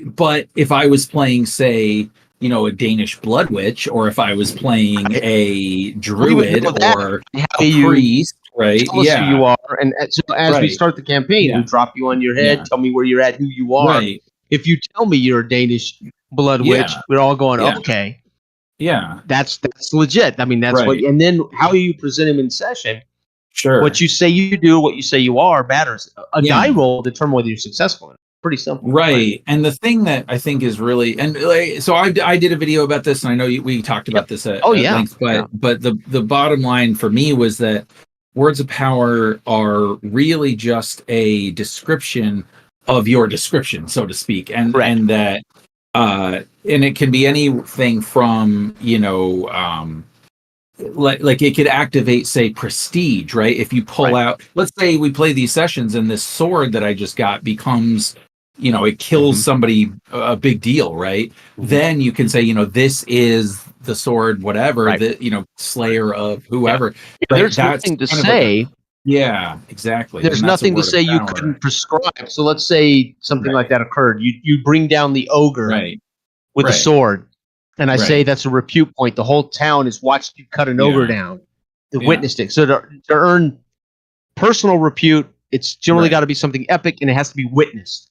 But if I was playing, say, a Danish blood witch, or if I was playing a druid or a priest, right? Tell us who you are, and so as we start the campaign, we drop you on your head, tell me where you're at, who you are. Right. If you tell me you're a Danish blood witch, we're all going, okay. Yeah. That's legit. I mean, that's what, and then how you present him in session. Sure. What you say you do, what you say you are matters. A die roll will determine whether you're successful in it. Pretty simple. Right. And the thing that I think is really, and so I did a video about this, and I know we talked about this at length, but the bottom line for me was that words of power are really just a description of your description, so to speak. And that, and it can be anything from, like it could activate, say, prestige, right? If you pull out, let's say we play these sessions and this sword that I just got becomes, it kills somebody, a big deal, right? Then you can say, this is the sword, whatever, the, slayer of whoever. There's nothing to say. Exactly. There's nothing to say you couldn't prescribe. So let's say something like that occurred. You bring down the ogre with a sword. And I say that's a repute point. The whole town has watched you cut an ogre down. They witnessed it. So to earn personal repute, it's generally got to be something epic, and it has to be witnessed.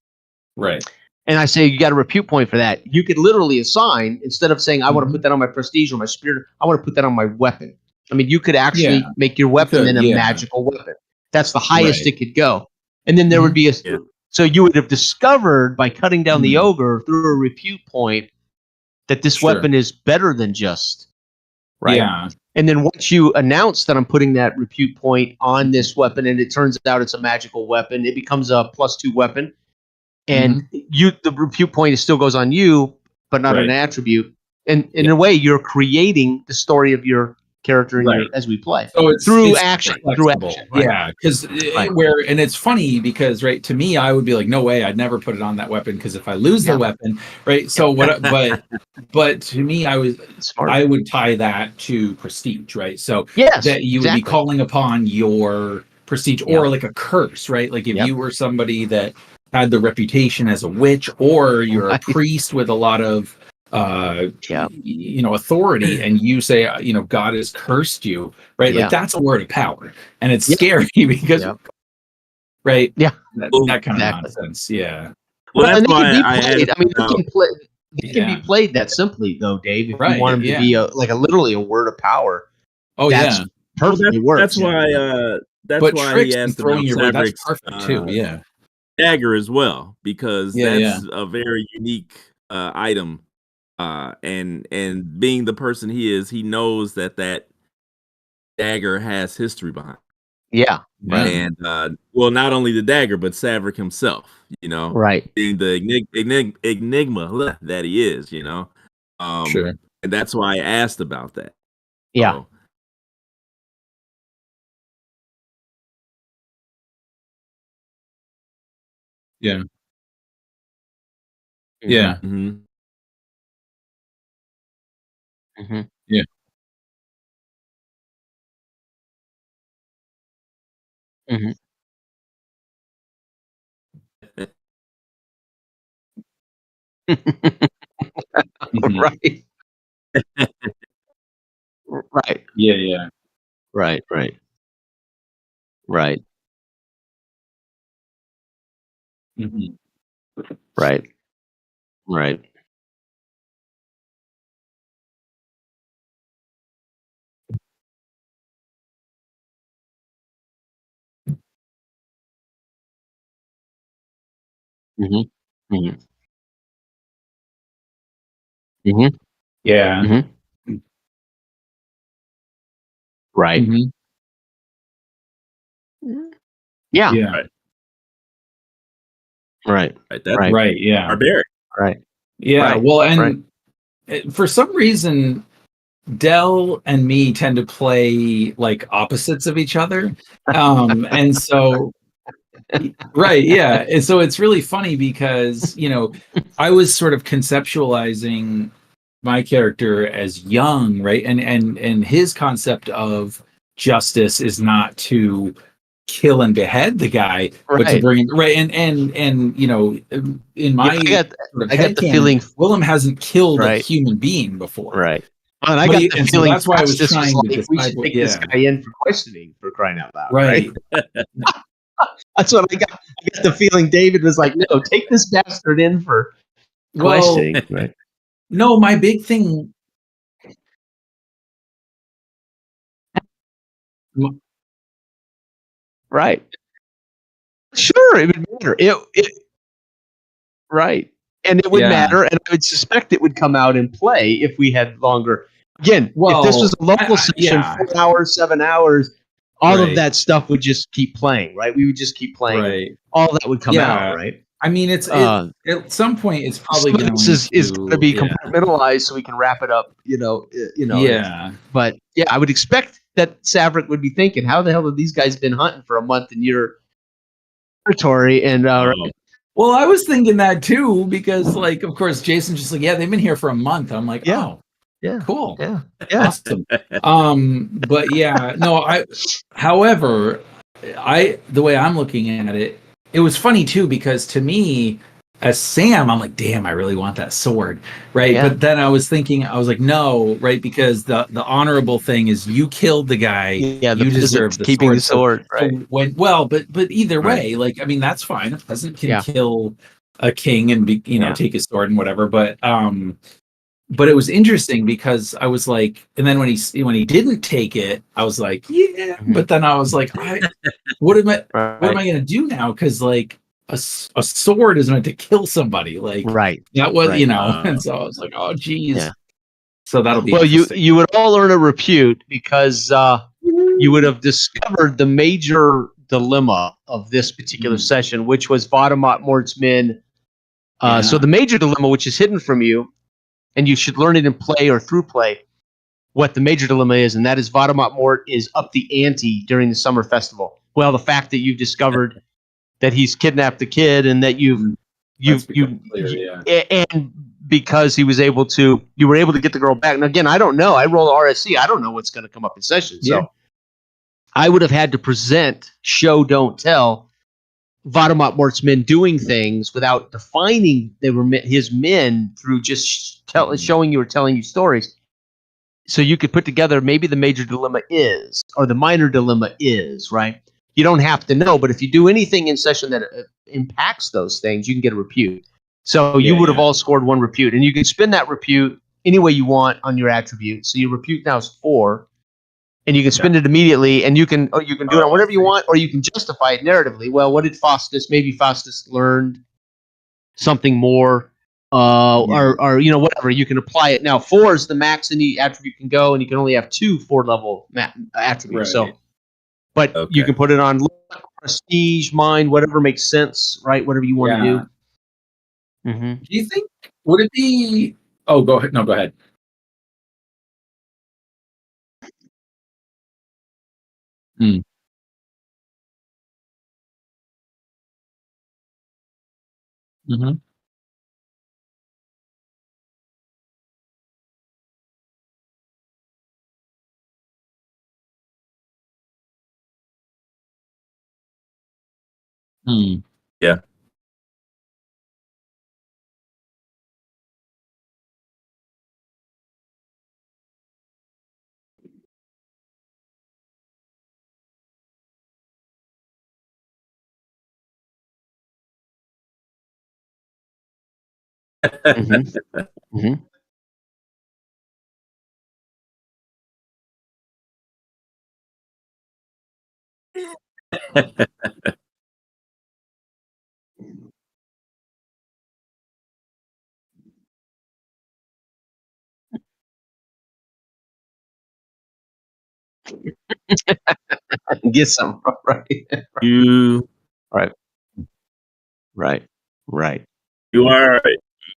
Right. And I say you got a repute point for that. You could literally assign, instead of saying I want to put that on my prestige or my spirit, I want to put that on my weapon. I mean, you could actually make your weapon then a magical weapon. That's the highest it could go. And then there would be so you would have discovered by cutting down the ogre through a repute point that this weapon is better than just and then once you announce that I'm putting that repute point on this weapon, and it turns out it's a magical weapon, it becomes a +2 weapon, and the repute point still goes on you, but not an attribute. And in a way, you're creating the story of your character as we play. So it's through action. Right? Yeah, because and it's funny because to me, I would be like, no way, I'd never put it on that weapon because if I lose the weapon, right? So but to me, I would tie that to prestige, right? So that you would be calling upon your prestige or like a curse, right? Like if you were somebody that had the reputation as a witch, or you're a priest with a lot of authority, and you say God has cursed you, right? Like that's a word of power, and it's scary because that kind of nonsense. Well, that's why it can be played that simply though, Dave. If you want him to be literally a word of power, perfectly works. That's why but why he asked throwing your word, that's Savric's perfect too. Dagger as well, because that's a very unique item. And being the person he is, he knows that dagger has history behind it. And not only the dagger, but Savric himself, being the enigma that he is, sure. And that's why I asked about that. So, Yeah. Mm-hmm. Yeah. Mm-hmm. Right. Right. Yeah. Right. Mm-hmm. Right. Mm-hmm. Mm-hmm. Mm-hmm. Yeah. Mm-hmm. Right. Mm-hmm. Yeah. Right. That's right. Yeah. Barbaric. Right. Yeah. Well, and for some reason, Dell and me tend to play like opposites of each other. And so, yeah. And so it's really funny because, I was sort of conceptualizing my character as young, right? And his concept of justice is not to kill and behead the guy, but to bring in in my I got the feeling Willem hasn't killed a human being before, and I got the feeling so that's why I was trying to we should take this guy in for questioning, for crying out loud, right? That's what I got. I got the feeling David was like, no, take this bastard in for questioning. Right? No, my big thing. Right. Sure, it would matter. And it would matter, and I would suspect it would come out in play if we had longer. Again, if this was a local session, 4 hours, 7 hours, all of that stuff would just keep playing, right? We would just keep playing. Right. All that would come out, right? I mean, it's at some point it's probably going to be compartmentalized so we can wrap it up. Yeah. But I would expect that Savric would be thinking, how the hell have these guys been hunting for a month in your territory? And well, I was thinking that too, because like, of course, Jason's just like, they've been here for a month. I'm like, cool. Awesome. But however, the way I'm looking at it, it was funny too, because to me, as Sam, I'm like, damn, I really want that sword, right? But then I was thinking, I was like, no, right? Because the honorable thing is you killed the guy, you deserve the keeping sword. the sword, right? But either way, like, I mean, that's fine. A peasant can kill a king and take his sword and whatever. But it was interesting because I was like, and then when he didn't take it, I was like, But then I was like, what am I going to do now? Because like a sword is meant to kill somebody, like that was and so I was like, oh geez. So that'll be you would all earn a repute because you would have discovered the major dilemma of this particular session, which was Vademont Mort's men. So the major dilemma, which is hidden from you, and you should learn it in play or through play, what the major dilemma is, and that is Vadamot Mort is up the ante during the summer festival. Well, the fact that you've discovered that he's kidnapped the kid and that and because he was able to, you were able to get the girl back. And again, I don't know. I roll RSC. I don't know what's going to come up in session. So I would have had to present, show, don't tell, Vadamot Mort's men doing things without defining they were his men through just showing you or telling you stories. So you could put together maybe the major dilemma is, or the minor dilemma is, right? You don't have to know, but if you do anything in session that impacts those things, you can get a repute. So you would have all scored 1 repute, and you can spend that repute any way you want on your attribute. So your repute now is 4, and you can spend it immediately, and you can do it on whatever you want, or you can justify it narratively. Well, what did Faustus? Maybe Faustus learned something more, or whatever. You can apply it. Now 4 is the max any attribute can go, and you can only have 2 4-level attributes. Right. So, but you can put it on luck, prestige, mind, whatever makes sense, right? Whatever you want to do. Mm-hmm. Do you think, would it be, oh, go ahead. No, go ahead. Mm. Mm-hmm. Mm. Yeah. Mm-hmm. Mm-hmm. Get some right. You Right.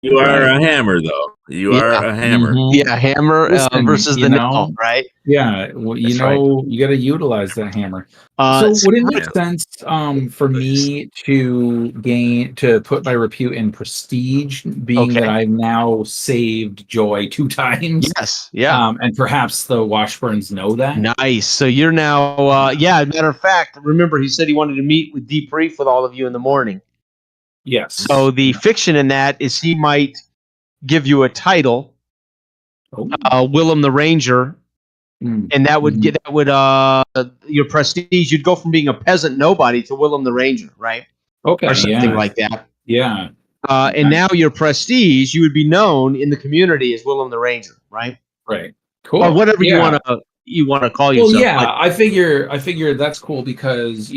You are a hammer, though. You are a hammer. Mm-hmm. Yeah, hammer versus the nail, right? Yeah, well, you got to utilize that hammer. So would it make sense for me to put my repute in prestige, being that I've now saved Joy 2 times? Yes, yeah. And perhaps the Washburns know that. Nice. So you're now, matter of fact, remember he said he wanted to meet with debrief with all of you in the morning. Yes. So the fiction in that is he might give you a title, Willem the Ranger, and that would your prestige. You'd go from being a peasant nobody to Willem the Ranger, right? Okay, or something like that. Yeah. And now your prestige, you would be known in the community as Willem the Ranger, right? Right. Cool. Or whatever you want to call yourself. Well, yeah, I figure that's cool because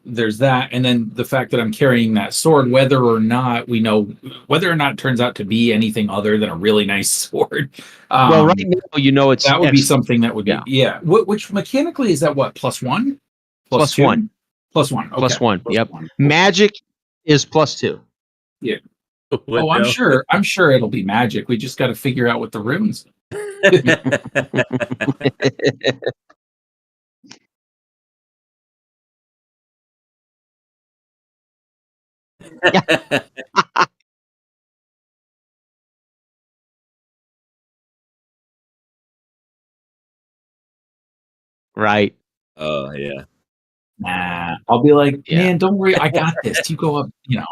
there's that, and then the fact that I'm carrying that sword, whether or not it turns out to be anything other than a really nice sword. Well, right now it's that would be something that would be Which mechanically is that what +1? +1. +1. Okay. +1. Yep. Magic is +2. Yeah. I'm sure it'll be magic. We just got to figure out what the runes. Right. Oh yeah. Nah, I'll be like, man, don't worry, I got this. You go up, Yeah.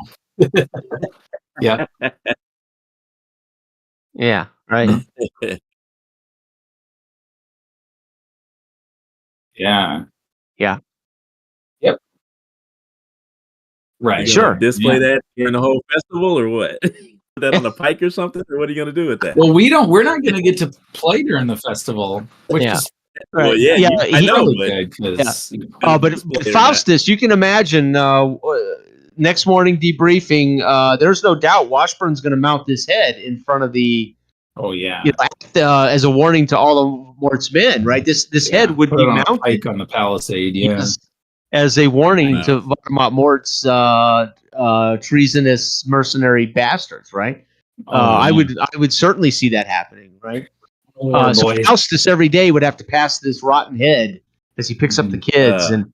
Yeah. Right. Yeah. Yeah. Yep. Right. Sure. Display that during the whole festival, or what? Put that on a pike or something, or what are you going to do with that? Well, we're not going to get to play during the festival, which is well, I know. But Faustus, you can imagine next morning debriefing. There's no doubt Washburn's going to mount this head in front of the. Oh yeah. As a warning to all of Mort's men, right? This head would be mounted pike on the palisade. Yeah. Yes, as a warning to Mort's treasonous mercenary bastards, right? I would certainly see that happening, right? So boy. Faustus every day would have to pass this rotten head as he picks up the kids and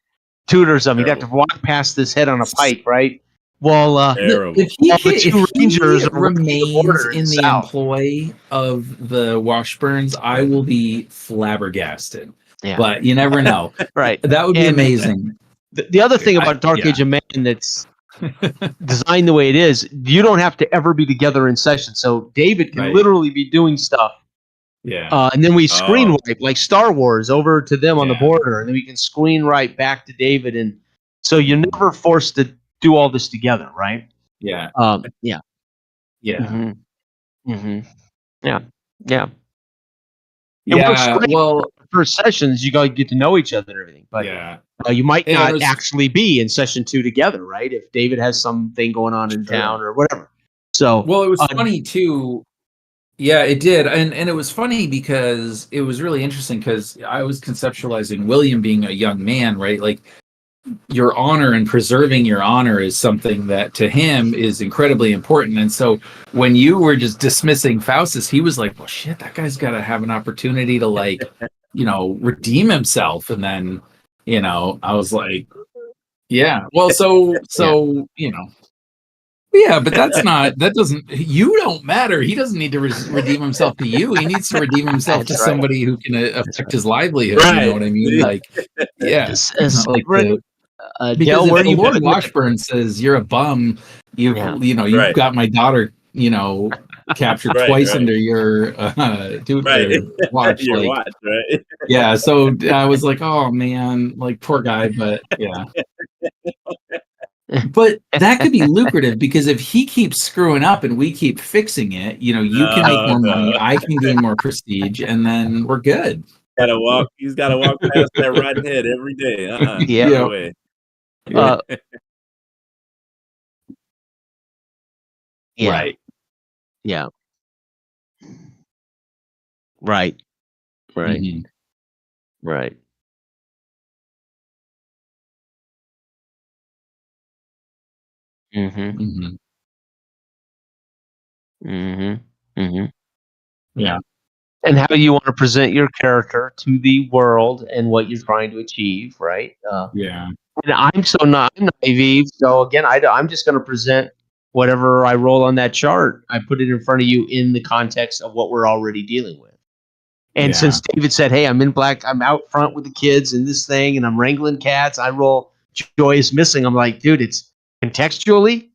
tutors them. He'd have to walk past this head on a pike, right? Well, if the two he Rangers are remains the in the south. employ of the Washburns, I will be flabbergasted. Yeah. But you never know. Right. That would be amazing. The other thing about Dark Age of Man that's designed the way it is, you don't have to ever be together in session. So David can literally be doing stuff. Yeah. And then we screen wipe like Star Wars over to them on the border, and then we can screen right back to David. And so you're never forced to do all this together, right? Yeah. Yeah. Yeah. Mm-hmm. Mm-hmm. Yeah. Yeah. Yeah. Well, first sessions, you gotta get to know each other and everything. But you might not actually be in session 2 together, right? If David has something going on in town or whatever. So well, it was funny too. Yeah, it did. And it was funny because it was really interesting because I was conceptualizing William being a young man, right? Like your honor and preserving your honor is something that to him is incredibly important. And so when you were just dismissing Faustus, he was like, well, shit, that guy's got to have an opportunity to like, redeem himself. And then, I was like, yeah, well, yeah, but you don't matter. He doesn't need to redeem himself to you. He needs to redeem himself to somebody who can affect his livelihood. Right. You know what I mean? Like, yeah. Because if the Lord Washburn says you're a bum, you've got my daughter, captured twice under your watch. Your watch, right? Yeah. So I was like, oh man, like poor guy, but yeah. But that could be lucrative because if he keeps screwing up and we keep fixing it, you can make more money, I can gain more prestige, and then we're good. He's got to walk past that rotten head every day. Yeah. No way. Yeah. Right. Yeah. Right. Right. Mm-hmm. Right. Mm-hmm. Mm-hmm. Mm-hmm. Mm-hmm. Yeah. And how you want to present your character to the world and what you're trying to achieve, right? Yeah. And I'm naive. So again, I'm just going to present whatever I roll on that chart. I put it in front of you in the context of what we're already dealing with. And since David said, hey, I'm in black, I'm out front with the kids and this thing, and I'm wrangling cats, I roll Joy is missing. I'm like, dude, it's contextually,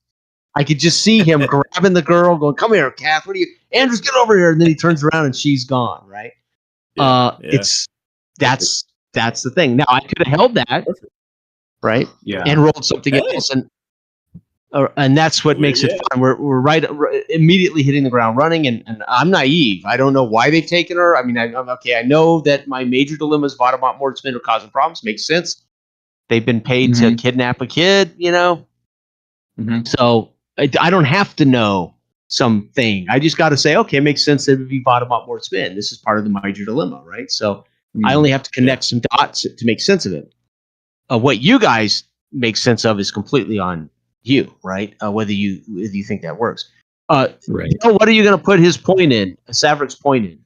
I could just see him grabbing the girl, going, come here, Kath, Andrews, get over here. And then he turns around and she's gone, right? That's the thing. Now, I could have held that, right? Yeah. And rolled something else. And that's what makes it fun. We're immediately hitting the ground running, and I'm naive. I don't know why they've taken her. I mean, I'm okay. I know that my major dilemma is Vaudemont's mortismen are causing problems. Makes sense. They've been paid to kidnap a kid, Mm-hmm. So I don't have to know something. I just got to say, okay, it makes sense that it would be Vaudemont mortismen. This is part of the major dilemma, right? So I only have to connect some dots to make sense of it. What you guys make sense of is completely on you, right? Whether you think that works. Right. What are you going to put his point in? Saverick's point in?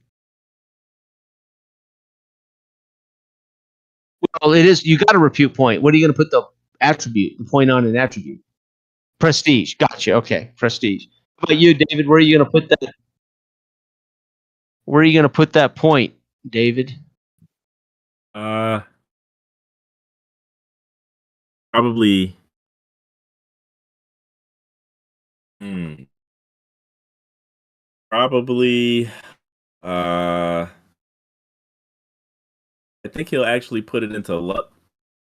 Well, it is. You got a repute point. What are you going to put the point on an attribute? Prestige. Gotcha. Okay, prestige. How about you, David? Where are you going to put that? Where are you going to put that point, David? Probably. Probably. I think he'll actually put it into luck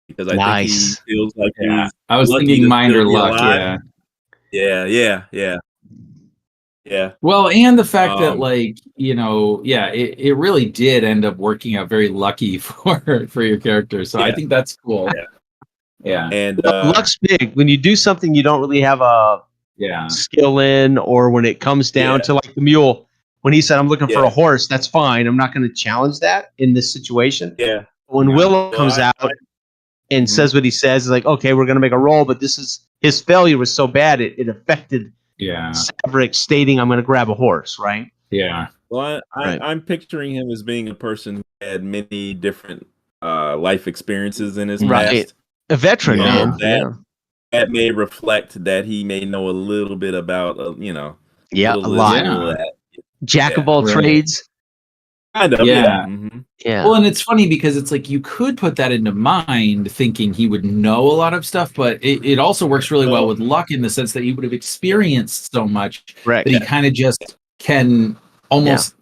because I think he feels like he's. I was thinking mind or luck. Yeah. Well, and the fact that it really did end up working out very lucky for your character. So I think that's cool. Yeah. And luck's big when you do something you don't really have a skill in, or when it comes down to like the mule. When he said, I'm looking for a horse, that's fine. I'm not going to challenge that in this situation. Yeah. When Willow comes out and says what he says, it's like, okay, we're going to make a roll, but his failure was so bad, it affected Saverick stating, "I'm going to grab a horse," right? Yeah. Well, I'm picturing him as being a person who had many different life experiences in his past. A veteran, man. That may reflect that he may know a little bit about, a lot. Jack of all trades. Kind of, yeah. Yeah. Well, and it's funny because it's like you could put that into mind thinking he would know a lot of stuff, but it also works really well with Luck in the sense that he would have experienced so much that he kind of just can almost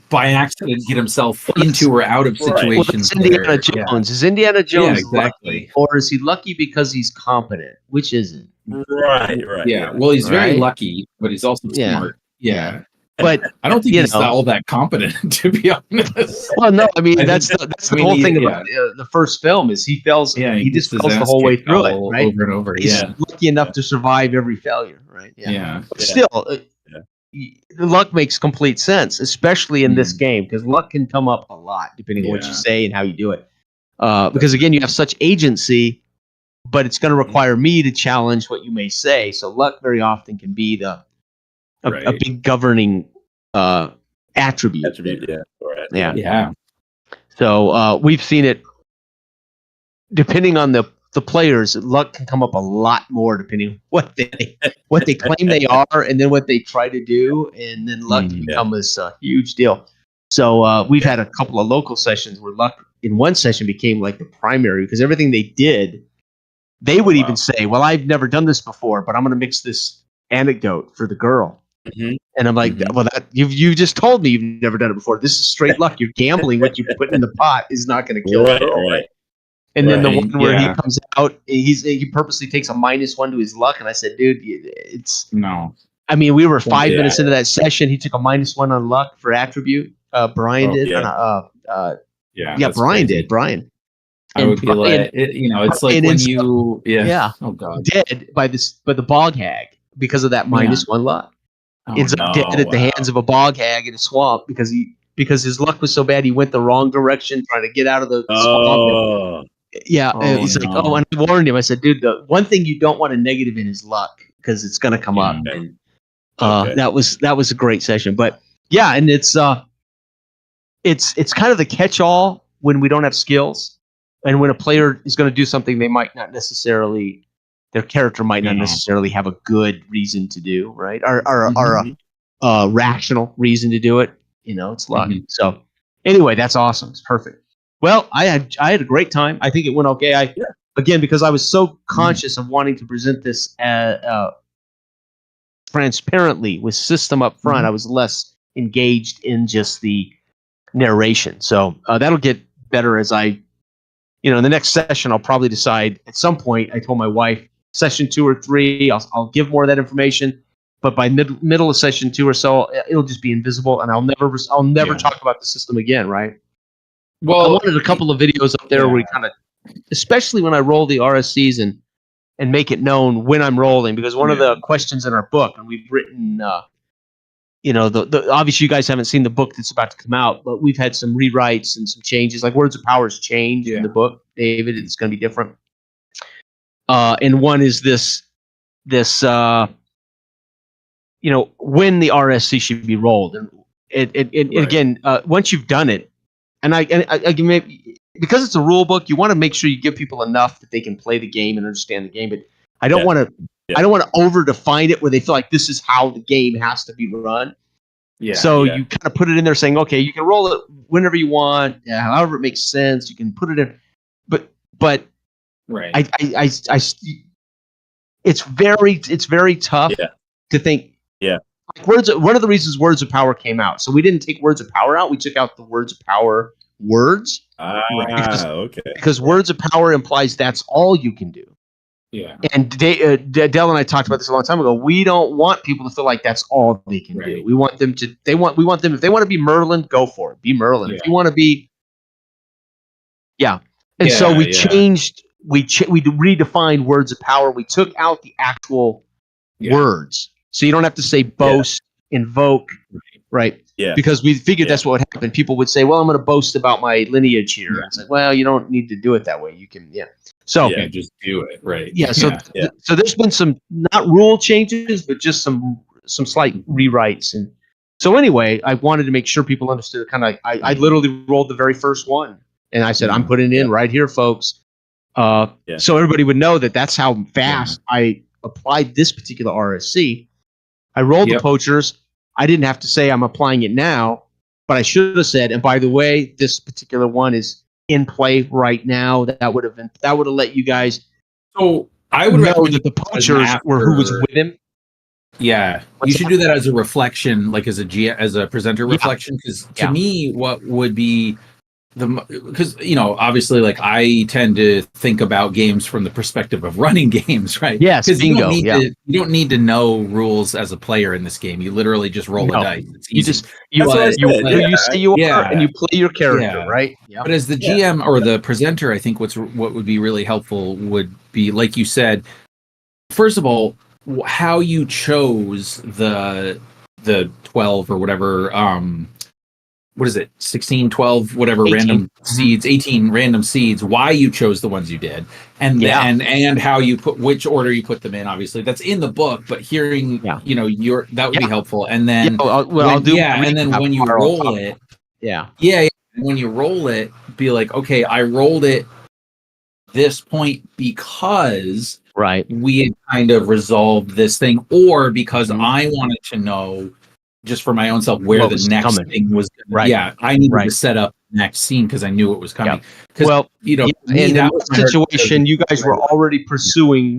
by accident get himself into or out of situations. Well, Indiana Jones. Is Indiana Jones exactly. lucky, or is he lucky because he's competent? Which isn't? Right. Yeah. Well, he's very lucky, but he's also smart. Yeah. But I don't think he's all that competent, to be honest. Well, no, I mean that's the whole thing about the first film is he fails. He just fails the whole way through it, right? Over and over. He's lucky enough to survive every failure, right? But still, luck makes complete sense, especially in this game, because luck can come up a lot depending on what you say and how you do it. Because again, you have such agency, but it's going to require me to challenge what you may say. So luck very often can be a big governing attribute. Yeah. So we've seen it. Depending on the players, luck can come up a lot more depending on what they claim they are, and then what they try to do, and then luck can become this huge deal. So we've had a couple of local sessions where luck in one session became like the primary, because everything they did, they would even say, "Well, I've never done this before, but I'm going to mix this anecdote for the girl." And I'm like, well, you just told me you've never done it before. This is straight luck. You're gambling. What you put in the pot is not going to kill the girl, right? And then the one where he comes out, he purposely takes a -1 to his luck. And I said, dude, it's no. I mean, we were 5 minutes into that session. He took a -1 on luck for attribute. Brian did. Brian did. Brian. I would be like, it's like when you, oh god, dead by the bog hag because of that -1 luck. Ends up dead at the hands of a bog hag in a swamp because his luck was so bad he went the wrong direction trying to get out of the swamp. He's like, and I warned him. I said, dude, the one thing you don't want a negative in is luck because it's going to come up. And that was a great session. But yeah, and it's kind of the catch-all when we don't have skills, and when a player is going to do something they might not necessarily. Their character might not necessarily have a good reason to do, right? Or a rational reason to do it. It's luck. So anyway, that's awesome. It's perfect. Well, I had a great time. I think it went okay. Again, because I was so conscious of wanting to present this transparently with system up front, I was less engaged in just the narration. So that'll get better as in the next session, I'll probably decide at some point. I told my wife, session 2 or 3, I'll give more of that information, but by middle of session 2 or so, it'll just be invisible, and I'll never talk about the system again, right? Well, I wanted a couple of videos up there where we kind of, especially when I roll the RSCs and make it known when I'm rolling, because one of the questions in our book, and we've written, obviously you guys haven't seen the book that's about to come out, but we've had some rewrites and some changes, like Words of Power's change in the book, David. It's going to be different. And one is this when the RSC should be rolled, and again, once you've done it, and I maybe because it's a rule book, you want to make sure you give people enough that they can play the game and understand the game. But I don't want to over define it where they feel like this is how the game has to be run. You kind of put it in there saying, okay, you can roll it whenever you want, however it makes sense. You can put it in, but. Right. It's very tough to think. Yeah. Like one of the reasons Words of Power came out. So we didn't take Words of Power out. We took out the Words of Power words. Because Words of Power implies that's all you can do. Yeah. And Dell and I talked about this a long time ago. We don't want people to feel like that's all they can do. We want them to. We want them if they want to be Merlin, go for it. Be Merlin. If you want to be. Yeah. And so we changed. We redefined Words of Power. We took out the actual words, so you don't have to say boast, invoke, right? Yeah. Because we figured that's what would happen. People would say, well, I'm going to boast about my lineage here. Yeah. It's like, well, you don't need to do it that way. You can, So you can't just do it, right? yeah. So so there's been some not rule changes, but just some slight rewrites. And so anyway, I wanted to make sure people understood kind of. I literally rolled the very first one, and I said, I'm putting it in right here, folks. So everybody would know that that's how fast I applied this particular RSC. I rolled the poachers. I didn't have to say I'm applying it now, but I should have said, and by the way, this particular one is in play right now. That would have let you guys. So I would know that the poachers were who was with him. Yeah, you should do that as a reflection, like as a presenter reflection, because to me, what would be because obviously, like I tend to think about games from the perspective of running games, right? Yes, bingo. You don't need to know rules as a player in this game. You literally just roll a dice. It's easy. You say you are, and you play your character, right? But as the GM or the presenter, I think what would be really helpful would be, like you said, first of all, how you chose the 12 or whatever. What is it? 16, 12, whatever 18. Random seeds, 18 random seeds, why you chose the ones you did. And and how you put which order you put them in. Obviously that's in the book, but hearing that would be helpful. And then when you roll it, when you roll it, be like, okay, I rolled it this point because we had kind of resolved this thing, or because I wanted to know just for my own self where the next thing was. I needed to set up the next scene because I knew it was coming. Well, and in that situation, you guys were already pursuing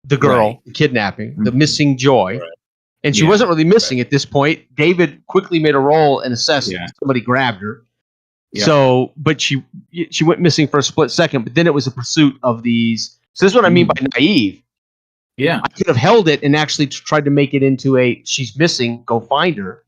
the girl, the kidnapping, the missing Joy, and she wasn't really missing at this point. David quickly made a roll and assessed somebody grabbed her. So, but she went missing for a split second. But then it was a pursuit of these. So this is what I mean by naive. Yeah, I could have held it and actually tried to make it into a she's missing, go find her.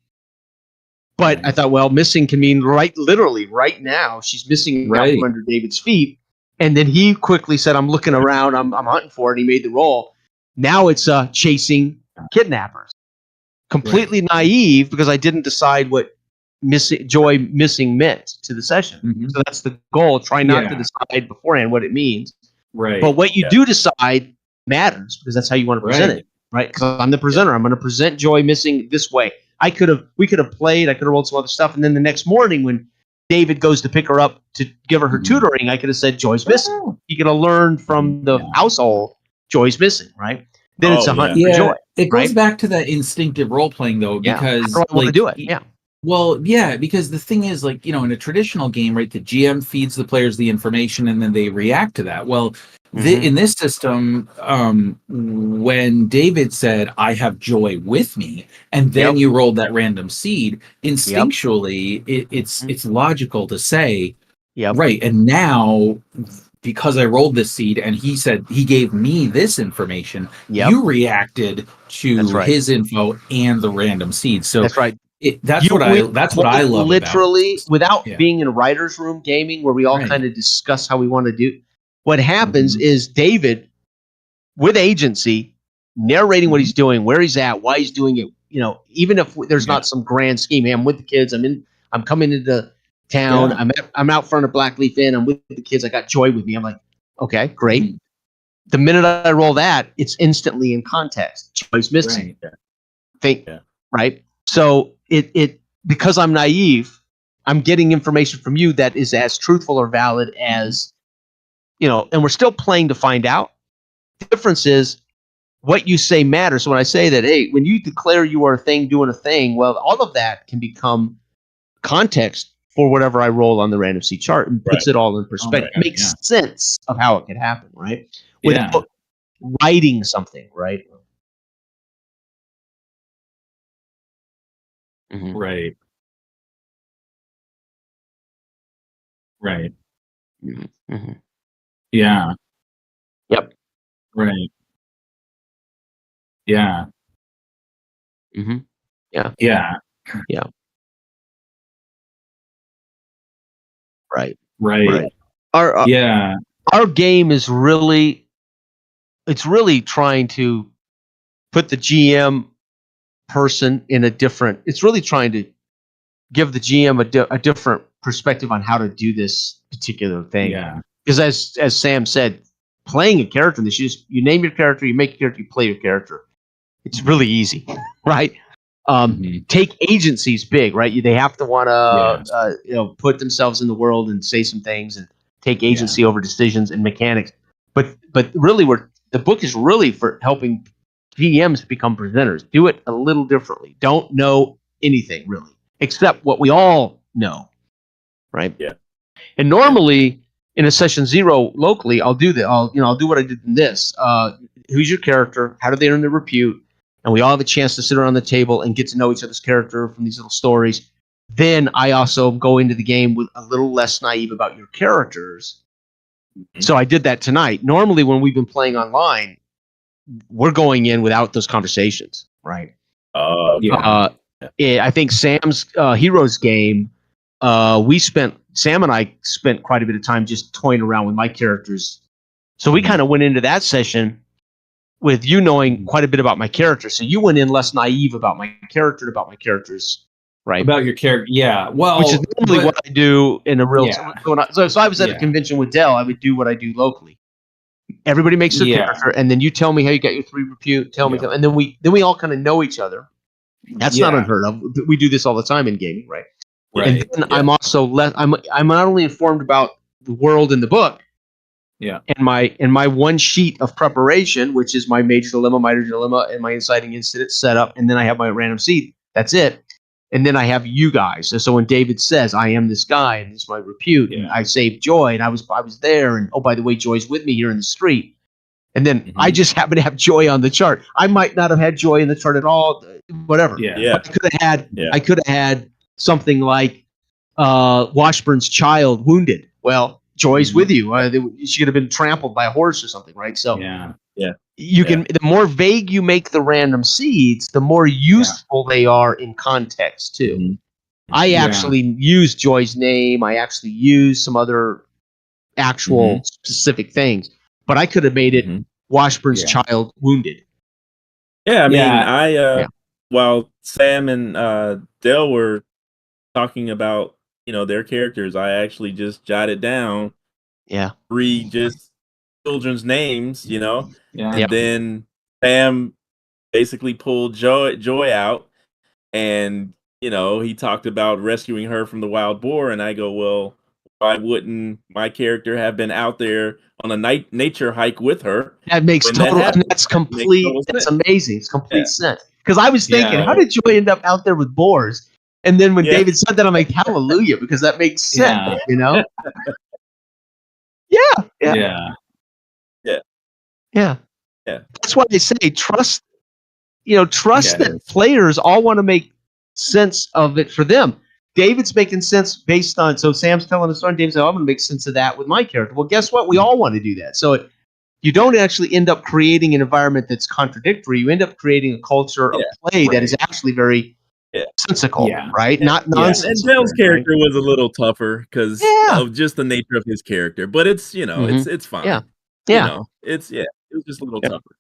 But I thought, well, missing can mean literally right now. She's missing out from under David's feet. And then he quickly said, I'm looking around, I'm hunting for it. And he made the roll. Now it's chasing kidnappers. Completely naive because I didn't decide what Joy missing meant to the session. So that's the goal. Try not to decide beforehand what it means. Right. But what you do decide matters because that's how you want to present it, right? Because I'm the presenter. I'm going to present Joy missing this way. We could have played. I could have rolled some other stuff, and then the next morning when David goes to pick her up to give her tutoring, I could have said Joy's missing. He could have learned from the household Joy's missing, right? Then it's a hunt for Joy. It goes back to that instinctive role playing though, because how do I want to do it? Yeah. Well, because the thing is, like, in a traditional game, right, the GM feeds the players the information and then they react to that. Well, in this system, when David said, I have Joy with me, and then you rolled that random seed, instinctually, it's logical to say, right, and now, because I rolled this seed and he said he gave me this information, you reacted to his info and the random seed. So that's right. That's what I love. Literally, without being in a writer's room gaming where we all kind of discuss how we want to do. What happens is David, with agency, narrating what he's doing, where he's at, why he's doing it. Even if there's not some grand scheme. Hey, I'm with the kids. I'm coming into town. I'm out front of Blackleaf Inn. I'm with the kids. I got Joy with me. I'm like, okay, great. The minute I roll that, it's instantly in context. Joy's missing. Right. So it because I'm naive, I'm getting information from you that is as truthful or valid as, and we're still playing to find out. The difference is what you say matters. So when I say that, hey, when you declare you are a thing doing a thing, well, all of that can become context for whatever I roll on the random seed chart and puts it all in perspective. Makes sense of how it could happen, right? Without writing something, right? Right. Yeah. Yep. Right. Yeah. Yeah. Yeah. Yeah. Right. Our game is really trying to put the GM person in a different. It's really trying to give the GM a different perspective on how to do this particular thing. Yeah. Because as Sam said, playing a character in this, you name your character, you make a character, you play your character. It's really easy, right? Take agency's big, right? They have to want to put themselves in the world and say some things and take agency over decisions and mechanics. But really, the book is really for helping GMs become presenters. Do it a little differently. Don't know anything really, except what we all know, right? Yeah. And normally in a session 0 locally, I'll do that. I'll do what I did in this. Who's your character? How do they earn their repute? And we all have a chance to sit around the table and get to know each other's character from these little stories. Then I also go into the game with a little less naive about your characters. So I did that tonight. Normally, when we've been playing online, we're going in without those conversations, right? I think Sam's Heroes game, Sam and I spent quite a bit of time just toying around with my characters. So we kind of went into that session with you knowing quite a bit about my character. So you went in less naive about my character, about my characters, right? About your character, yeah. Well, which is normally what I do in a real. So I was at a convention with Dell. I would do what I do locally. Everybody makes their character, and then you tell me how you got your 3 repute. Tell me, and then we all kind of know each other. That's not unheard of. We do this all the time in gaming, right? And then I'm also I'm not only informed about the world in the book. Yeah. And my one sheet of preparation, which is my major dilemma, minor dilemma, and my inciting incident setup, and then I have my random seed. That's it. And then I have you guys. So when David says, I am this guy, and this is my repute, and I saved Joy, and I was there, and oh, by the way, Joy's with me here in the street. And then I just happen to have Joy on the chart. I might not have had Joy in the chart at all, whatever. Yeah. I could have had something like Washburn's child wounded. Well, Joy's with you. She could have been trampled by a horse or something, right? So you can. The more vague you make the random seeds, the more useful they are in context too. I actually use Joy's name. I actually use some other actual specific things, but I could have made it Washburn's child wounded. Yeah, I mean, while Sam and Dell were talking about their characters, I actually just jotted down 3 just children's names, and then Sam basically pulled Joy out, and he talked about rescuing her from the wild boar, and I go, well, why wouldn't my character have been out there on a nature hike with her? That makes that's complete. That's amazing. It's complete sense. Because I was thinking, how did Joy end up out there with boars? And then when David said that, I'm like, hallelujah, because that makes sense, Yeah. That's why they say trust that players all want to make sense of it for them. David's making sense based on, so Sam's telling a story, and David said, I'm going to make sense of that with my character. Well, guess what? We all want to do that. So you don't actually end up creating an environment that's contradictory. You end up creating a culture of play that is actually very sensical, right? Not nonsense. And Dell's character was a little tougher because of just the nature of his character, but it's it's fine. It was just a little tougher.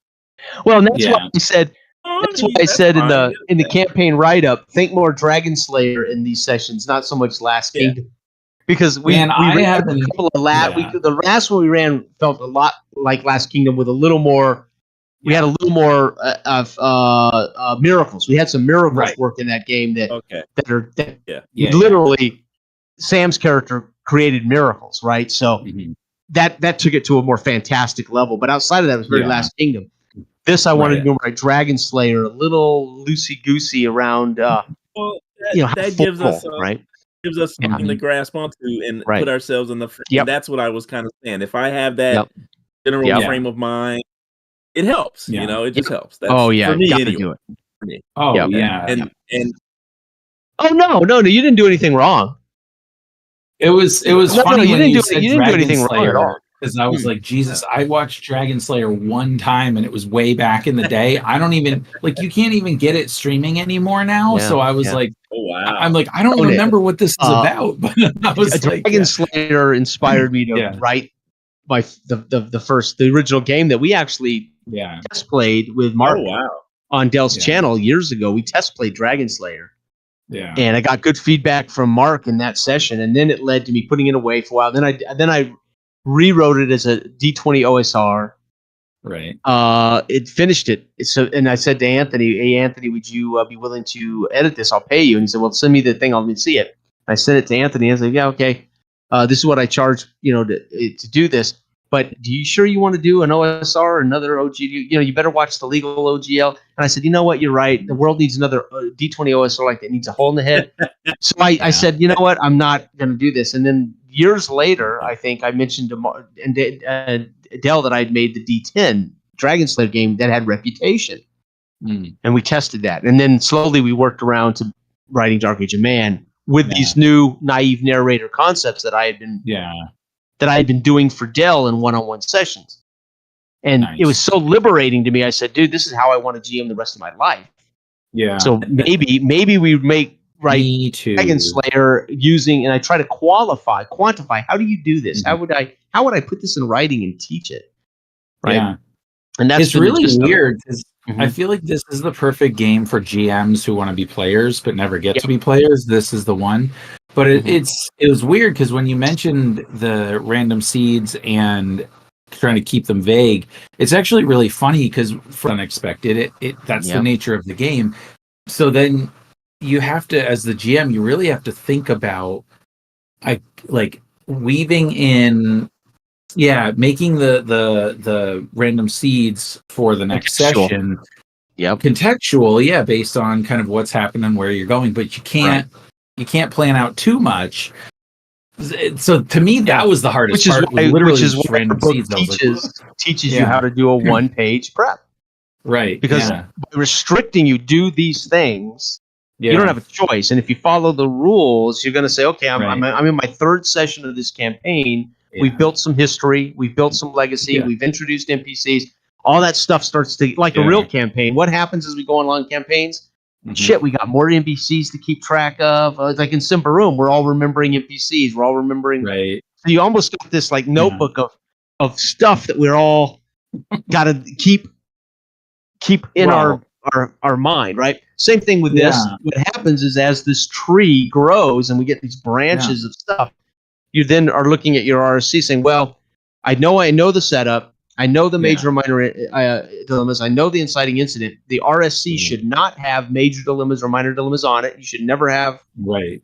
Well, and that's why I said. That's why I said in the campaign write-up, think more Dragon Slayer in these sessions, not so much Last Kingdom, because we ran a couple of the last one we ran felt a lot like Last Kingdom with a little more. We had a little more of miracles. We had some miracles work in that game literally Sam's character created miracles, right? So that took it to a more fantastic level. But outside of that, it was very Last Kingdom. This I wanted to do my Dragon Slayer, a little loosey goosey around. That gives us gives us something to grasp onto and put ourselves in the. And that's what I was kind of saying. If I have that general frame of mind. It helps, it just helps. That's, for me, anyway. do it. For me. Oh, And no, you didn't do anything wrong. It was funny you when didn't do anything wrong at all. Because I was like, Jesus, I watched Dragon Slayer one time and it was way back in the day. I don't even you can't even get it streaming anymore now. So I was like, oh wow. I'm like, I don't remember what this is about. But I was Dragon Slayer inspired me to write the original game that we actually just played with Mark. Oh wow. on Dell's channel years ago. We test played Dragon Slayer. Yeah. And I got good feedback from Mark in that session, and then it led to me putting it away for a while. Then I rewrote it as a D20 OSR. Right. It finished it. And I said to Anthony, "Hey Anthony, would you be willing to edit this? I'll pay you." And he said, "Well, send me the thing. I'll see it." I sent it to Anthony. I said, "Yeah, okay. This is what I charge, to do this. But do you sure you want to do an OSR or another OG? You better watch the legal OGL." And I said, "You know what? You're right. The world needs another D20 OSR like that. Needs a hole in the head." So I said, "You know what? I'm not going to do this." And then years later, I think I mentioned to Dell that I'd made the D10 Dragon Slayer game that had Reputation. And we tested that. And then slowly we worked around to writing Dark Age of Man with these new naive narrator concepts that I had been doing for Dell in one-on-one sessions. And it was so liberating to me. I said, "Dude, this is how I want to GM the rest of my life." Yeah. So maybe we would write Dragon Slayer using, and I try to quantify. How do you do this? How would I put this in writing and teach it? Right. Yeah. And that's it's really weird because I feel like this is the perfect game for GMs who want to be players but never get to be players. This is the one. But it was weird because when you mentioned the random seeds and trying to keep them vague, it's actually really funny because for unexpected, that's the nature of the game. So then you have to, as the GM, you really have to think about like weaving in, making the random seeds for the next session. Contextual, based on kind of what's happening and where you're going, but you can't plan out too much. So to me, that was the hardest part. Which is what random seeds teaches you how to do a one-page prep. Right. Because by restricting you do these things, you don't have a choice. And if you follow the rules, you're going to say, "Okay, I'm in my third session of this campaign. We've built some history. We've built some legacy. We've introduced NPCs. All that stuff starts to, like a real campaign. What happens as we go along campaigns? Shit, we got more NPCs to keep track of. Like in Simbaroom, we're all remembering NPCs. We're all remembering. Right. So you almost got this like notebook of stuff that we're all got to keep in our mind, right? Same thing with this. What happens is as this tree grows and we get these branches of stuff, you then are looking at your RSC saying, "Well, I know the setup. I know the major and minor dilemmas. I know the inciting incident. The RSC should not have major dilemmas or minor dilemmas on it. You should never have. Right.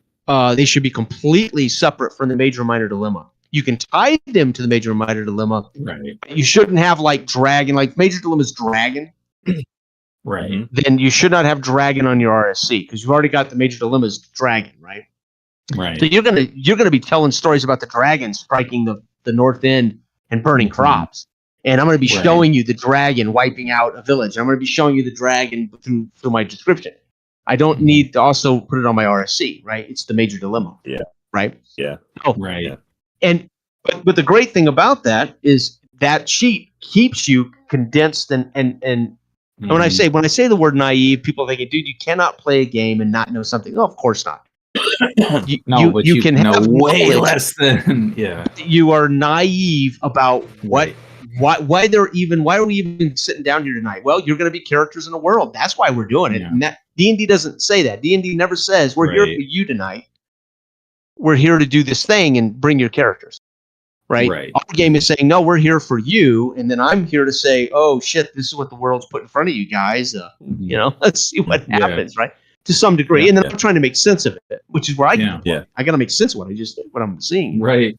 They should be completely separate from the major and minor dilemma. You can tie them to the major and minor dilemma. Right. You shouldn't have like dragon, like major dilemma's dragon. Right. Then you should not have dragon on your RSC because you've already got the major dilemma's dragon, right? Right. So you're gonna be telling stories about the dragon striking the north end and burning crops. And I'm going to be showing you the dragon wiping out a village. I'm going to be showing you the dragon through my description. I don't need to also put it on my RSC, right? It's the major dilemma. Yeah. Right? Yeah. Oh, right. And but the great thing about that is that sheet keeps you condensed and when I say the word naive, people think, "Dude, you cannot play a game and not know something." No, of course not. You can know have way knowledge. less than You are naive about what. Why are we even sitting down here tonight? Well, you're going to be characters in a world. That's why we're doing it. And that D&D doesn't say that. D&D never says we're here for you tonight. We're here to do this thing and bring your characters. Right? Our game is saying, "No, we're here for you." And then I'm here to say, "Oh shit, this is what the world's put in front of you guys. Let's see what happens." Right? To some degree. And then I'm trying to make sense of it, which is where I can. I got to make sense of what I'm seeing. Right.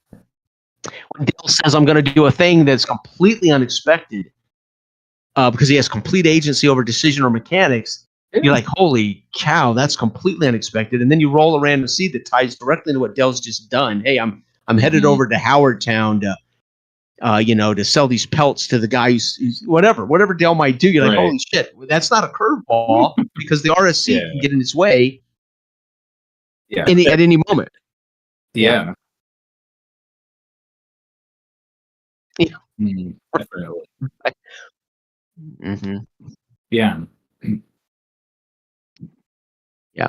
When Dale says, "I'm going to do a thing that's completely unexpected," because he has complete agency over decision or mechanics, you're like, "Holy cow, that's completely unexpected." And then you roll a random seed that ties directly into what Dell's just done. Hey, I'm headed over to Howardtown to sell these pelts to the guy who's whatever Dell might do. You're like, "Holy shit, that's not a curveball," because the RSC can get in its way at any moment. Yeah. Definitely. Yeah. Yeah.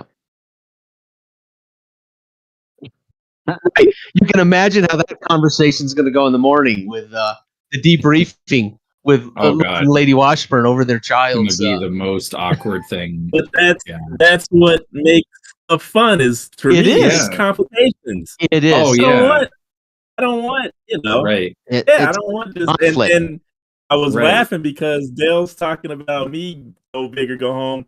Right. You can imagine how that conversation is going to go in the morning with the debriefing with Lady Washburn over their child's. It's going to be the most awkward thing. But that's what makes the fun is for it me. Is complications. It is. Oh I don't want right. I don't want this. And I was laughing because Dale's talking about me go big or go home.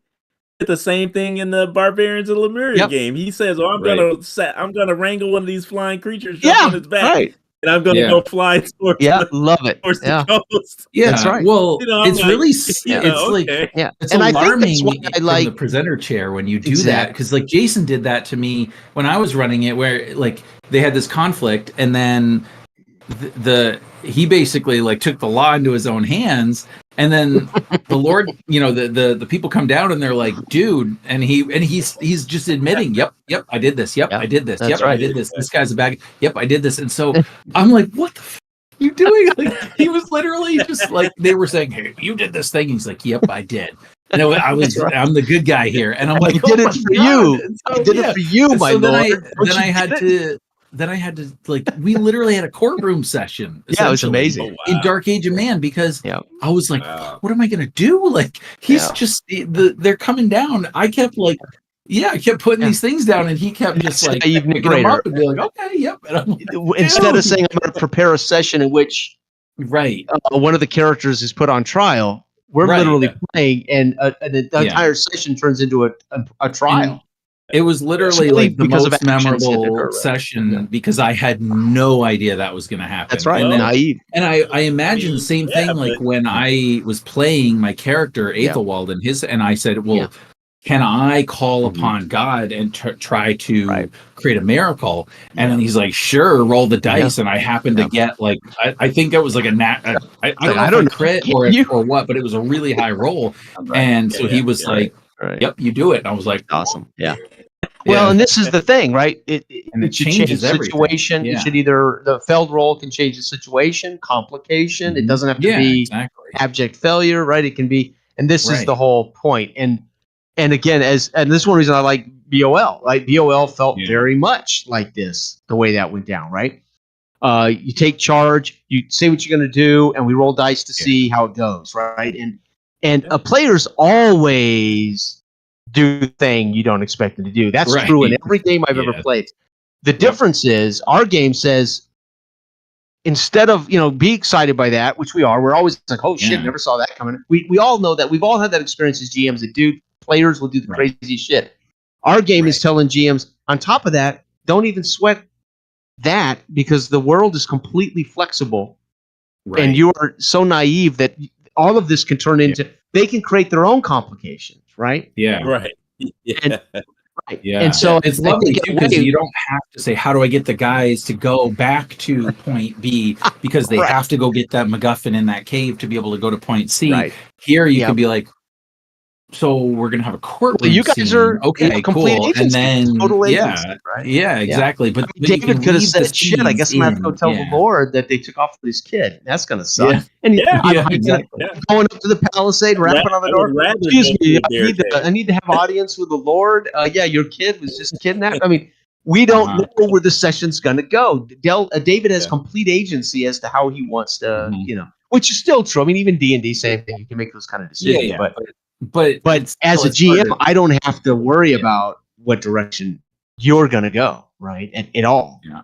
The same thing in the Barbarians of Lemuria game. He says, "Oh, I'm gonna wrangle one of these flying creatures, jump on its back, and I'm gonna go fly towards love it. Towards the coast." Yeah, that's right. Well, it's really it's it's and alarming I like from the presenter chair when you do that, because like Jason did that to me when I was running it, where like they had this conflict, and then he basically like took the law into his own hands. And then the Lord, the people come down and they're like, dude, and he's just admitting, yep, I did this. Yep, I did this. Yep, I did this. This guy's a bag. Yep, I did this. And so I'm like, what the are you doing? Like, he was literally just like, they were saying, hey, you did this thing. He's like, yep, I did. And I'm the good guy here. And I'm like, I did it for you. I did it for you, my Lord. Then I had to like, we literally had a courtroom session. Yeah, it was amazing. In Dark Age of Man, because I was like, what am I going to do? Like, he's just, they're coming down. I kept like, I kept putting these things down, and he kept just like picking them up and be like, okay, yep. And I'm like, instead of saying I'm going to prepare a session in which one of the characters is put on trial, we're literally playing, and the entire session turns into a trial. And it was literally like the most memorable session because I had no idea that was going to happen. That's right. And naive. And I imagine the same thing, like when I was playing my character Aethelwald and I said, well, can I call upon God and try to create a miracle? And then he's like, sure, roll the dice. And I happened to get like, I think it was like I don't know crit or what, but it was a really high roll. And so he was like, yep, you do it. And I was like, awesome. Yeah. Well, and this is the thing, right? It should change the situation. It should either the failed roll can change the situation, complication. It doesn't have to be abject failure, right? It can be, and this is the whole point. And again, and this is one reason I like BOL, right? BOL felt very much like this, the way that went down, right? You take charge, you say what you're going to do, and we roll dice to see how it goes, right? And players always do the thing you don't expect them to do. That's true in every game I've ever played. The difference is our game says, instead of, be excited by that, which we are, we're always like, oh shit, never saw that coming. We all know that. We've all had that experience as GMs that players will do the crazy shit. Our game is telling GMs, on top of that, don't even sweat that, because the world is completely flexible. And you are so naive that all of this can turn into, they can create their own complications. Right. Yeah. Right. Yeah. And so it's lovely because you don't have to say, how do I get the guys to go back to point B, because they have to go get that MacGuffin in that cave to be able to go to point C. Here you can be like, so we're gonna have a courtroom. You guys are okay, cool, and then total exactly. But David could have said, "Shit, I guess I'm gonna have to go tell the Lord that they took off with his kid. That's gonna suck." Yeah. And going up to the palisade, rapping on the door. Excuse me, I need to have audience with the Lord. Your kid was just kidnapped. I mean, we don't know where the session's gonna go. David has complete agency as to how he wants to, which is still true. I mean, even D&D, same thing. You can make those kind of decisions, But as a GM, I don't have to worry about what direction you're going to go, right? At all. Yeah.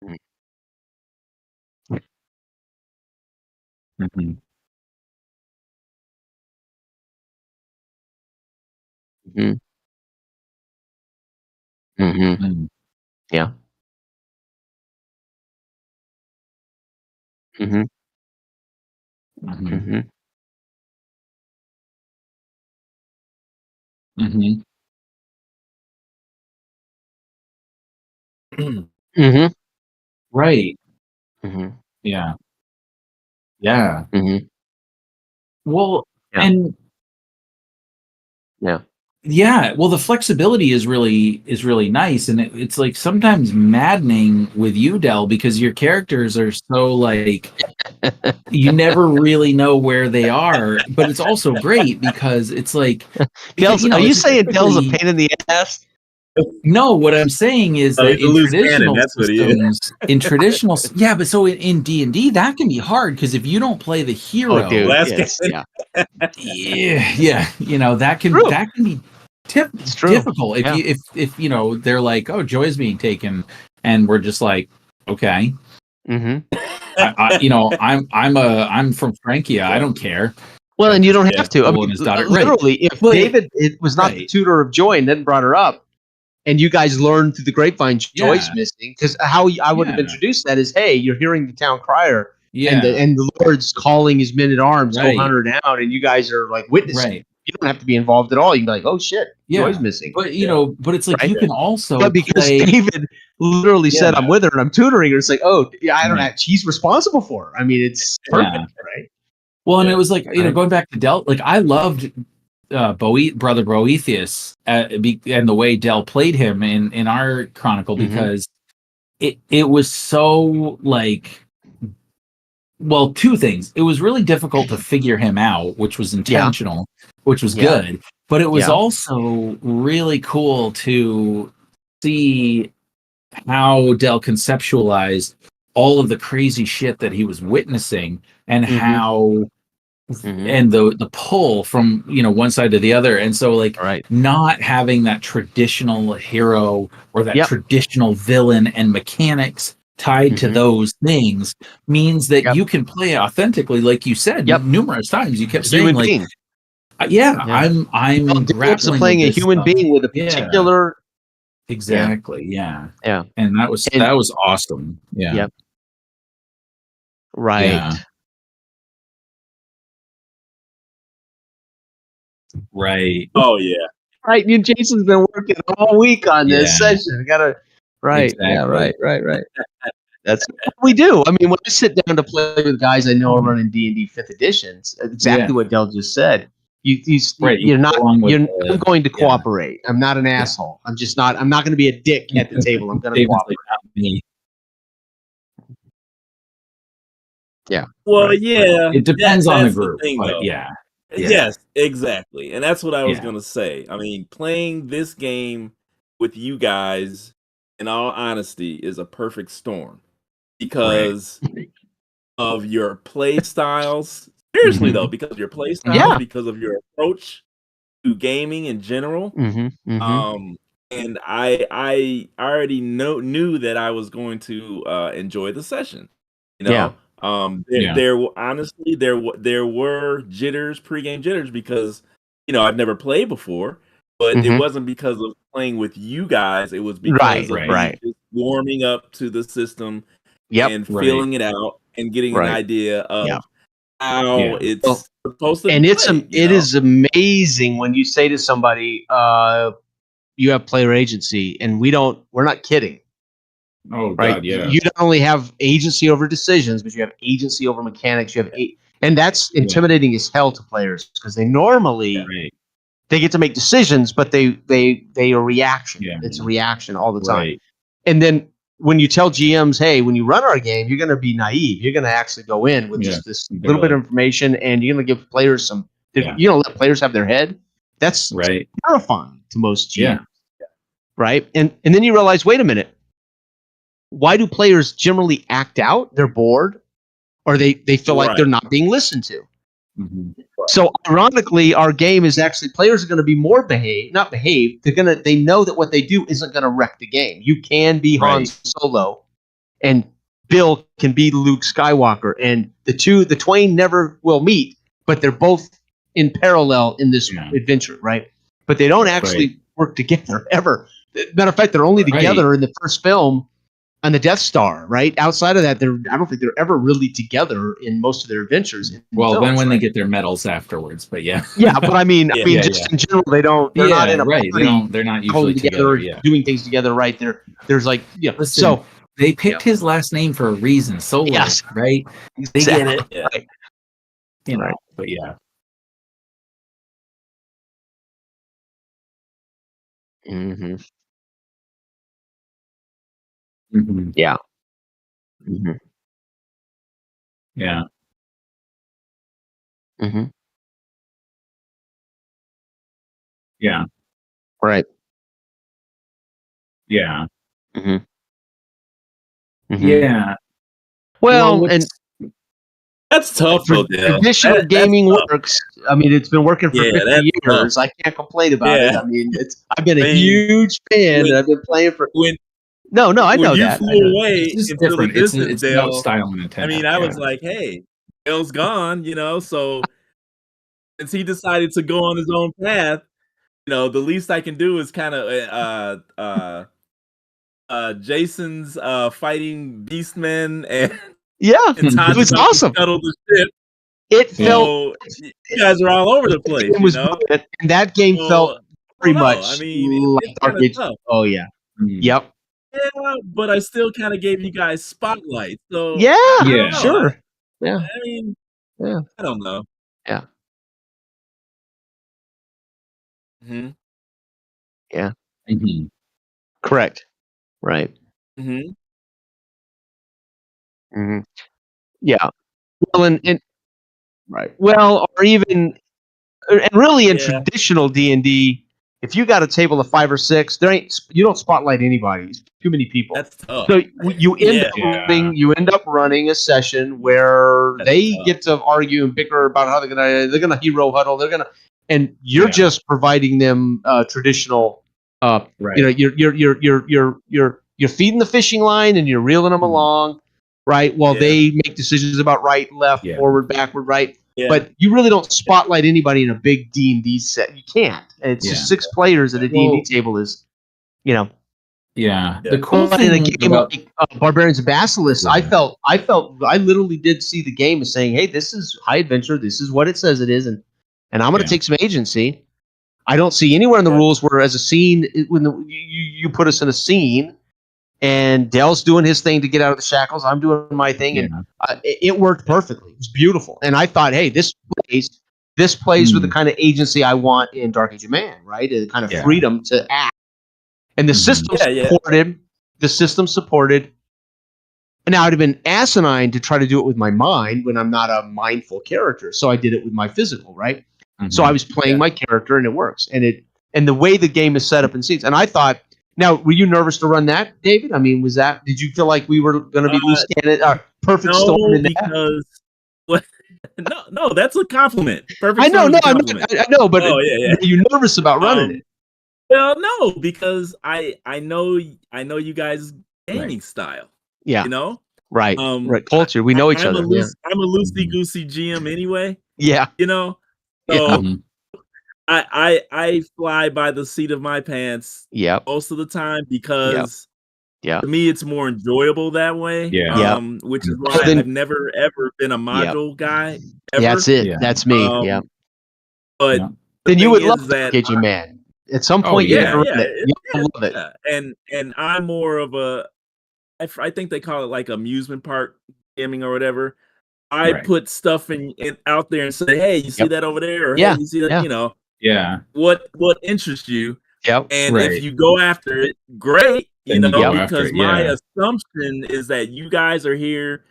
Mm-hmm. Mm-hmm. Mm-hmm. Yeah. Mm-hmm. Mm-hmm. Mm-hmm. Mm-hmm. Right. Mm-hmm. Yeah. Mm-hmm. Well, and well, the flexibility is really nice, and it's like sometimes maddening with you, Del, because your characters are so like you never really know where they are, but it's also great because it's like, are you saying Del's a pain in the ass? No, what I'm saying is Oh, that he's a in loose cannon. traditional That's what he is. systems, yeah, but so in D&D, that can be hard because if you don't play the hero, Oh, dude, Last yeah, yeah, that can true. be It's true. difficult if Yeah. if they're like, oh, Joy's being taken, and we're just like, okay, I'm from Frankia, I don't care. Well, and you don't Yeah. have to. I mean, His daughter, literally, if But- David it was not the right. tutor of Joy and then brought her up, and you guys learned through the grapevine Joy's missing, because how I would have introduced that is, hey, you're hearing the town crier, and the Lord's calling his men at arms, go hunt her down, and you guys are like witnessing. Right. You don't have to be involved at all. You can be like, oh shit, Joy's missing. But but it's like you can also But because David literally said, I'm with her and I'm tutoring her, it's like, oh, yeah, I don't know. She's responsible for her. I mean, it's perfect, right? Well, and it was like, going back to Del, like I loved Brother Boethius and the way Del played him in our chronicle, because it was so like, well, two things. It was really difficult to figure him out, which was intentional, which was good. But it was also really cool to see how Del conceptualized all of the crazy shit that he was witnessing, and how and the pull from one side to the other. And so like not having that traditional hero or that traditional villain and mechanics tied to those things means that you can play authentically, like you said numerous times. You kept saying like I'm grappling playing with a human being with a particular exactly and that was awesome. Right. Oh yeah. Right. You Jason's been working all week on this session. I gotta Exactly. Yeah, right. That's what we do. I mean, when I sit down to play with guys I know are running D&D 5th edition, it's exactly what Del just said. You're not going to cooperate. I'm not an asshole. I'm not going to be a dick at the table. I'm going to cooperate. Yeah. Well, it depends on the that's group, thing, but though. yeah. Yes, exactly. And that's what I was going to say. I mean, playing this game with you guys, in all honesty, is a perfect storm because of your play styles. Seriously, though, because of your play styles, because of your approach to gaming in general. And I already knew that I was going to enjoy the session. There honestly there were jitters, pregame jitters, because I've never played before, but it wasn't because of playing with you guys. It was because of me just warming up to the system and feeling it out and getting an idea of how it's supposed to be. And it is amazing when you say to somebody, you have player agency, and we're not kidding. Oh, right. God, yeah. You not only have agency over decisions, but you have agency over mechanics. And that's intimidating as hell to players, because they normally they get to make decisions, but they are reaction. It's a reaction all the time. And then when you tell GMs, hey, when you run our game, you're going to be naive. You're going to actually go in with just this little bit of information, and you're going to give players some. You're going to let players have their head. That's terrifying to most GMs. Right. And then you realize, wait a minute. Why do players generally act out? They're bored, or they feel like they're not being listened to. So ironically, our game is actually players are going to be more not behave. They know that what they do isn't going to wreck the game. You can be Han Solo, and Bill can be Luke Skywalker, and the twain never will meet, but they're both in parallel in this adventure, right? But they don't actually work together ever. Matter of fact, they're only together in the first film on the Death Star, right? Outside of that, I don't think they're ever really together in most of their adventures. Then when they get their medals afterwards, but but I mean, just in general, they're not in a party. They're not usually together doing things together, right? There's like, Listen, so they picked his last name for a reason, Solo, right? They get it, right. But Yeah. Yeah. Yeah. Right. Yeah. Mm-hmm. Yeah. Well, and that's tough, though, Dale. Traditional gaming works. I mean, it's been working for 50 years. Tough. I can't complain about it. I mean, I've been a huge fan. I've been playing for. No, I know that. When you flew away it's into different. the distance, It's Dale, about style and intent. I mean, I was like, hey, Dale's gone, so since he decided to go on his own path, the least I can do is kind of Jason's fighting Beastmen and it was awesome. The ship. It felt you guys are all over the place. It was brilliant, and that game felt very much like Dark Age. Oh yeah, yep. Yeah, but I still kind of gave you guys spotlight. So sure. Yeah, I mean, I don't know. Yeah. Mm-hmm. Yeah. Mm-hmm. Correct. Right. Mm-hmm. Mm-hmm. Yeah. Well, and right. Well, or even, and really in traditional D&D, if you got a table of 5 or 6, you don't spotlight anybody. It's too many people. That's tough. So you end up running a session where they get to argue and bicker about how they're gonna hero huddle. And you're just providing them traditional. Right. You're feeding the fishing line and you're reeling them along, right? While they make decisions about right, left, forward, backward, right. Yeah. But you really don't spotlight anybody in a big D&D set. You can't. And it's just 6 players at a D&D table is, Yeah. The cool thing in a game like Barbarians and Basilisks, I literally did see the game as saying, hey, this is high adventure. This is what it says it is. And I'm going to take some agency. I don't see anywhere in the rules where as a scene, when you put us in a scene and Dale's doing his thing to get out of the shackles. I'm doing my thing. And it worked perfectly. It was beautiful. And I thought, hey, this plays with the kind of agency I want in Dark Age of Man, right? The kind of freedom to act. And the system supported. The system supported. And now I'd have been asinine to try to do it with my mind when I'm not a mindful character. So I did it with my physical, right? Mm-hmm. So I was playing my character, and it works. And the way the game is set up in scenes. And I thought, now, were you nervous to run that, David? I mean, did you feel like we were going to be loose cannon, perfect storm in that? No, that's a compliment. Perfect. I know, but were you nervous about running it? Well, no, because I know you guys' gaming style. Yeah, right. Right, culture. We know each other. I'm a loosey goosey GM anyway. Yeah, so. I fly by the seat of my pants most of the time because to me it's more enjoyable that way. Which is why I've never ever been a module guy. Ever. That's it. That's me. But then you would love that, KG Man. At some point, you'll love it. And I'm more of I think they call it like amusement park gaming or whatever. I put stuff out there and say, hey, you see that over there? Or hey, you see that? What interests you? Yep. And if you go after it, great. Because my assumption is that you guys are here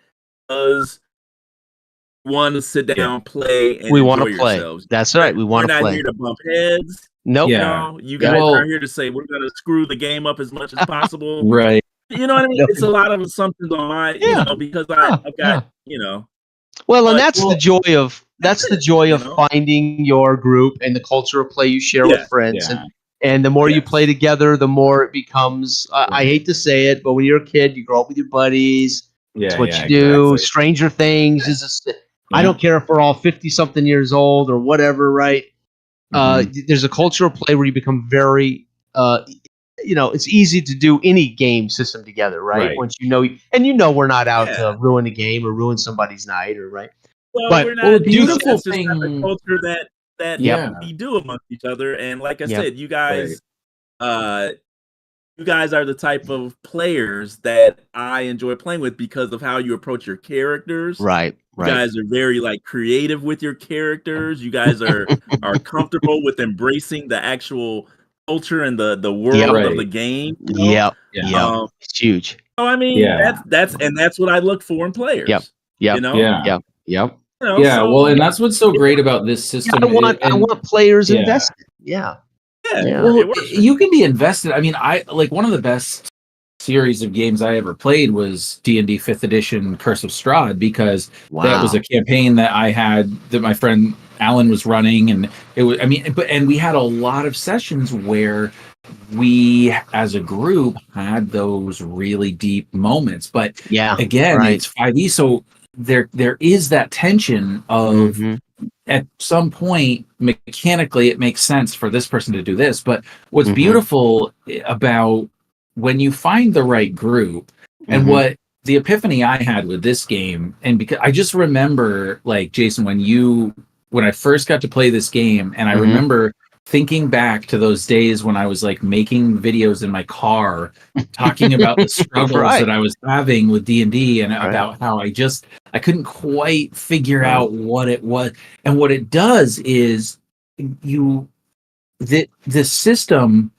because want to sit down, play, and we want to play. Yourselves. That's right. We want to play. We're not here to bump heads. Nope. You guys are here to say we're going to screw the game up as much as possible. Right. You know what I mean? It's a lot of assumptions on my, because I've got, Well, and that's the joy of finding your group and the culture of play you share with friends. And the more you play together, the more it becomes, I hate to say it, but when you're a kid, you grow up with your buddies. It's what you do. Exactly. Stranger Things is I don't care if we're all 50-something years old or whatever, right? There's a culture of play where you become very, it's easy to do any game system together, right? Once we're not out to ruin a game or ruin somebody's night, or right. Well, but we're not. Beautiful thing. Just the culture that we do amongst each other, and like I said, you guys, you guys are the type of players that I enjoy playing with because of how you approach your characters. Right. You guys are very creative with your characters. You guys are comfortable with embracing the actual culture and the world of the game. It's huge. So I mean, that's what I look for in players. Well, and that's what's so great about this system. I want players invested. Yeah. Well, you can be invested. I mean, I like one of the best series of games I ever played was D&D 5th edition Curse of Strahd, because that was a campaign that I had that my friend Alan was running, and it was, I mean, and we had a lot of sessions where we as a group had those really deep moments. But again, it's 5e, so there is that tension of at some point mechanically it makes sense for this person to do this. But what's beautiful about when you find the right group, and what the epiphany I had with this game, and because I just remember, like, Jason, when I first got to play this game, and I remember thinking back to those days when I was like making videos in my car talking about the struggles that I was having with D&D, and about how I couldn't quite figure out what it was. And what it does is the system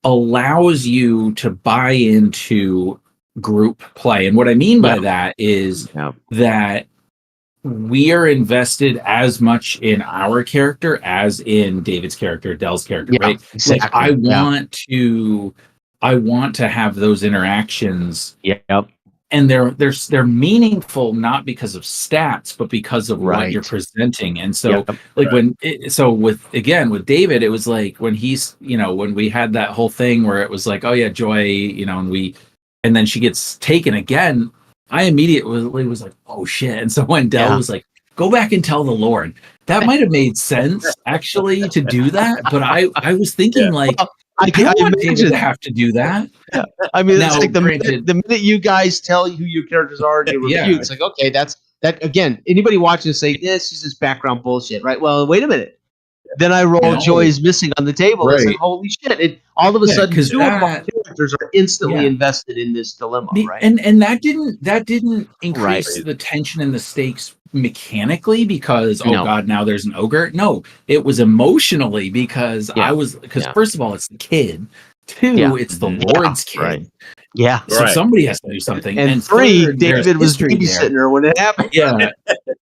allows you to buy into group play. And what I mean by that is that we are invested as much in our character as in David's character, Dell's character, right? Exactly. Like I want to have those interactions. And they're meaningful, not because of stats, but because of what you're presenting. And so like with David, it was like when he's, when we had that whole thing where it was like, oh yeah, Joy, and then she gets taken again, I immediately was like, oh shit. And so when Dell was like, go back and tell the Lord, that might have made sense actually to do that. But I was thinking like, I want David to have to do that. I mean, now, it's like the minute you guys tell who your characters are in your review, it's like, okay, that's that again. Anybody watching say this is just background bullshit, right? Well, wait a minute. Then I roll Joy is missing on the table. It's like, holy shit. It all of a sudden two of our characters are instantly invested in this dilemma, right? And that didn't increase the tension and the stakes mechanically because God, now there's an ogre. No, it was emotionally because first of all, it's the kid. Two, it's the Lord's kid. Right. So somebody has to do something. And three, David was babysitting her when it happened.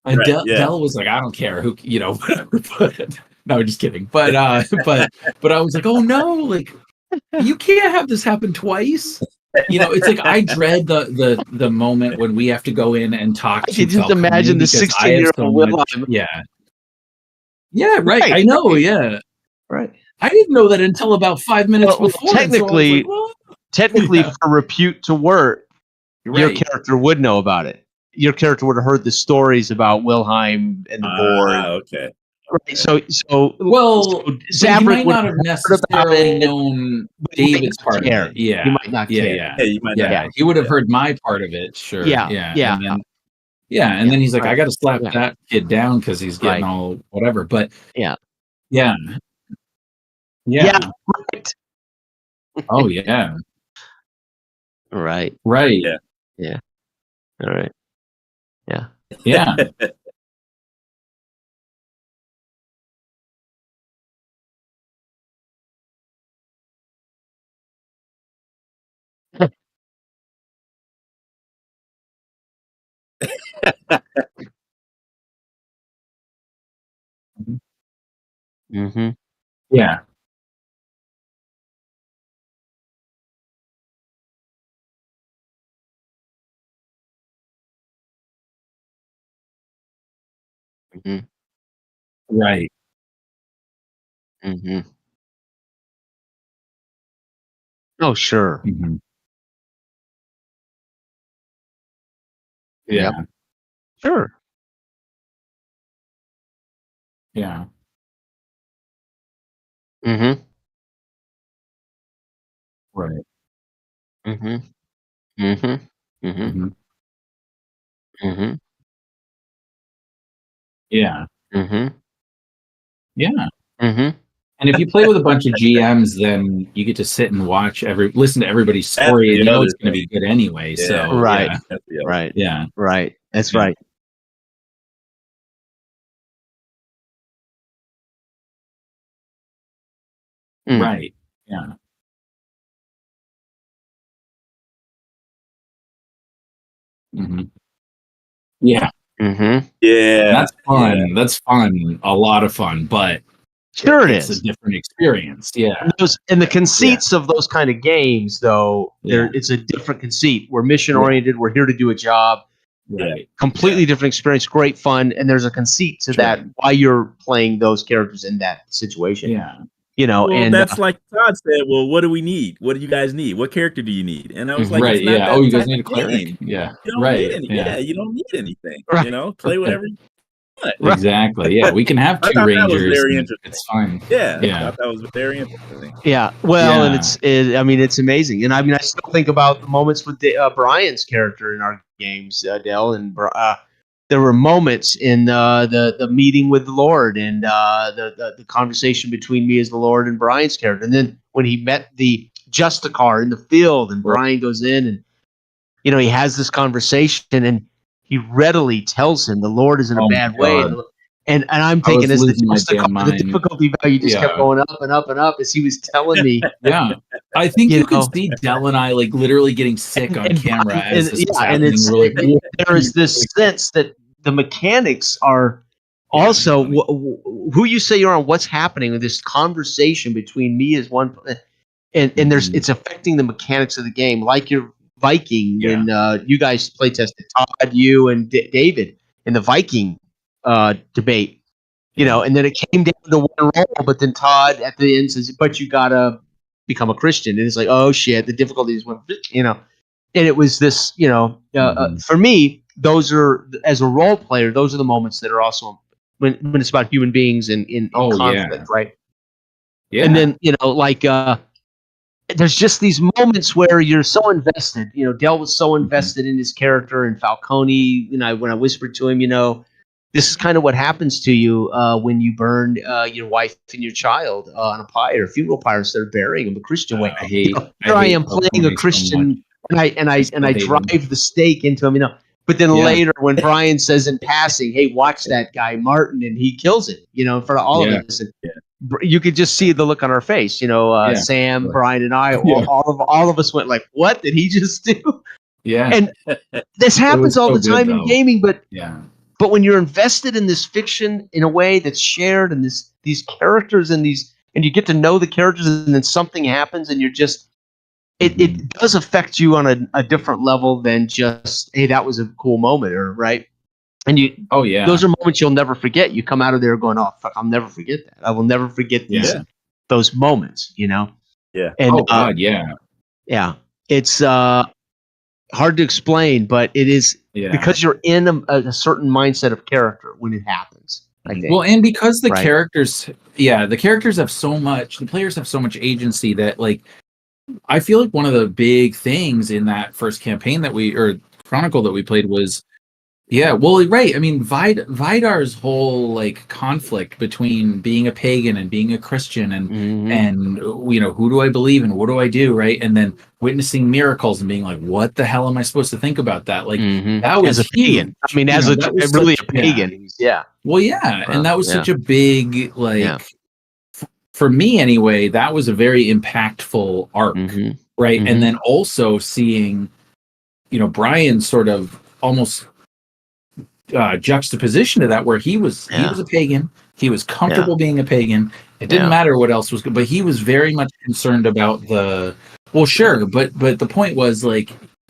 And Dell was like, I don't care who, whatever. But no, just kidding. But I was like, oh no, like you can't have this happen twice. It's like I dread the moment when we have to go in and talk. You just imagine the 16-year-old Wilhelm. Yeah, right. I know. Yeah, right. I didn't know that until about 5 minutes before. Technically, for repute to work, your character would know about it. Your character would have heard the stories about Wilhelm and the board. Okay. Right. So Zabrak might not have necessarily known David's part of it. Yeah. He might not care. You might not. He would have heard my part of it. Sure. Yeah. And then he's like, I got to slap that kid down because he's getting all whatever. But yeah. Right. Oh yeah. Right. Yeah. All right. Yeah. Yeah. Yeah. Right. Oh, sure. Yeah. Sure. Yeah. Right. Yeah. Yeah. And if you play with a bunch of GMs, then you get to sit and listen to everybody's story, and it's going to be good anyway. Yeah. So right. Yeah. Right. That's right. Right. Yeah. Yeah. Yeah. That's fun. That's fun. A lot of fun. But Sure, it's a different experience. Yeah, and the conceits of those kind of games, though, it's a different conceit. We're mission oriented. We're here to do a job. Right. Completely different experience. Great fun, and there's a conceit to that. Why you're playing those characters in that situation. Yeah. Well, and that's like Todd said. Well, what do we need? What do you guys need? What character do you need? And I was like, it's not that you guys need a cleric. Game. Yeah. You don't need any. Yeah, you don't need anything. Right. You know, play whatever you want. Exactly. Yeah, we can have 2 Rangers. That was very interesting. It's fine. Yeah. I thought that was very interesting. Yeah. Well, and it's amazing. And I mean, I still think about the moments with Brian's character in our games, Dell, and there were moments in the meeting with the Lord and the conversation between me as the Lord and Brian's character. And then when he met the Justicar in the field and Brian goes in and, he has this conversation and he readily tells him the Lord is in a bad way. And I'm thinking as the difficulty value just kept going up and up and up as he was telling me. Yeah. I think you could see Del and I like literally getting sick on camera as this was happening. There is this sense that the mechanics are also who you say you're on, what's happening with this conversation between me as one, and there's it's affecting the mechanics of the game, like your Viking when you guys play tested, Todd, you and David in the Viking debate, and then it came down to one roll, but then Todd at the end says, but you gotta become a Christian, and it's like, oh shit, the difficulties went, and it was this, for me, those are, as a role player, those are the moments that are also when it's about human beings and in conflict, right? Yeah. And then there's just these moments where you're so invested. Del was so invested in his character, and Falcone. When I whispered to him, this is kind of what happens to you when you burn your wife and your child on a pyre, funeral pyre, instead of burying them the Christian way. I am playing a Christian, and I drive the stake into him. But then later, when Brian says in passing, "Hey, watch that guy Martin," and he kills it, in front of all of us, and you could just see the look on our face. Sam, Brian, and I, all of us went like, "What did he just do?" Yeah, and this happens all the time in gaming, but when you're invested in this fiction in a way that's shared, and these characters and you get to know the characters, and then something happens, and you're just. It does affect you on a different level than just, hey, that was a cool moment, or right? And those are moments you'll never forget. You come out of there going, oh fuck, I'll never forget that. I will never forget those moments, Yeah. And yeah. It's hard to explain, but it is because you're in a certain mindset of character when it happens. I think. Well, and because the characters, the characters have the players have so much agency that I feel like one of the big things in that first campaign or Chronicle that we played was, right. I mean, Vidar's whole conflict between being a pagan and being a Christian and who do I believe and what do I do, right? And then witnessing miracles and being like, what the hell am I supposed to think about that? That was as a pagan. I mean, as a pagan. Yeah. Well, and that was such a big for me anyway, that was a very impactful arc, right? And then also seeing, Brian sort of almost juxtaposition to that, where he was a pagan, he was comfortable being a pagan. It didn't matter what else was good, but he was very much concerned about but the point was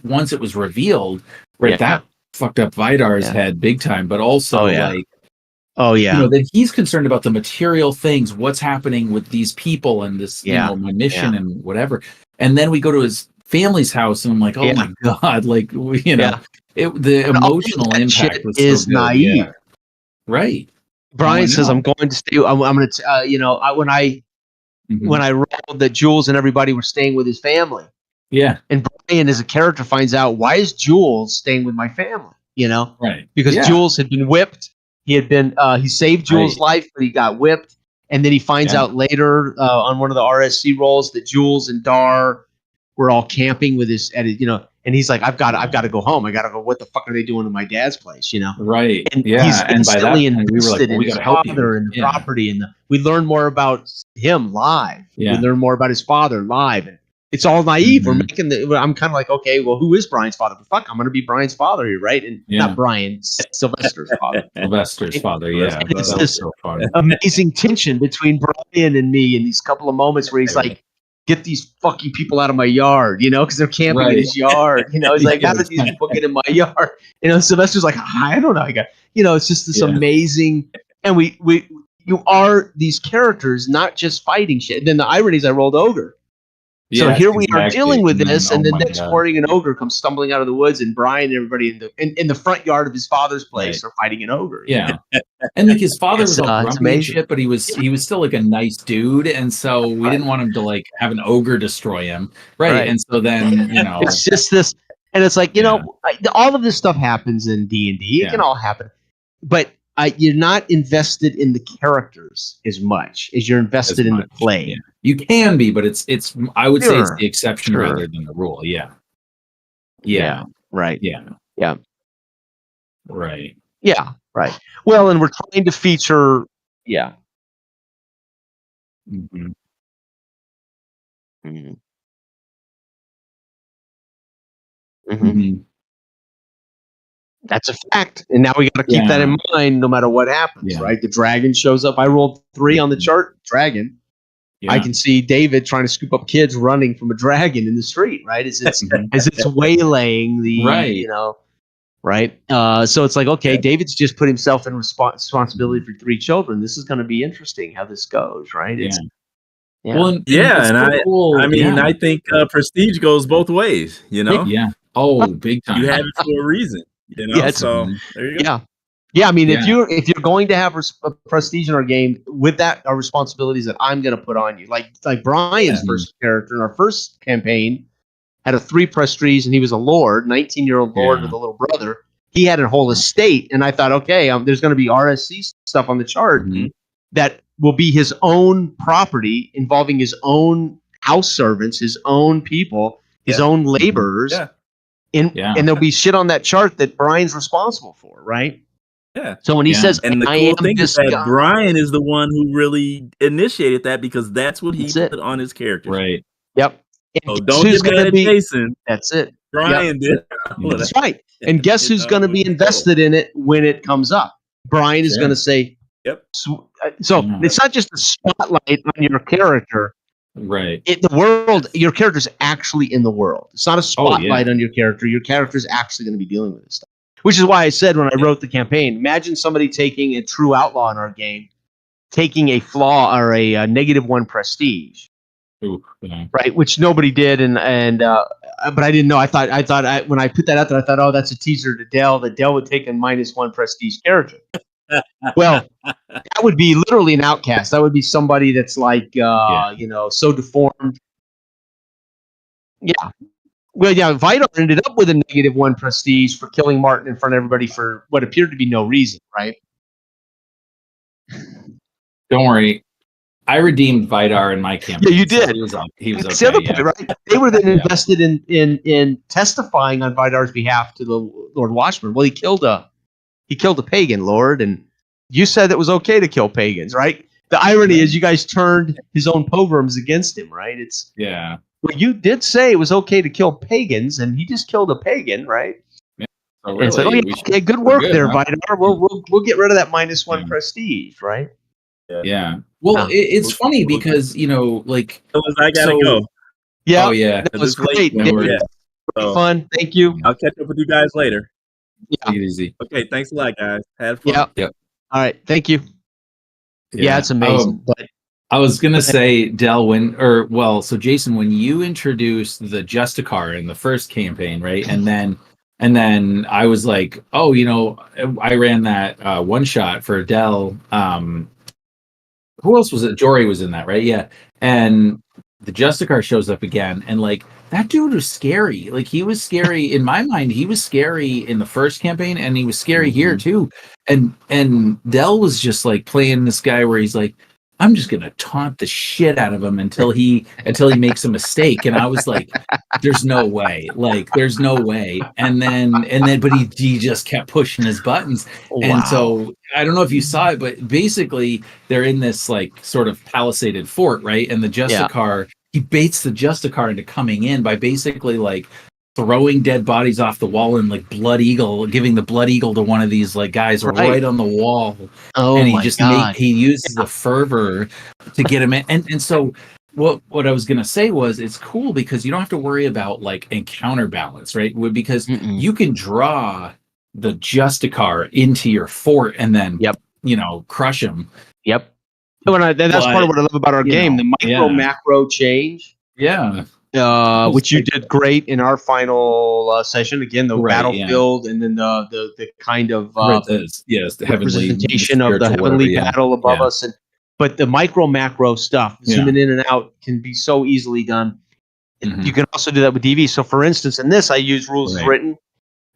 once it was revealed, right, that fucked up Vidar's head big time, but also that he's concerned about the material things, what's happening with these people and this, my mission and whatever. And then we go to his family's house, and I'm like, oh my god, the emotional impact was so naive, right? Brian says, "I'm going to stay. I'm going to, when I rolled that Jules and everybody were staying with his family, and Brian as a character finds out, why is Jules staying with my family? Right? Because Jules had been whipped." He had been he saved Jules' life, but he got whipped, and then he finds out later on one of the RSC rolls that Jules and Dar were all camping with and he's like, I've got to go home. I got to go. What the fuck are they doing in my dad's place? Right? And he's instantly invested in his father and the property, and we learn more about him live. We learn more about his father live, and It's all naive. We're making I'm kind of like, okay, well, who is Brian's father? But fuck, I'm going to be Brian's father here, right? And not Brian, Sylvester's father. Sylvester's father, yeah. And it's this amazing tension between Brian and me in these couple of moments where he's like, get these fucking people out of my yard, because they're camping in his yard. He's like, how did these people get in my yard? Sylvester's like, I don't know. It's just this amazing, and you are these characters, not just fighting shit. And then the irony is I rolled ogre. So here we are dealing with this, and the next morning an ogre comes stumbling out of the woods, and Brian and everybody in the front yard of his father's place are fighting an ogre. Yeah, and like his father was all grumpy and shit, but he was still like a nice dude, and so we didn't want him to like have an ogre destroy him, right? And so then it's just this, and it's like all of this stuff happens in D&D. It can all happen, but you're not invested in the characters as much as you're invested in the play. Yeah. You can be, but it's I would say it's the exception rather than the rule. Yeah. Right. Yeah. Right. Yeah. Right. Well, and we're trying to feature. Yeah. Mm-hmm. Mm-hmm. Mm-hmm. Mm-hmm. That's a fact, and now we got to keep that in mind, no matter what happens. Right? The dragon shows up. I rolled 3 on the chart. Dragon. Yeah. I can see David trying to scoop up kids running from a dragon in the street. Right? As it's waylaying the. Right. So it's like, okay, David's just put himself in responsibility for 3 children. This is going to be interesting how this goes. Right? Well, I think prestige goes both ways. Yeah. Oh, big time. You have it for a reason. So there you go. Yeah. I mean, if you're going to have a prestige in our game, with that are responsibilities that I'm going to put on you. Like Brian's first character in our first campaign had a 3 prestige, and he was a lord, 19-year-old lord with a little brother. He had a whole estate, and I thought, okay, there's going to be RSC stuff on the chart that will be his own property, involving his own house servants, his own people, his own laborers. Yeah. And there'll be shit on that chart that Brian's responsible for, right? Yeah. So when he says, and the cool thing is that Brian is the one who really initiated that, because that's what he put on his character. Right. Yep. So don't get mad at Jason. That's it. Brian did. That's right. And guess who's going to be invested in it when it comes up? Brian is going to say, "Yep." So it's not just a spotlight on your character. Right. The world, your character's actually in the world. It's not a spotlight on your character. Your character's actually going to be dealing with this stuff. Which is why I said when I wrote the campaign, imagine somebody taking a true outlaw in our game, taking a flaw or a -1 prestige. Ooh, right, which nobody did, but I didn't know. I thought when I put that out there, I thought, oh, that's a teaser to Dell, that Dell would take a -1 prestige character. Well, that would be literally an outcast. That would be somebody that's like, so deformed. Yeah. Well, yeah, Vidar ended up with a -1 prestige for killing Martin in front of everybody for what appeared to be no reason, right? Don't worry. I redeemed Vidar in my campaign. Yeah, you did. So he was okay. That's the other point, right? They were then invested in testifying on Vidar's behalf to the Lord Watchman. Well, he killed a pagan lord, and you said it was okay to kill pagans, right? The irony is you guys turned his own pogroms against him, right? Well, you did say it was okay to kill pagans, and he just killed a pagan, right? Yeah. So really, so, okay, good work there, Vidar. We'll get rid of that -1 prestige, right? Yeah. Well, it's funny because like I gotta go. Yeah. Oh yeah. That was great. Fun. Thank you. I'll catch up with you guys later. Yeah. Take it easy. Okay. Thanks a lot, guys. Have fun. Yeah. All right. Thank you. Yeah, it's amazing. But I was gonna say, Del, so Jason, when you introduced the Justicar in the first campaign, right, and then I was like, I ran that one shot for Del. Who else was it? Jory was in that, right? Yeah, and the Justicar shows up again, and like that dude was scary. Like he was scary in my mind. He was scary in the first campaign, and he was scary here too. And Del was just like playing this guy where he's like, I'm just gonna taunt the shit out of him until he makes a mistake. And I was like, there's no way. Like, there's no way. And then but he just kept pushing his buttons. Wow. And so I don't know if you saw it, but basically they're in this like sort of palisaded fort, right? And the Justicar, he baits the Justicar into coming in by basically like throwing dead bodies off the wall and like giving the Blood Eagle to one of these like guys right on the wall. Oh and he my God. he uses the fervor to get him in. And so what I was gonna say was it's cool because you don't have to worry about like encounter balance, right? Because you can draw the Justicar into your fort and then crush him. Yep. That's part of what I love about our game. The micro macro change. Yeah. Which you did great in our final session. Again, the battlefield, and then the kind of the representation of the heavenly battle above us. But the micro macro stuff, zooming in and out, can be so easily done. You can also do that with DV. So, for instance, in this, I use rules as written.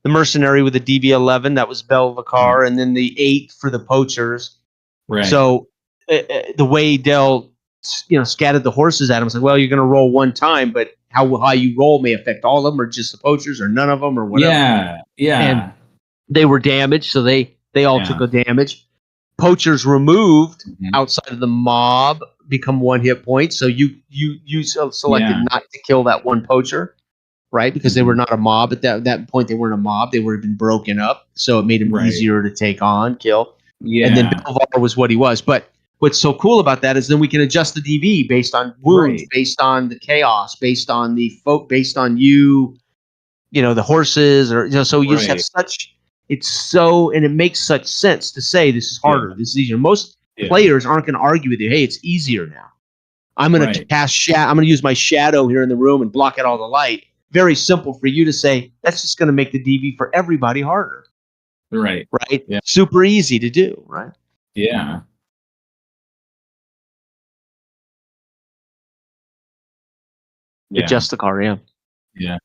The mercenary with the DV11, that was Belvacar, and then the 8 for the poachers. Right. So the way Dell scattered the horses at him, said, well, you're going to roll one time, but how you roll may affect all of them, or just the poachers, or none of them, or whatever. Yeah. And they were damaged, so they all took a damage. Poachers removed outside of the mob become 1 hit point. So you selected not to kill that one poacher, right? Because they were not a mob at that point. They weren't a mob. They would have been broken up. So it made him easier to take on, kill. Yeah. And then Belvar was what he was. But what's so cool about that is then we can adjust the DV based on wounds, based on the chaos, based on the folk, based on the horses, or so you just have such. It's so, and it makes such sense to say this is harder. This is easier. Most players aren't going to argue with you. Hey, it's easier now. I'm going to cast I'm going to use my shadow here in the room and block out all the light. Very simple for you to say. That's just going to make the DV for everybody harder. Right. Yeah. Super easy to do. Right. Yeah. Adjust the car. Yeah. Yeah.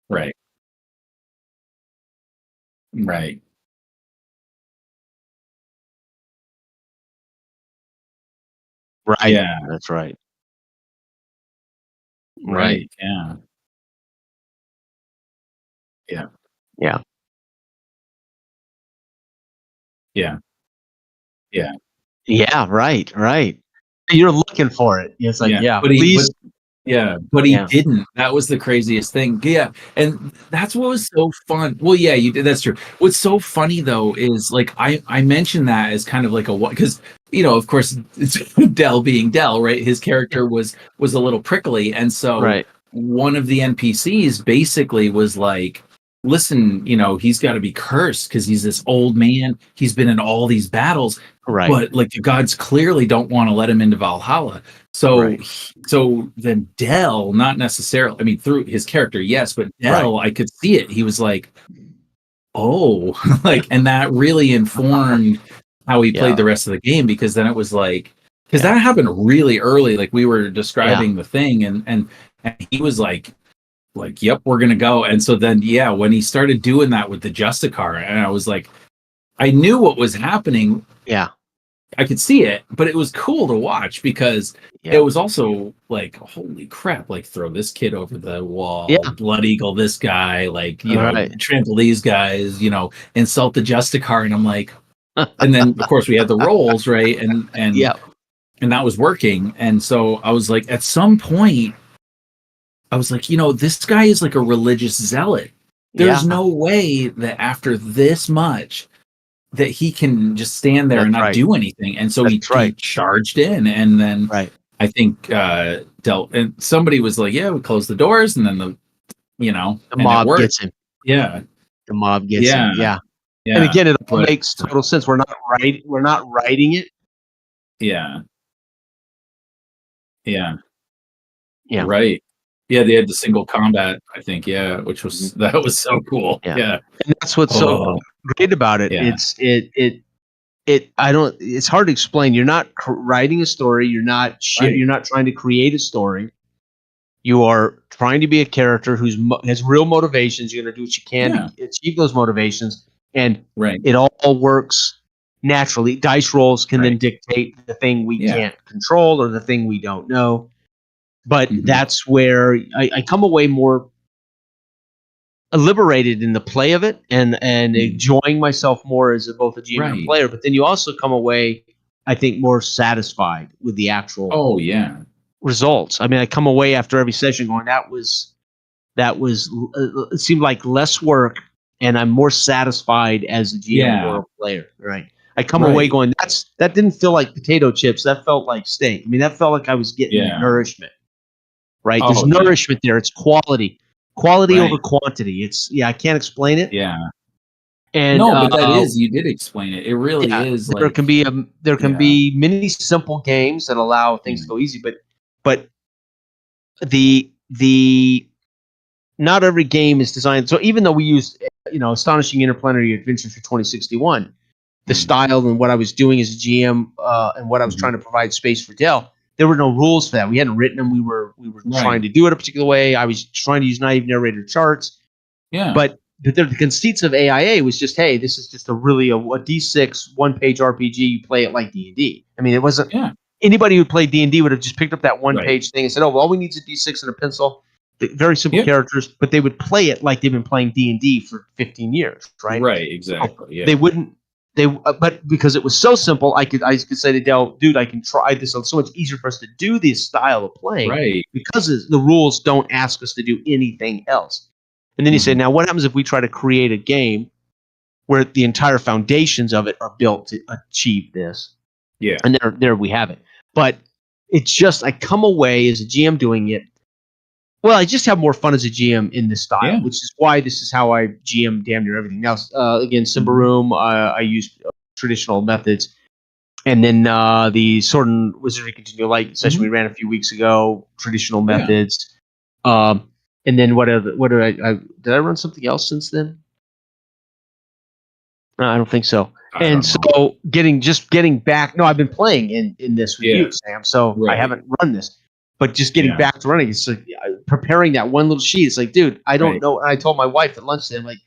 Right. Right. Right. Yeah. That's right. Right. Yeah. Yeah. Yeah. Yeah. Yeah. Yeah. Right. Right. You're looking for it. It's like, please. But he didn't. That was the craziest thing. Yeah, and that's what was so fun. Well, yeah, you did. That's true. What's so funny though is like I mentioned that as kind of like a because of course it's Dell being Dell, right? His character was a little prickly, and so one of the NPCs basically was like, listen, he's got to be cursed because he's this old man. He's been in all these battles, but like the gods clearly don't want to let him into Valhalla. So, so then Dell, not necessarily, I mean, through his character, yes, but Dell, I could see it. He was like, oh, like, and that really informed how he played the rest of the game, because then it was like, because that happened really early. Like we were describing the thing, and he was like, yep, we're going to go. And so then, when he started doing that with the Justicar, and I was like, I knew what was happening. Yeah. I could see it, but it was cool to watch because it was also like, holy crap, like throw this kid over the wall, Blood Eagle this guy, like, trample these guys, insult the Justicar. And I'm like, and then of course we had the rolls, right? And that was working. And so I was like, at some point, I was like, this guy is like a religious zealot. There's no way that after this much that he can just stand there and not do anything. And so he charged in, and then I think and somebody was like, we close the doors, and then the mob gets him. Yeah. The mob gets him. Yeah. And again, it all makes total sense. We're not writing it. Yeah. Yeah. Yeah. Right. Yeah, they had the single combat, I think. Yeah, which was that was so cool. Yeah. And that's what's so great about it. Yeah. It's hard to explain. You're not writing a story. You're not you're not trying to create a story. You are trying to be a character who has real motivations. You're going to do what you can to achieve those motivations, and it all works naturally. Dice rolls can then dictate the thing we can't control or the thing we don't know. But that's where I come away more liberated in the play of it and enjoying myself more as both a GM and a player. But then you also come away, I think, more satisfied with the actual results. I mean, I come away after every session going, that was it seemed like less work, and I'm more satisfied as a GM or a player. Right. I come away going, that didn't feel like potato chips. That felt like steak. I mean, that felt like I was getting nourishment. Right. There's nourishment there. It's quality over quantity. It's I can't explain it. Yeah. And no, but that is, you did explain it. It really is. There can be many simple games that allow things to go easy, but the not every game is designed. So even though we use Astonishing Interplanetary Adventures for 2061, the style and what I was doing as a GM and what I was trying to provide space for Dell, there were no rules for that. We hadn't written them. We were trying to do it a particular way. I was trying to use naive narrator charts. Yeah. But the conceits of AIA was just, hey, this is just a D6 one-page RPG. You play it like D&D. I mean, it wasn't anybody who played D&D would have just picked up that one-page thing and said, oh, well, all we need is a D6 and a pencil. Very simple characters, but they would play it like they've been playing D&D for 15 years, right? Right, exactly. So they wouldn't. But because it was so simple, I could say to Dell, dude, I can try this. It's so much easier for us to do this style of playing, because the rules don't ask us to do anything else. And then you say, now what happens if we try to create a game where the entire foundations of it are built to achieve this? Yeah, and there we have it. But it's just, I come away as a GM doing it. Well, I just have more fun as a GM in this style, which is why this is how I GM damn near everything. Now, again, Simba Room, I use traditional methods. And then the Sword and Wizardry Continual Light session we ran a few weeks ago, traditional methods. And then did I run something else since then? No, I don't think so. So getting back, no, I've been playing in this with you, Sam, so I haven't run this. But just getting back to running, it's like preparing that one little sheet. It's like, dude, I don't know. And I told my wife at lunch, I'm like,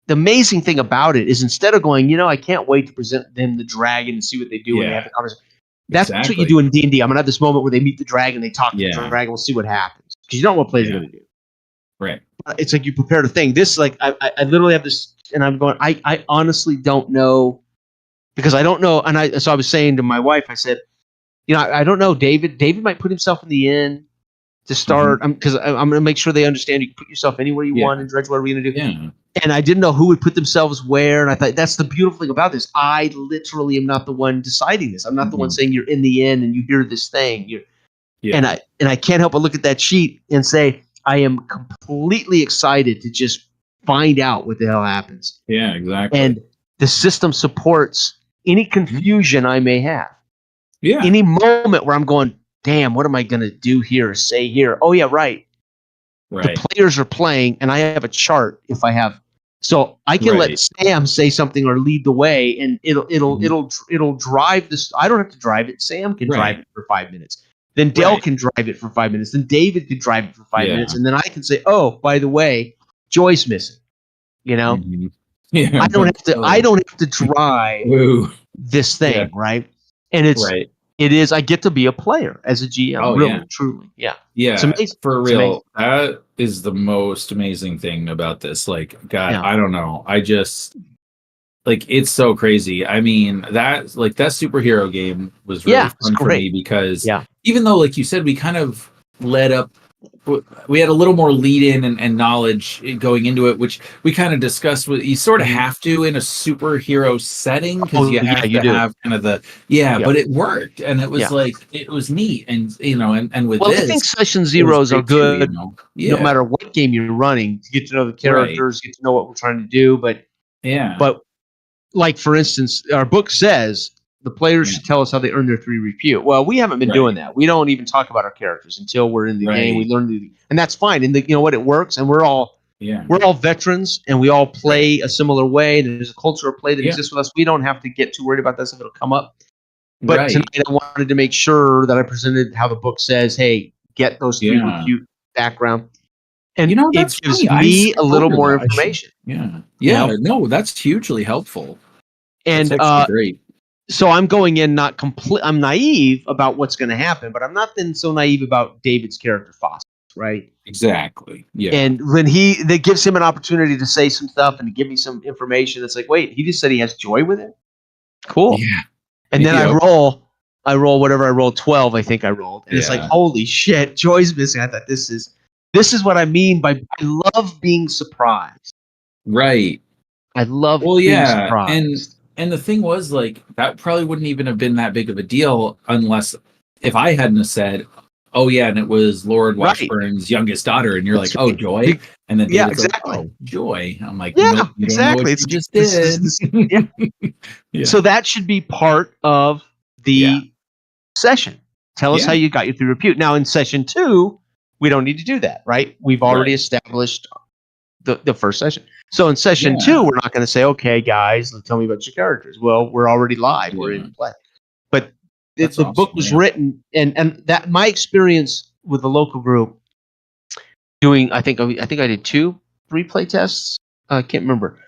the amazing thing about it is instead of going, I can't wait to present them the dragon and see what they do when they have the conversation. That's what you do in D&D. I'm going to have this moment where they meet the dragon, they talk to the dragon, we'll see what happens. Because you don't know what players are going to do. Right. It's like you prepared a thing. This, like, I literally have this, and I'm going, I honestly don't know, because I don't know. And so I was saying to my wife, I said, I don't know, David. David might put himself in the inn to start, because I'm going to make sure they understand you can put yourself anywhere you want in Dredge, whatever you're going to do. Yeah. And I didn't know who would put themselves where, and I thought that's the beautiful thing about this. I literally am not the one deciding this. I'm not the one saying you're in the inn and you hear this thing. And I can't help but look at that sheet and say, I am completely excited to just find out what the hell happens. Yeah, exactly. And the system supports any confusion I may have. Yeah. Any moment where I'm going, damn, what am I going to do here or say here? Oh, yeah, right. The players are playing, and I have a chart if I have. So I can let Sam say something or lead the way, and it'll drive this. I don't have to drive it. Sam can drive it for 5 minutes. Then Dell can drive it for 5 minutes. Then David can drive it for 5 minutes. And then I can say, oh, by the way, Joy's missing. Yeah, I don't have to drive this thing, right? And it is, I get to be a player as a GM, really, truly. Yeah. Yeah. It's amazing. For real. That is the most amazing thing about this. Like, God, I don't know. I just, like, it's so crazy. I mean, that superhero game was really fun for me because even though, like you said, we kind of led up, we had a little more lead in and knowledge going into it, which we kind of discussed. You sort of have to in a superhero setting because you have to have kind of the but it worked and it was like it was neat and and with this, I think session zeros are good no matter what game you're running to get to know the characters, get to know what we're trying to do. But like for instance, our book says the players should tell us how they earn their 3 repute. Well, we haven't been doing that. We don't even talk about our characters until we're in the game. We learn and that's fine. And it works. And we're all veterans, and we all play a similar way. There's a culture of play that exists with us. We don't have to get too worried about this if it'll come up. But tonight I wanted to make sure that I presented how the book says, hey, get those 3 repute background, and You know, it that's gives funny. I me a skipped little over more that. information. Yeah. You Yeah. know? No, that's hugely helpful. That's And actually great. so I'm going in not complete. I'm naive about what's going to happen, but I'm not then so naive about David's character Foster, right? Exactly. Yeah. And when that gives him an opportunity to say some stuff and to give me some information, it's like, wait, he just said he has joy with it. Cool. Yeah. And then Yep. I roll whatever I rolled, 12, I think I rolled. And it's like, Yeah. holy shit, joy's missing. I thought this is what I mean by I love being surprised. Right. I love Well, being yeah. surprised. And the thing was, like, that probably wouldn't even have been that big of a deal unless if I hadn't have said, oh yeah, and it was Lord Right. Washburn's youngest daughter, and you're That's like, oh, right. Joy. And then David's exactly. like, oh, Joy. I'm like, Yeah, nope, you don't know what exactly. you It's just like, did. yeah. Yeah. So that should be part of the session. Tell us how you got you through repute. Now in session 2, we don't need to do that, right? We've already established the first session. So in session 2, we're not going to say, okay, guys, tell me about your characters. Well, we're already live. We're in play. But the awesome, book was written, and that my experience with the local group doing, I think I did 3 play tests. I can't remember.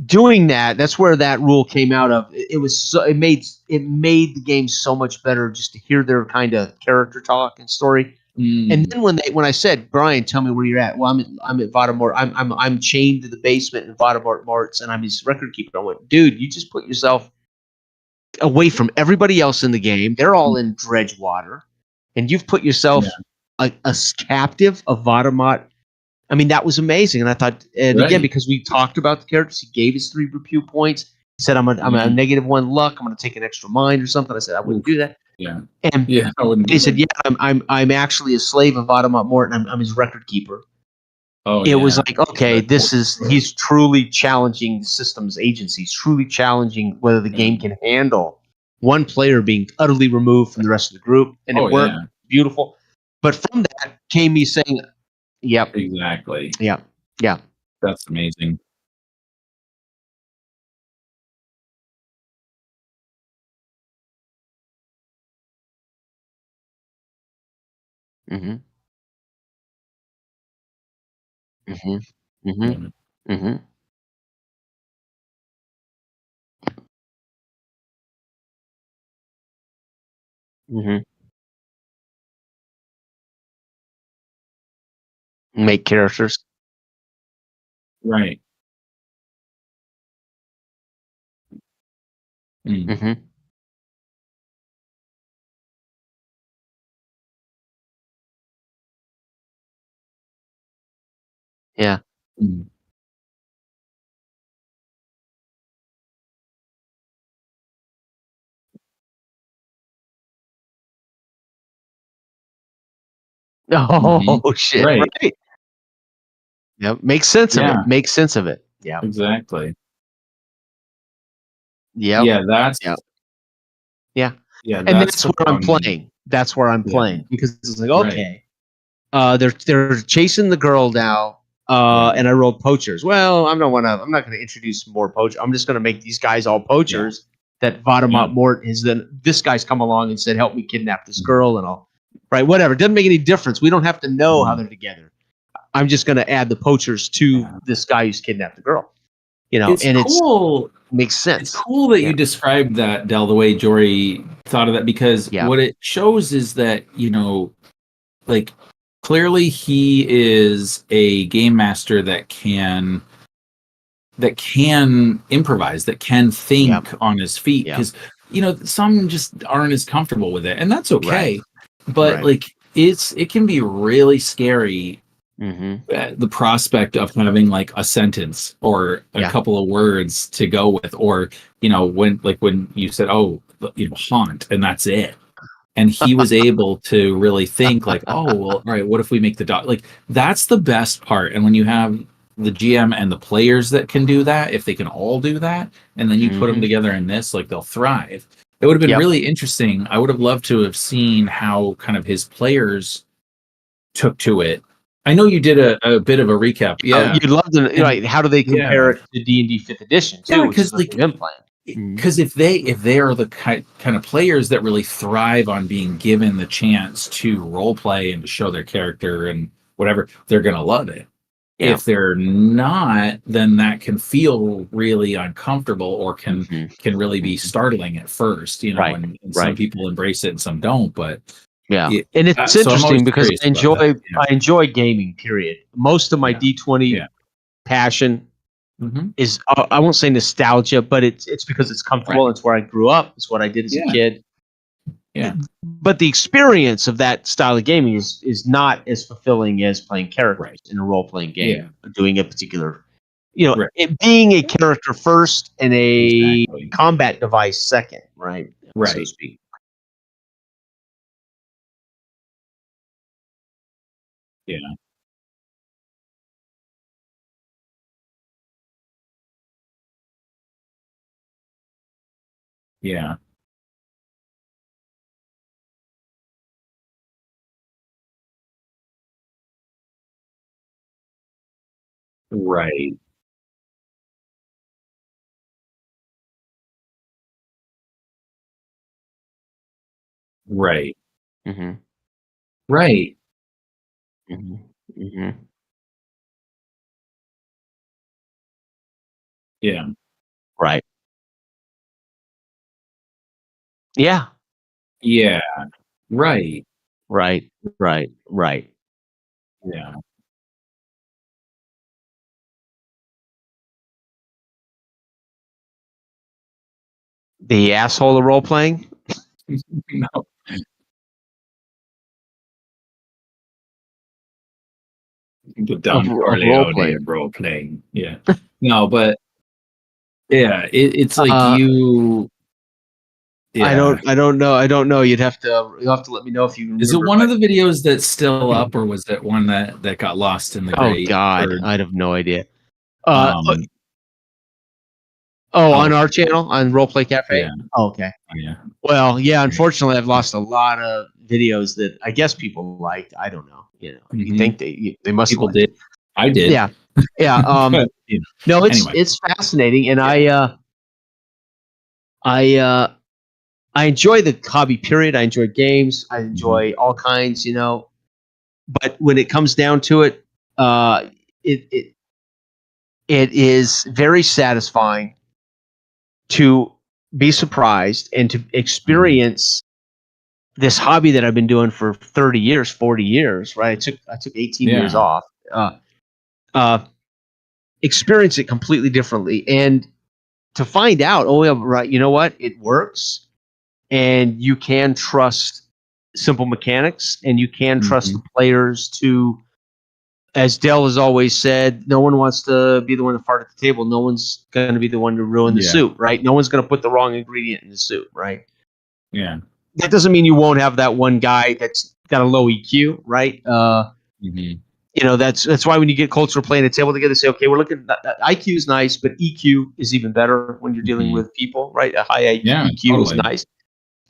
Doing that's where that rule came out of. It was so it made the game so much better just to hear their kind of character talk and story. And then when I said, Brian, tell me where you're at. Well, I'm at Voldemort. I'm chained to the basement in Voldemort's, and I'm his record keeper. I went, dude, you just put yourself away from everybody else in the game. They're all in Dredgewater, and you've put yourself a captive of Voldemort. I mean, that was amazing. And I thought, and again, because we talked about the characters, he gave us 3 repute points. He said, I'm a -1 luck. I'm going to take an extra mind or something. I said, I wouldn't do that. Yeah. And I wouldn't. he said, yeah, I'm actually a slave of Voldemort Morton. I'm his record keeper. Oh, it was like, okay, he's truly challenging the system's agencies, truly challenging whether the game can handle one player being utterly removed from the rest of the group. And it worked. Beautiful. But from that came me saying, yep. Exactly. Yeah. Yeah. That's amazing. Mm-hmm. Mm-hmm. Mm-hmm. Mm-hmm. Mm-hmm. Make characters. Right. Mm-hmm. Yeah. Oh shit! Right. Yeah. Makes sense of it. Makes sense of it. Yeah. Exactly. Yeah. Yeah. That's. Yeah. Yeah. Yeah. And that's where I'm playing. That's where I'm playing because it's like, okay, they're chasing the girl now, and I rolled poachers. Well, I'm not going to introduce more poachers. I'm just going to make these guys all poachers. That Voldemort Mort is then this guy's come along and said, help me kidnap this girl and all. Right, whatever. It doesn't make any difference. We don't have to know how they're together. I'm just going to add the poachers to this guy who's kidnapped the girl. You know, it's cool. It makes sense. It's cool that you described that, Del, the way Jory thought of that, because what it shows is that, you know, like clearly he is a game master that can improvise, that can think on his feet, because you know some just aren't as comfortable with it, and that's okay. But like it can be really scary. The prospect of having like a sentence or a couple of words to go with, or you know, when you said, oh, you know, haunt, and that's it. And he was able to really think like, oh, well, all right, what if we make the dog? Like, that's the best part. And when you have the GM and the players that can do that, if they can all do that, and then you put them together in this, like, they'll thrive. It would have been really interesting. I would have loved to have seen how kind of his players took to it. I know you did a bit of a recap. Yeah. You'd love to, right? How do they compare it to D&D 5th edition, too? Yeah, because like, because if they are the kind of players that really thrive on being given the chance to role play and to show their character and whatever, they're going to love it. Yeah. If they're not, then that can feel really uncomfortable, or can really be startling at first, you know, and some people embrace it and some don't, but and it's interesting because I enjoy gaming, period. Most of my D20 passion is, I won't say nostalgia, but it's because it's comfortable. It's where I grew up. It's what I did as a kid. Yeah. But the experience of that style of gaming is not as fulfilling as playing characters in a role-playing game, doing a particular, it being a character first and a combat device second, right? So to speak. Yeah. Yeah. Right. Right. Right. Yeah. Right. Yeah. Yeah. Right. Right. Yeah. The asshole of role playing? No. The Don Corleone of role playing. Yeah. No, but yeah, it's like you. Yeah. I don't know. You'll have to let me know if you remember. Is it one of the videos that's still up, or was it one that got lost in the great? Oh God, I have no idea. On our channel on Roleplay Cafe. Yeah. Oh, okay. Yeah. Well, yeah. Unfortunately, I've lost a lot of videos that I guess people liked. I don't know. You think they must. People did. I did. Yeah. Yeah. But, no, it's fascinating, and I enjoy the hobby. Period. I enjoy games. I enjoy all kinds. But when it comes down to it, it is very satisfying to be surprised and to experience this hobby that I've been doing for 30 years, 40 years, right? I took 18 years off. Experience it completely differently, and to find out, oh yeah, right, you know what? It works, and you can trust simple mechanics, and you can trust the players to, as Dell has always said, no one wants to be the one to fart at the table. No one's going to be the one to ruin the soup, right? No one's going to put the wrong ingredient in the soup, right? Yeah. That doesn't mean you won't have that one guy that's got a low EQ, right? That's why when you get cultural play at a table together, say, okay, we're looking at that IQ is nice, but EQ is even better when you're dealing with people, right? A high EQ is nice.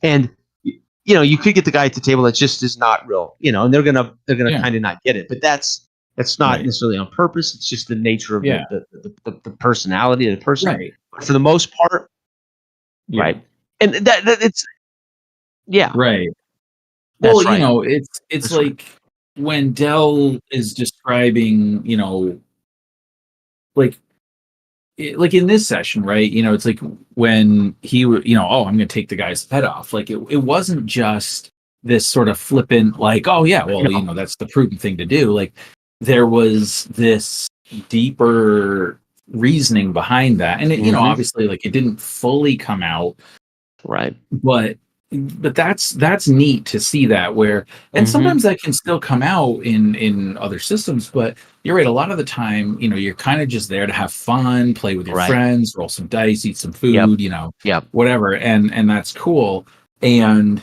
And you could get the guy at the table that just is not real, and they're gonna kind of not get it. But that's not necessarily on purpose. It's just the nature of the personality of the person. Right. But for the most part, right. And that it's right. That's well, it's like when Dell is describing, like in this session, right? It's like when he, I'm going to take the guy's head off. Like it wasn't just this sort of flippant, like, oh yeah, well, that's the prudent thing to do. Like there was this deeper reasoning behind that, and it, obviously, like it didn't fully come out, right? But that's neat to see that where, and sometimes that can still come out in other systems, but you're right, a lot of the time, you're kind of just there to have fun, play with your friends, roll some dice, eat some food, whatever, and that's cool. And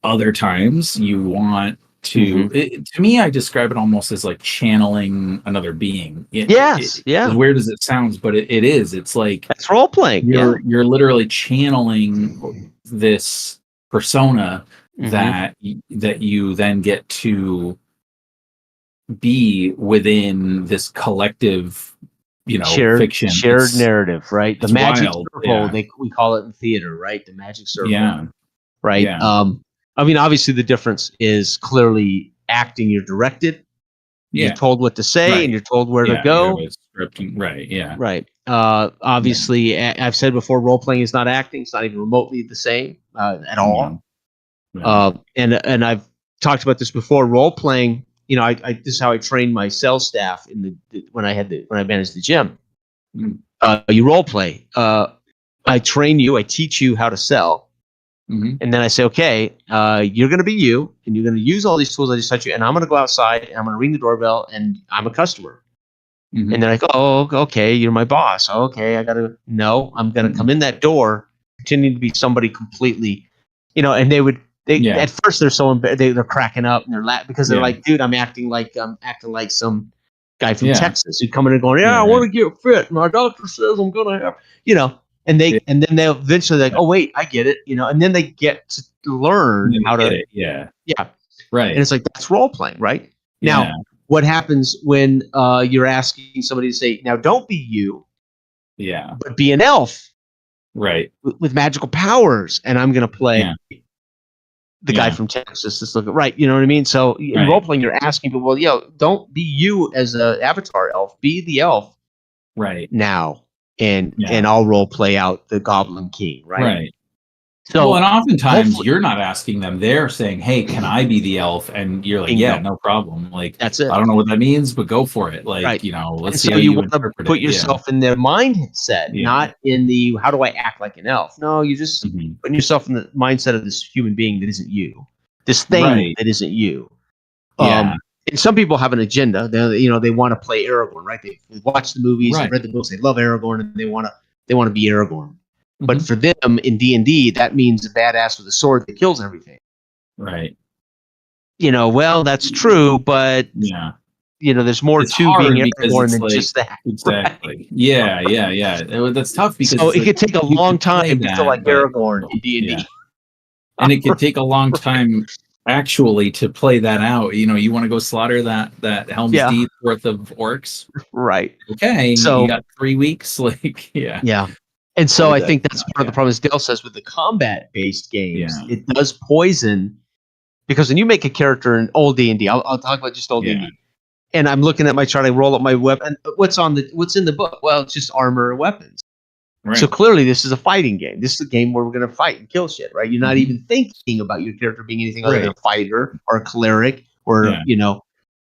other times you want to to me, I describe it almost as like channeling another being. As weird as it sounds, but it is. It's like that's role playing. You're literally channeling this persona that you then get to be within this collective, fiction, shared narrative, right? The magic circle, we call it in theater, right? The magic circle, right? I mean, obviously, the difference is clearly acting. You're directed. Yeah. You're told what to say, Right. and you're told where to You go. have a script. Right. Yeah. Right. Obviously, I've said before, role playing is not acting. It's not even remotely the same at all. No. And I've talked about this before. Role playing. This is how I trained my sales staff when I managed the gym. Mm. You role play. I train you. I teach you how to sell. Mm-hmm. And then I say, okay, you're going to be you, and you're going to use all these tools I just taught you, and I'm going to go outside, and I'm going to ring the doorbell, and I'm a customer. Mm-hmm. And they're like, oh, okay, you're my boss. Okay, I'm going to come in that door, pretending to be somebody completely, and at first they're so they're cracking up, and they're laughing because they're like, dude, I'm acting like some guy from Texas who'd come in and going, I want to get fit. My doctor says I'm going to have, and then they'll eventually like, oh wait, I get it, and then they get to learn how to, right, and it's like that's role playing, right? Now, what happens when you're asking somebody to say, now don't be you, but be an elf, right, with magical powers, and I'm going to play the guy from Texas. Just look at right, you know what I mean? So in role playing, you're asking people, don't be you as an avatar elf, be the elf, right now. And I'll role play out the Goblin King, right? Right. So, and oftentimes you're not asking them; they're saying, "Hey, can I be the elf?" And you're like, "Yeah, no problem." Like, that's it. I don't know what that means, but go for it. Like, let's see how you want to put yourself in their mindset, not in the how do I act like an elf. No, you just putting yourself in the mindset of this human being that isn't you, this thing that isn't you. And some people have an agenda. They want to play Aragorn, right? They've watched the movies, they've read the books, they love Aragorn, and they want to be Aragorn. Mm-hmm. But for them in D&D, that means a badass with a sword that kills everything. Right. Well, that's true, but there's more to being Aragorn than just that. Exactly. Right? Yeah. That's tough because so it could take a long time to feel like Aragorn in D&D. And it could take a long time actually to play that out. You want to go slaughter that Helm's Deep worth of orcs, right? Okay, so you got 3 weeks, like and so I think that's part of the problem, as Dale says, with the combat based games. It does poison, because when you make a character in old D&D, I'll talk about just old D&D, and I'm looking at my chart, I roll up my weapon, what's in the book? Well, it's just armor and weapons. Right. So clearly this is a fighting game. This is a game where we're going to fight and kill shit, right? You're not even thinking about your character being anything other than a fighter or a cleric or,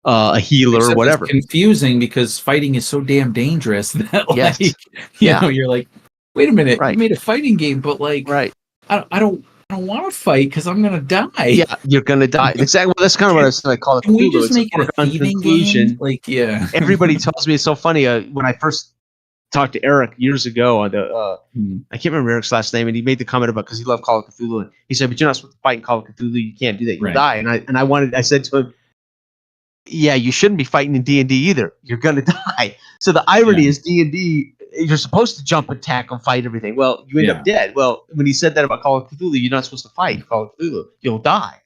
a healer. Except or whatever. It's confusing because fighting is so damn dangerous that you're like, wait a minute, you made a fighting game, but like, I don't want to fight because I'm going to die. Yeah, you're going to die. Exactly. Well, that's kind of what I call it. Can we just make it a thieving game? Like, everybody tells me it's so funny. When I first talked to Eric years ago on I can't remember Eric's last name, and he made the comment about because he loved Call of Cthulhu, and he said, "But you're not supposed to fight in Call of Cthulhu. You can't do that. You'll die." And I said to him, "Yeah, you shouldn't be fighting in D&D either. You're gonna die." So the irony is D&D, you're supposed to jump, attack, and fight everything. Well, you end up dead. Well, when he said that about Call of Cthulhu, you're not supposed to fight in Call of Cthulhu. You'll die.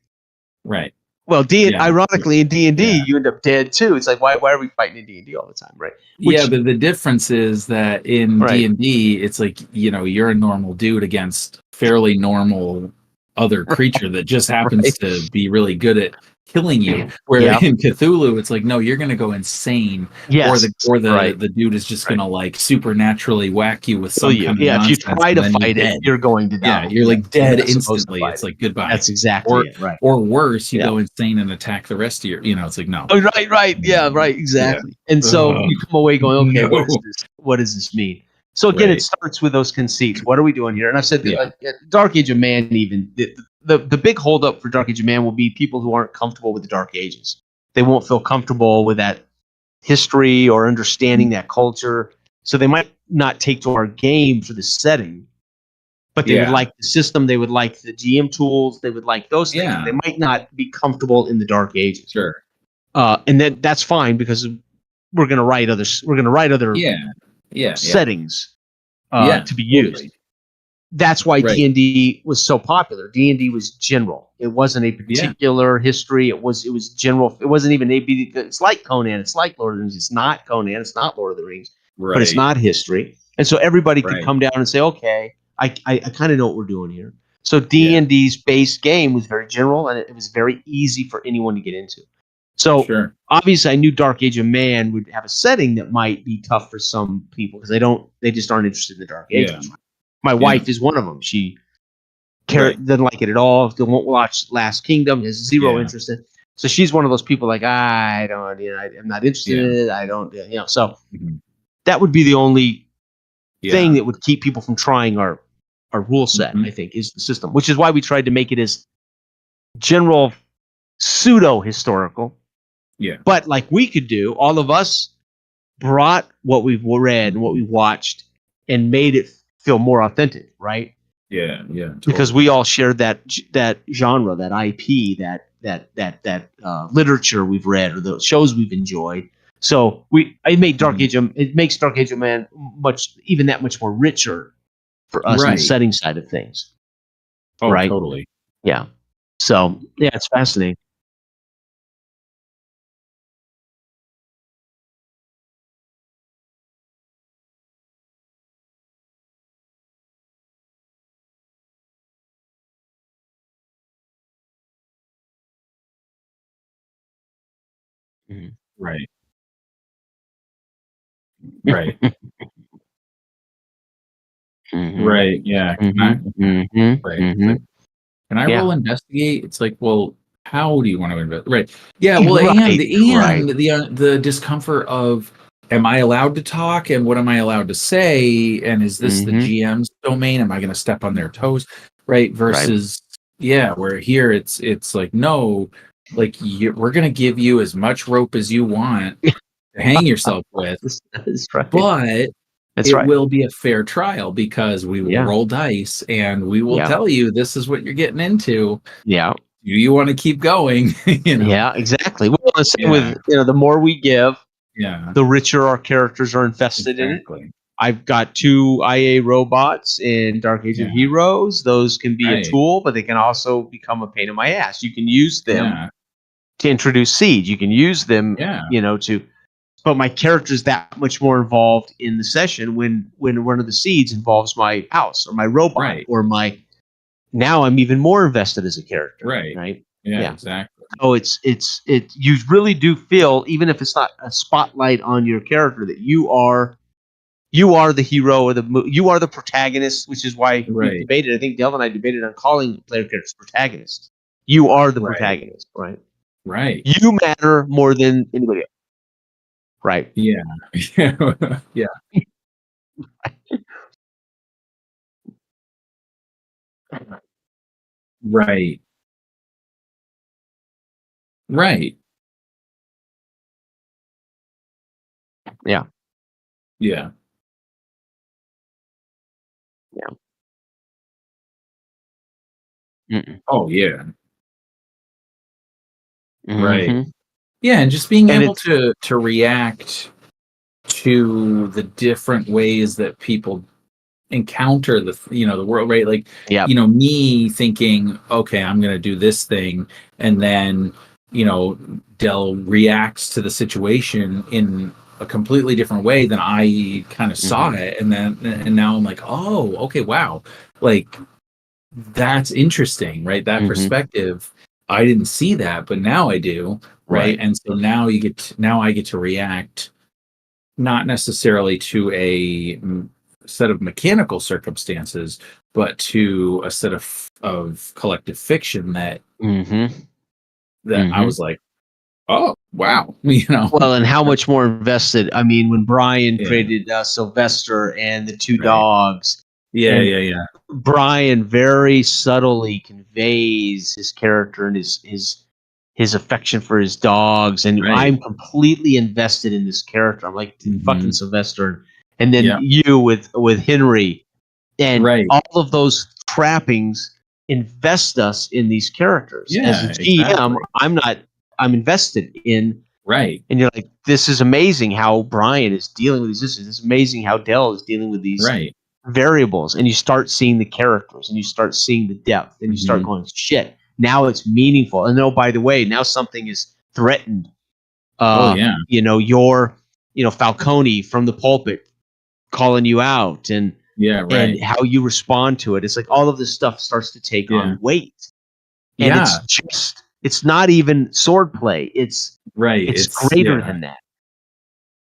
Right. Well, ironically, in D&D, you end up dead too. It's like, why are we fighting in D&D all the time, right? But the difference is that in D&D, it's like, you're a normal dude against fairly normal other creature that just happens to be really good at killing you. Where in Cthulhu, it's like, no, you're going to go insane. Yes. Or the dude is just going to like supernaturally whack you with some kind of nonsense. If you try to fight it, you're going to die. Yeah, you're like dead instantly. It's like goodbye. That's exactly it. Right. Or worse, you go insane and attack the rest of your. It's like no. Oh, right. Yeah, right. Exactly. Yeah. And so you come away going, okay, what does this mean? So again, it starts with those conceits. What are we doing here? And I've said Dark Age of Man, even the big holdup for Dark Age of Man will be people who aren't comfortable with the Dark Ages. They won't feel comfortable with that history or understanding that culture. So they might not take to our game for the setting, but they would like the system. They would like the GM tools. They would like those things. They might not be comfortable in the Dark Ages. Sure. And then that's fine because we're going to write other settings to be used. That's why D&D was so popular. D&D was general. It wasn't a particular history. It was general. It wasn't even it's like Conan. It's like Lord of the Rings. It's not Conan. It's not Lord of the Rings. But it's not history. And so everybody could come down and say, okay, I kind of know what we're doing here. So D&D's base game was very general, and it was very easy for anyone to get into. So obviously, I knew Dark Age of Man would have a setting that might be tough for some people because they just aren't interested in the Dark Ages. My wife is one of them. She doesn't like it at all. They won't watch Last Kingdom. Has zero interest in. So she's one of those people like I don't, I'm not interested in it. I don't, So that would be the only thing that would keep people from trying our rule set. I think is the system, which is why we tried to make it as general pseudo historical. Yeah. But like we could do, all of us brought what we've read and what we watched and made it feel more authentic, right? Yeah, yeah. Totally. Because we all shared that genre, that IP, that literature we've read or the shows we've enjoyed. So it makes Dark Age of Man that much more richer for us in the setting side of things. Oh, right? Totally. Yeah. So it's fascinating. Right. Right. Right. Yeah. Right. Can I roll investigate? It's like, well, how do you want to invest? Right. Yeah. Well, and the discomfort of, am I allowed to talk, and what am I allowed to say, and is this the GM's domain? Am I going to step on their toes? Right. Versus, where here it's like, no, like we're going to give you as much rope as you want to hang yourself with. That's right. But it will be a fair trial because we will roll dice and we will tell you this is what you're getting into. Yeah. Do you want to keep going? Yeah, exactly. Well, the same with the more we give, the richer our characters are invested in it. I've got 2 IA robots in Dark Age of Heroes. Those can be a tool, but they can also become a pain in my ass. You can use them to introduce siege. You can use them, but my character is that much more involved in the session when one of the seeds involves my house or my robot or my. Now I'm even more invested as a character. Right. Yeah. Exactly. So you really do feel, even if it's not a spotlight on your character, that you are the hero or you are the protagonist, which is why we debated. I think Del and I debated on calling player characters protagonists. You are the protagonist, right? Right. You matter more than anybody else. Right. Yeah. Yeah. Right. Right. Yeah. Yeah. Yeah. Oh, yeah. Right. Yeah, and just being able to react to the different ways that people encounter the world, right? Like, me thinking, okay, I'm going to do this thing, and then Del reacts to the situation in a completely different way than I kind of saw it, and now I'm like, oh, okay, wow, like that's interesting, right? That perspective, I didn't see that, but now I do, right? And so now I get to react not necessarily to a set of mechanical circumstances, but to a set of collective fiction that I was like, oh wow, Well, and how much more invested? I mean, when Brian created Sylvester and the 2 dogs. Yeah. Brian very subtly conveys his character and his affection for his dogs, and I'm completely invested in this character. I'm like fucking Sylvester, and then you with Henry, and all of those trappings invest us in these characters. Yeah, as a GM, exactly. I'm invested in. Right. And you're like, this is amazing how Brian is dealing with these issues. It's amazing how Del is dealing with these variables. And you start seeing the characters and you start seeing the depth and you start going, shit, now it's meaningful. And oh, by the way, now something is threatened. Your Falcone from the pulpit calling you out and how you respond to it. It's like all of this stuff starts to take on weight. And it's just it's not even sword play. It's greater than that.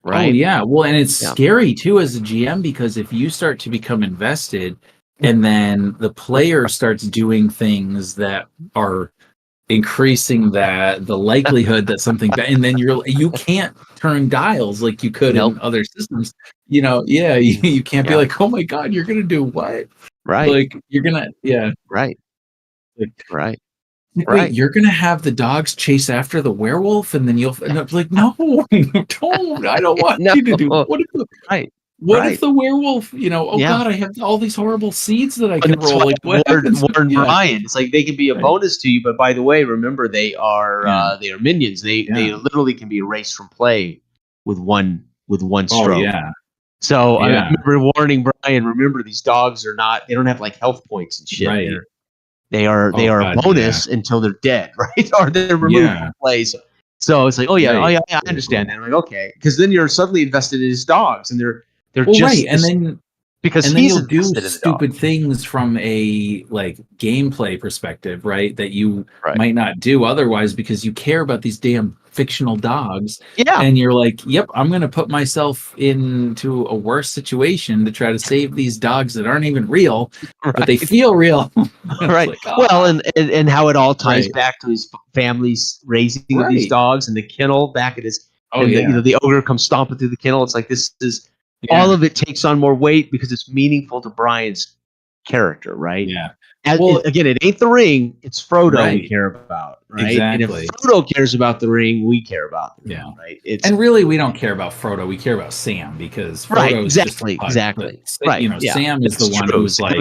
Right? Oh yeah. Well, and it's scary too as a GM, because if you start to become invested and then the player starts doing things that are increasing the likelihood that something and then you can't turn dials like you could in other systems. You can't be like, oh my god, you're gonna do what? Right. Like you're gonna Right. Like, right. Wait, you're gonna have the dogs chase after the werewolf, and then you'll end up like, no, don't. I don't want you to do. What if the werewolf? God, I have all these horrible seeds that I can roll. Like, what happens? Warren Bryan. It's like they can be a bonus to you, but by the way, remember they are minions. They literally can be erased from play with one stroke. Oh yeah. So I remember warning Brian. Remember, these dogs are not. They don't have like health points and shit. Right. They are a bonus until they're dead, right? Or they're removed from play. So it's like, I understand that. I'm like, okay, because then you're suddenly invested in his dogs, and they're just right, and then he's you'll do stupid things from a like gameplay perspective, right? That you might not do otherwise because you care about these damn fictional dogs. Yeah, and you're like, yep, I'm going to put myself into a worse situation to try to save these dogs that aren't even real, but they feel real. Right. Like, well, and how it all ties back to his family's raising these dogs and the kennel back at his. The ogre comes stomping through the kennel. It's like this is. All of it takes on more weight because it's meaningful to Brian's character, right? Yeah. Again, it ain't the ring; it's Frodo we care about, right? Exactly. And if Frodo cares about the ring, we care about the ring, right? And really, we don't care about Frodo; we care about Sam because Frodo's exactly. Right. Sam is the one who's like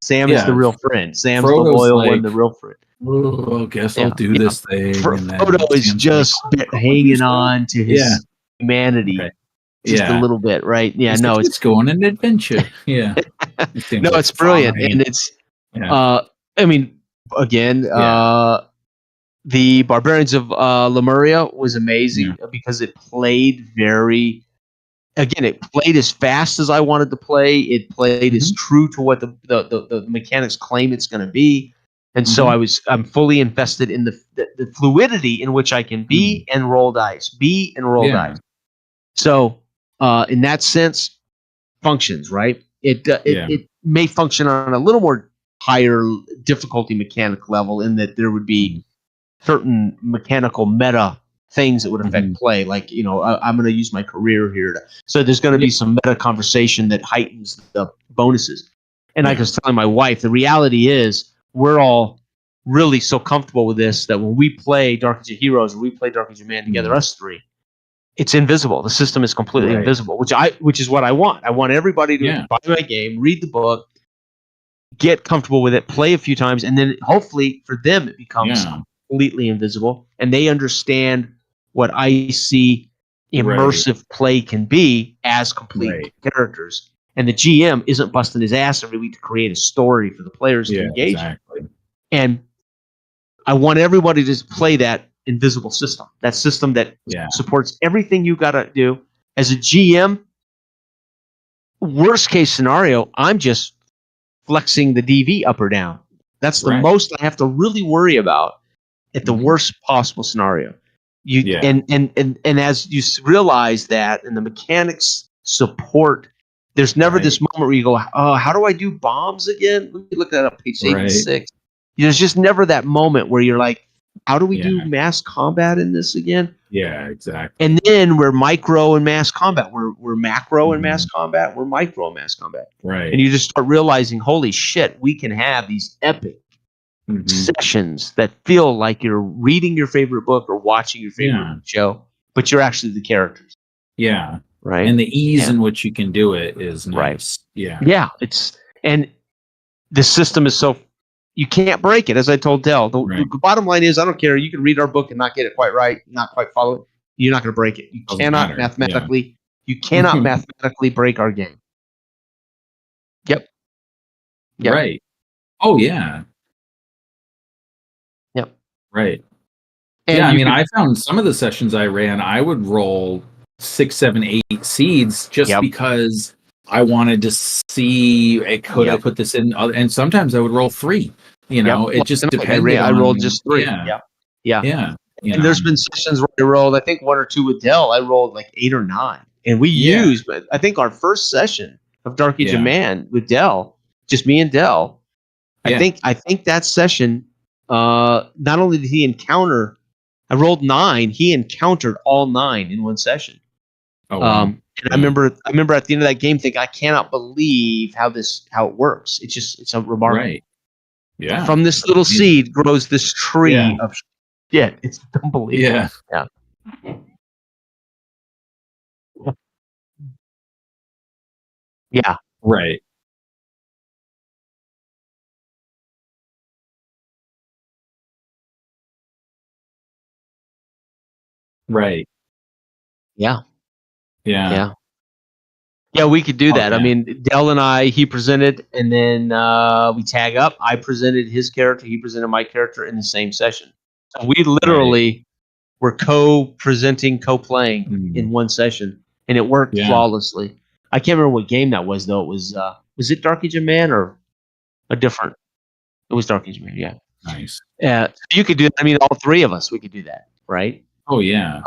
Sam is the real friend. Sam's Frodo's the loyal one, the real friend. Oh, guess I'll do this thing. Frodo is just hanging on to his humanity. Okay. Just a little bit, right? Yeah, it's going an adventure. Yeah. No, it's brilliant. And it's I mean, again, the Barbarians of Lemuria was amazing because it played it played as fast as I wanted to play. It played as true to what the mechanics claim it's going to be. And so I'm fully invested in the fluidity in which I can be and roll dice. So in that sense, functions, right? It may function on a little more higher difficulty mechanic level in that there would be certain mechanical meta things that would affect play. Like, I'm going to use my career here. So there's going to be some meta conversation that heightens the bonuses. And I was telling my wife, the reality is we're all really so comfortable with this that when we play Dark Age of Heroes or we play Dark Age of Man together, us three, it's invisible. The system is completely invisible, which is what I want. I want everybody to buy my game, read the book, get comfortable with it, play a few times, and then hopefully for them it becomes completely invisible, and they understand what I see immersive play can be as complete characters. And the GM isn't busting his ass every week to create a story for the players to engage in. And I want everybody to play that invisible system, that system that supports everything you got to do as a GM. Worst case scenario, I'm just flexing the DV up or down. That's the most I have to really worry about at the worst possible scenario. And as you realize that, and the mechanics support, there's never this moment where you go, oh, how do I do bombs again? Let me look that up, page 86. There's just never that moment where you're like, how do we do mass combat in this again? Yeah, exactly. And then we're micro and mass combat. We're macro and mass combat. We're micro and mass combat. Right. And you just start realizing, holy shit, we can have these epic sessions that feel like you're reading your favorite book or watching your favorite show, but you're actually the characters. Yeah. Right. And the ease in which you can do it is nice. Right. Yeah. Yeah. And the system is so. You can't break it, as I told Del. The bottom line is, I don't care. You can read our book and not get it quite right, not quite follow it. You're not going to break it. You cannot mathematically. You cannot mathematically break our game. Yep. Right. Oh yeah. Yep. Right. And I mean, I found some of the sessions I ran, I would roll 6, 7, 8 seeds just because I wanted to see, could I put this in? And sometimes I would roll 3. It just depended. I rolled just 3. Yeah. Yeah. And there's been sessions where I rolled, I think 1 or 2 with Dell. I rolled like 8 or 9, and we used. But I think our first session of Dark Age of Man with Dell, just me and Dell. I think that session. Not only did he encounter, I rolled 9. He encountered all 9 in one session. Oh wow! And I remember at the end of that game thinking, I cannot believe how it works. It's remarkable. Right. Yeah. From this little seed grows this tree of shit. It's unbelievable. Yeah. Yeah. Right. Right. Yeah. Yeah. Yeah. Yeah, we could do that. I mean, Dell and I, he presented, and then we tag up. I presented his character. He presented my character in the same session. So we literally were co-presenting, co-playing in one session, and it worked flawlessly. I can't remember what game that was, though. It was it Dark Age of Man or a different? It was Dark Age of Man, yeah. Nice. You could do that. I mean, all 3 of us, we could do that, right? Oh, yeah.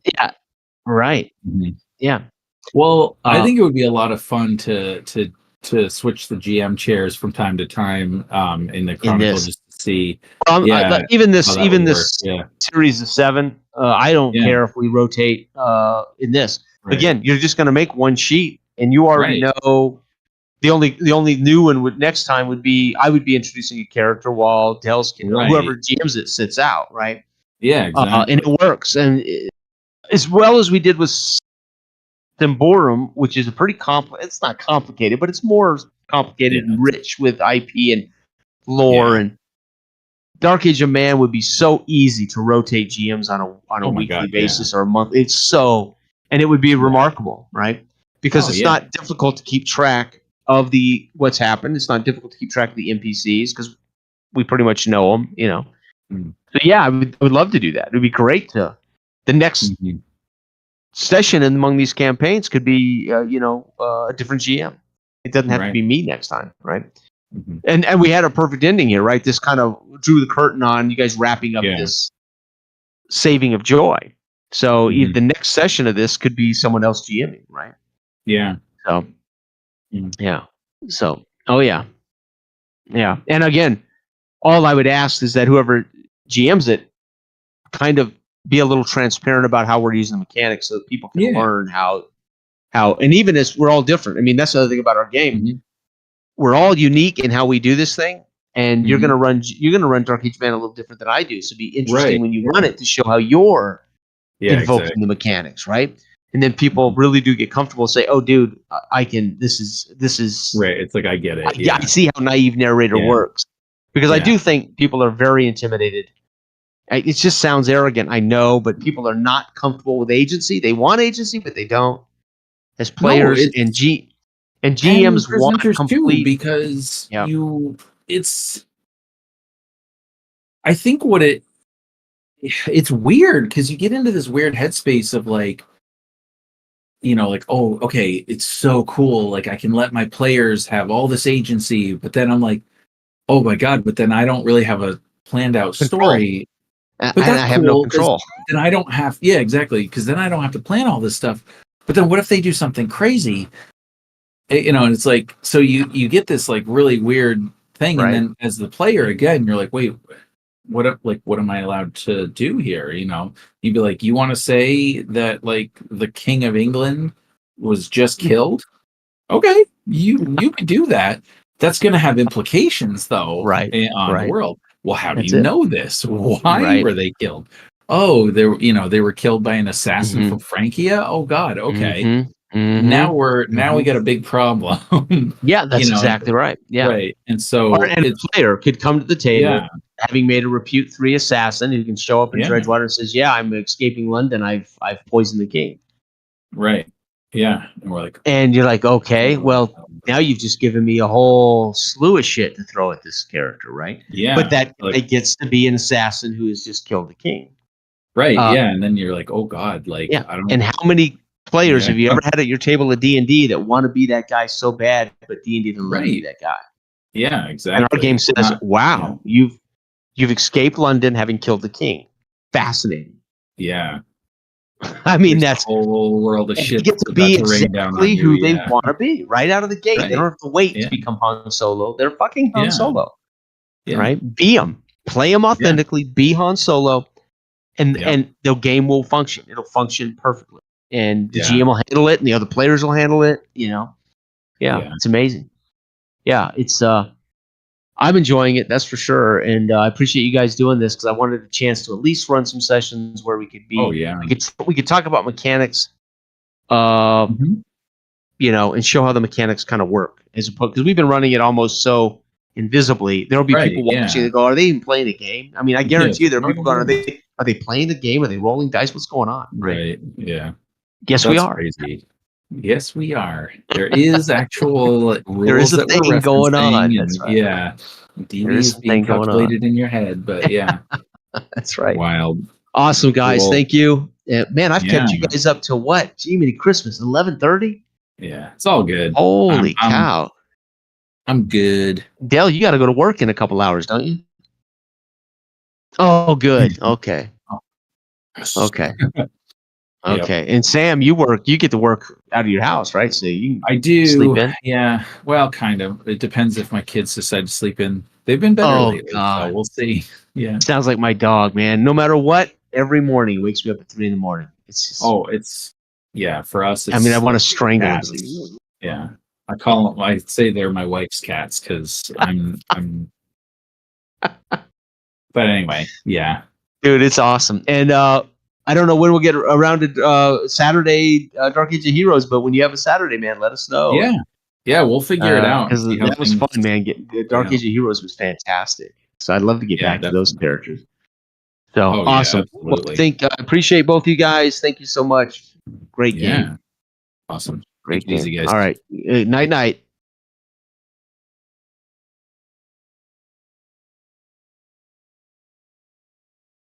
Yeah, right. Mm-hmm. Yeah. Well, I think it would be a lot of fun to switch the GM chairs from time to time in the Chronicle just to see. Even this series of 7, I don't care if we rotate in this. Right. Again, you're just going to make one sheet, and you already know. The only new one next time would be I would be introducing a character while Dell's whoever GMs it sits out, right? Yeah, exactly. And it works, and as well as we did with Themborum, which is a pretty it's not complicated, but it's more complicated and rich with IP and lore. And Dark Age of Man would be so easy to rotate GMs on a weekly basis or a month. And it would be remarkable, right? Because it's not difficult to keep track of what's happened. It's not difficult to keep track of the NPCs because we pretty much know them, you know. So I would love to do that. It would be great to the next session among these campaigns could be a different GM. It doesn't have to be me next time, right? And we had a perfect ending here, right? This kind of drew the curtain on you guys wrapping up this saving of joy. So the next session of this could be someone else GMing, right? Yeah. So So yeah. And again, all I would ask is that whoever GMs it kind of be a little transparent about how we're using the mechanics so that people can learn how and even as we're all different. I mean, that's the other thing about our game. We're all unique in how we do this thing, and you're gonna run Dark Age Man a little different than I do. So it'd be interesting when you run it to show how you're invoking the mechanics, right? And then people really do get comfortable and say, "Oh, dude, I can. This is right." It's like I get it. I see how naive narrator works because I do think people are very intimidated. It just sounds arrogant, I know, but people are not comfortable with agency. They want agency, but they don't. As players and GMs want complete too, because I think it's weird because you get into this weird headspace of like, like, oh, okay, it's so cool. Like I can let my players have all this agency, but then I'm like, oh my God, but then I don't really have a planned out story. But I have no control. Then I don't have, exactly. Because then I don't have to plan all this stuff. But then what if they do something crazy? And it's like, so you get this like really weird thing. And then as the player, again, you're like, wait, what am I allowed to do here? You'd be like, you want to say that like the King of England was just killed? Okay, you could do that. That's going to have implications though, on the world. Well, how do you know this? Why were they killed? Oh, they were killed by an assassin from Francia. Oh God, okay. Now we got a big problem. Yeah, that's exactly right. Yeah, right. And so a player could come to the table, having made a repute 3 assassin, who can show up in Dredgewater and says, "Yeah, I'm escaping London. I've poisoned the king." Right. Yeah, and we're like, and you're like, okay, well, now you've just given me a whole slew of shit to throw at this character, right? Yeah, but that it gets to be an assassin who has just killed the king, right? And then you're like, oh God, like, I don't. And how many players have you ever had at your table of D&D that want to be that guy so bad, but D&D didn't let you be that guy? Yeah, exactly. And our game says, wow, you've You've escaped London, having killed the king. Fascinating. Yeah. I mean, There's that's a whole world of they shit get to about be to rain down on exactly you. who they Yeah. want to be right out of the gate. Right. They don't have to wait Yeah. to become Han Solo. They're fucking Han Yeah. Solo. Yeah. Right? Be them. Play them authentically. Be Han Solo. And the game will function. It'll function perfectly. And the GM will handle it, and the other players will handle it. It's amazing. Yeah, it's I'm enjoying it, that's for sure. And I appreciate you guys doing this because I wanted a chance to at least run some sessions where we could be. Oh yeah. We could talk about mechanics, and show how the mechanics kind of work as opposed because we've been running it almost so invisibly. There'll be people watching that go, "Are they even playing a game?" I mean, I guarantee you there are people going, "Are they playing the game? Are they rolling dice? What's going on?" Right. Yeah. Yes, we are. Crazy. Yes, we are. There is actual rules there is a that thing we're going on. and, That's right. Yeah. DV is being calculated in your head, but yeah. That's right. Wild. Awesome, guys. Cool. Thank you. Man, I've kept you guys up to what? Gee, many Christmas, 11:30. Yeah, it's all good. Holy cow! I'm good. Dale, you got to go to work in a couple hours, don't you? Oh, good. Okay. Okay. Okay. And Sam, you get to work out of your house, right? So I do. Sleep in? Yeah. Well, kind of. It depends if my kids decide to sleep in. They've been better lately, so we'll see. Yeah. Sounds like my dog, man. No matter what, every morning he wakes me up at 3 a.m. It's just for us. I mean, I want to strangle him. Yeah. I say they're my wife's cats because I'm but anyway, yeah. Dude, it's awesome. And I don't know when we'll get around to Saturday Dark Age of Heroes, but when you have a Saturday, man, let us know. Yeah. Yeah, we'll figure it out. Because that was fun, man. Dark Age of Heroes was fantastic. So I'd love to get back to those characters. So awesome. Well, I appreciate both you guys. Thank you so much. Great game. Awesome. Great game. Easy, guys. All right. Night.